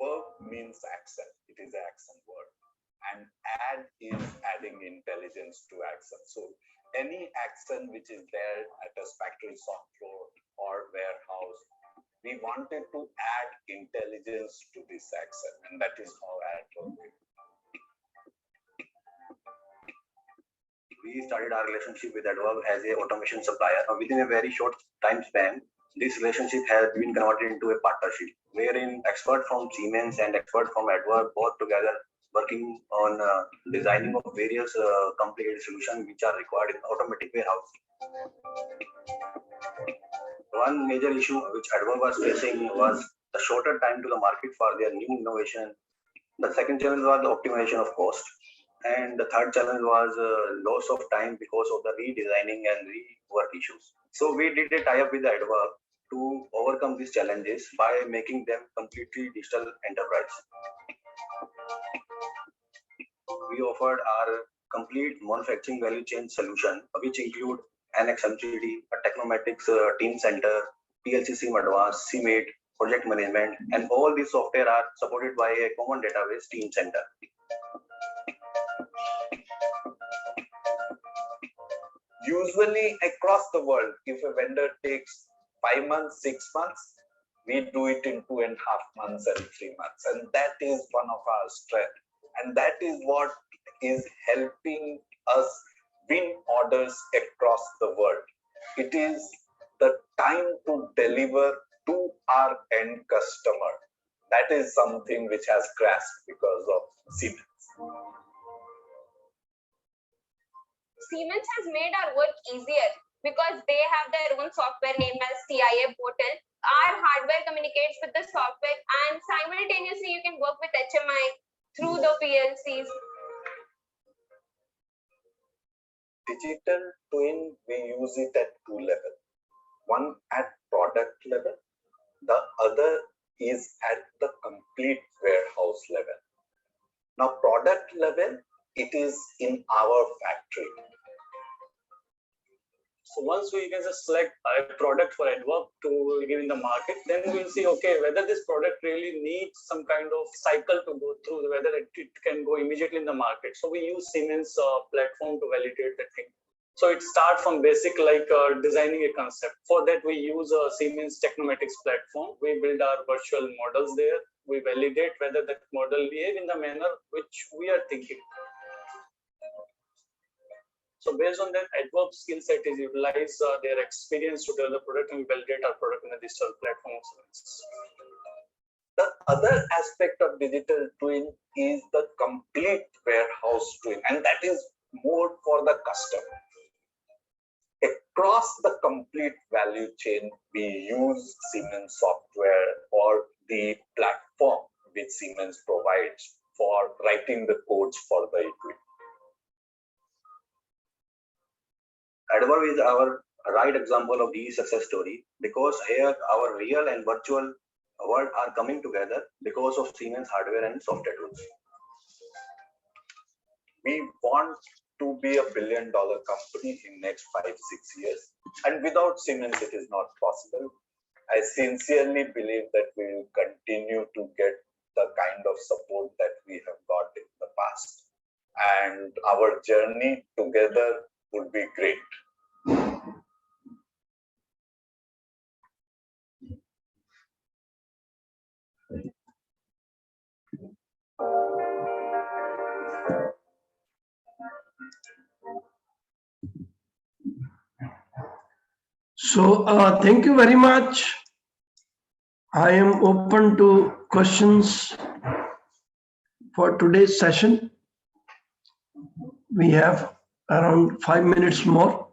Verb means action. It is an action word. And add is adding intelligence to action. So any action which is there at a factory shop floor or warehouse, we wanted to add intelligence to this action, and that is how add works. We started our relationship with Adverb as a automation supplier. Within a very short time span, this relationship has been converted into a partnership, wherein expert from Siemens and expert from Adverb both together working on designing of various complicated solutions which are required in automatic warehouse. One major issue which Adverb was facing was the shorter time to the market for their new innovation. The second challenge was the optimization of cost. And the third challenge was loss of time because of the redesigning and rework issues. So we did a tie-up with the Adverb to overcome these challenges by making them completely digital enterprise. We offered our complete manufacturing value chain solution, which include NXMGD, a Technomatics Team Center, PLC SIM Advanced, CMate, project management, and all these software are supported by a common database Team Center. Usually across the world, if a vendor takes 5 months, 6 months, we do it in 2.5 months and 3 months. And that is one of our strengths. And that is what is helping us win orders across the world. It is the time to deliver to our end customer. That is something which has crashed because of Siemens. Siemens has made our work easier because they have their own software named as TIA portal. Our hardware communicates with the software and simultaneously you can work with HMI through the PLCs. Digital twin, we use it at two levels. One at product level, the other is at the complete warehouse level. Now, product level, it is in our factory. So once we can just select a product for Adverb to give in the market, then we'll see, okay, whether this product really needs some kind of cycle to go through, whether it can go immediately in the market. So we use Siemens platform to validate the thing. So it starts from basic like designing a concept. For that, we use a Siemens Technomatics platform. We build our virtual models there. We validate whether that model behave in the manner which we are thinking. So based on that, Adverb skill set is utilize their experience to develop the product and validate our product in a digital platform. The other aspect of digital twin is the complete warehouse twin, and that is more for the customer. Across the complete value chain, we use Siemens software or the platform which Siemens provides for writing the codes for the equipment. Adverb is our right example of the success story because here our real and virtual world are coming together because of Siemens hardware and software tools. We want to be $1 billion company in next 5-6 years, and without Siemens it is not possible. I sincerely believe that we will continue to get the kind of support that we have got in the past, and our journey together would be great. So thank you very much. I am open to questions for today's session. We have around 5 minutes more.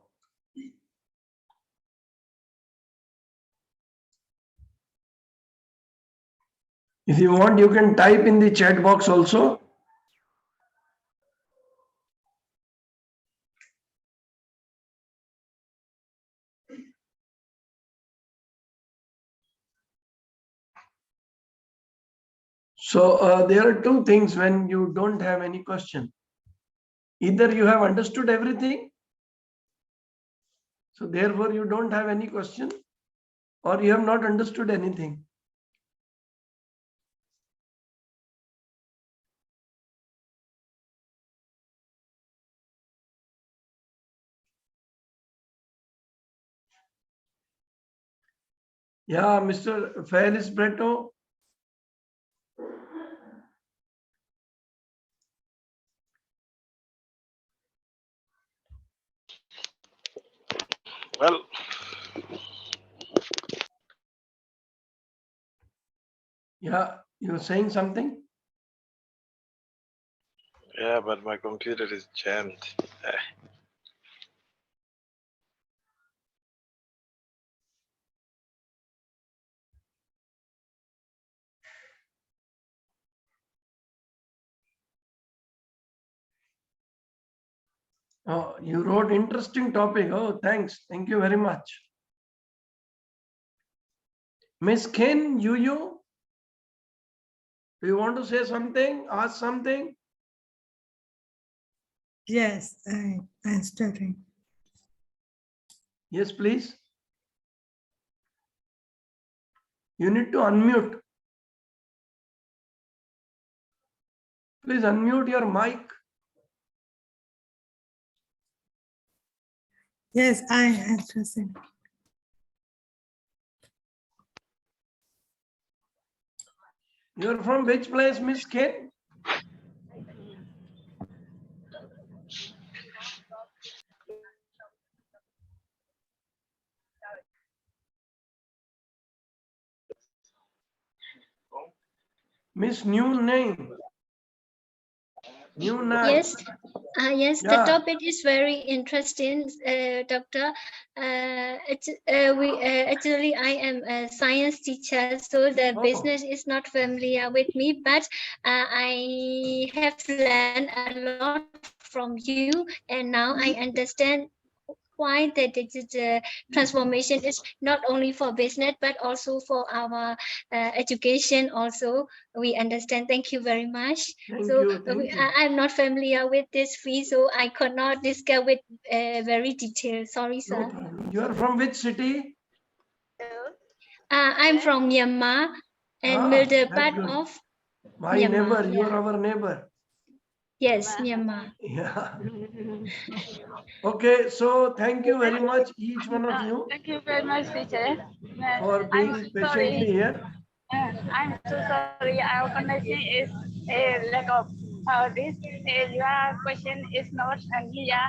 If you want, you can type in the chat box also. So there are two things when you don't have any question. Either you have understood everything, so therefore you don't have any question, or you have not understood anything. Yeah, Mr. Felis Breto. Well, Yeah, you were saying something? yeah, but my computer is jammed. Oh, you wrote interesting topic. Oh, thanks. Thank you very much. Miss Ken, you, do you want to say something? Ask something? Yes, I'm starting. Yes, please. You need to unmute. Please unmute your mic. Yes, I am interested. You're from which place, Miss Ken? Miss New Name. New name. Yes, yes, the Yeah. topic is very interesting, Doctor. Actually, I am a science teacher, so the business is not familiar with me, but I have learned a lot from you, and now I understand why the digital transformation is not only for business but also for our education. Also, we understand. Thank you very much. Thank So you. Thank you. I'm not familiar with this field, so I could not discuss with very detailed. Sorry, No sir. problem. You are from which city? I'm from Myanmar and middle That's part good. of My Myanmar. neighbor, you are Yeah. our neighbor. Yes, Myanmar. Yeah. Okay, so thank you very much, each one of you, Thank you very much, teacher. for being patiently here. I'm so sorry. Our connection is a lack of this. Your question is not clear.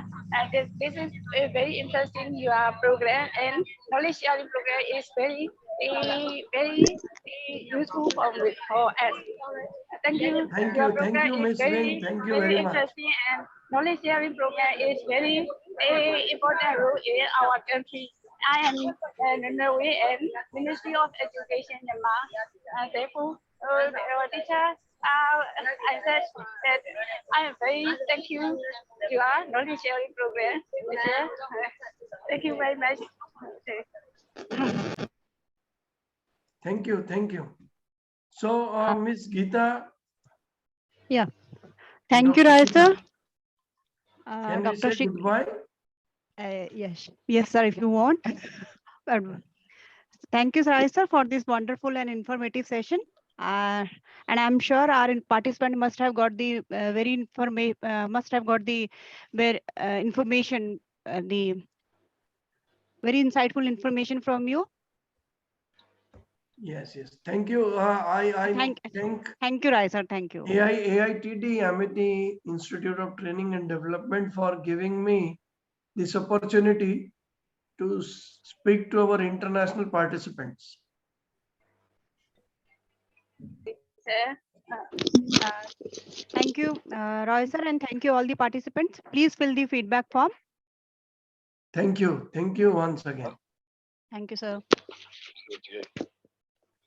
This is a very interesting. Your program and knowledge sharing program is very useful for us. Thank you. Thank Your you. Thank program you, is Miss Wing. Thank you very much. interesting, and knowledge sharing program is very important role in our country. I am in Norway and Ministry of Education Myanmar. Therefore, teacher, I said that I am very thank you to our knowledge sharing program. Teacher. Thank you very much. Thank you. Thank you. So, Miss Geeta, Yeah. Thank you, Rai sir. can we Dr. say Shik. goodbye? Yes. Yes, sir, if you want. Thank you, Rai sir, for this wonderful and informative session. And I'm sure our participant must have got the information, the very insightful information from you. Yes, yes. Thank you. I Thank you, Rai sir. Thank you. AITD Amity Institute of Training and Development for giving me this opportunity to speak to our international participants. Thank you, Roy sir, and thank you all the participants. Please fill the feedback form. Thank you. Thank you once again. Thank you, sir.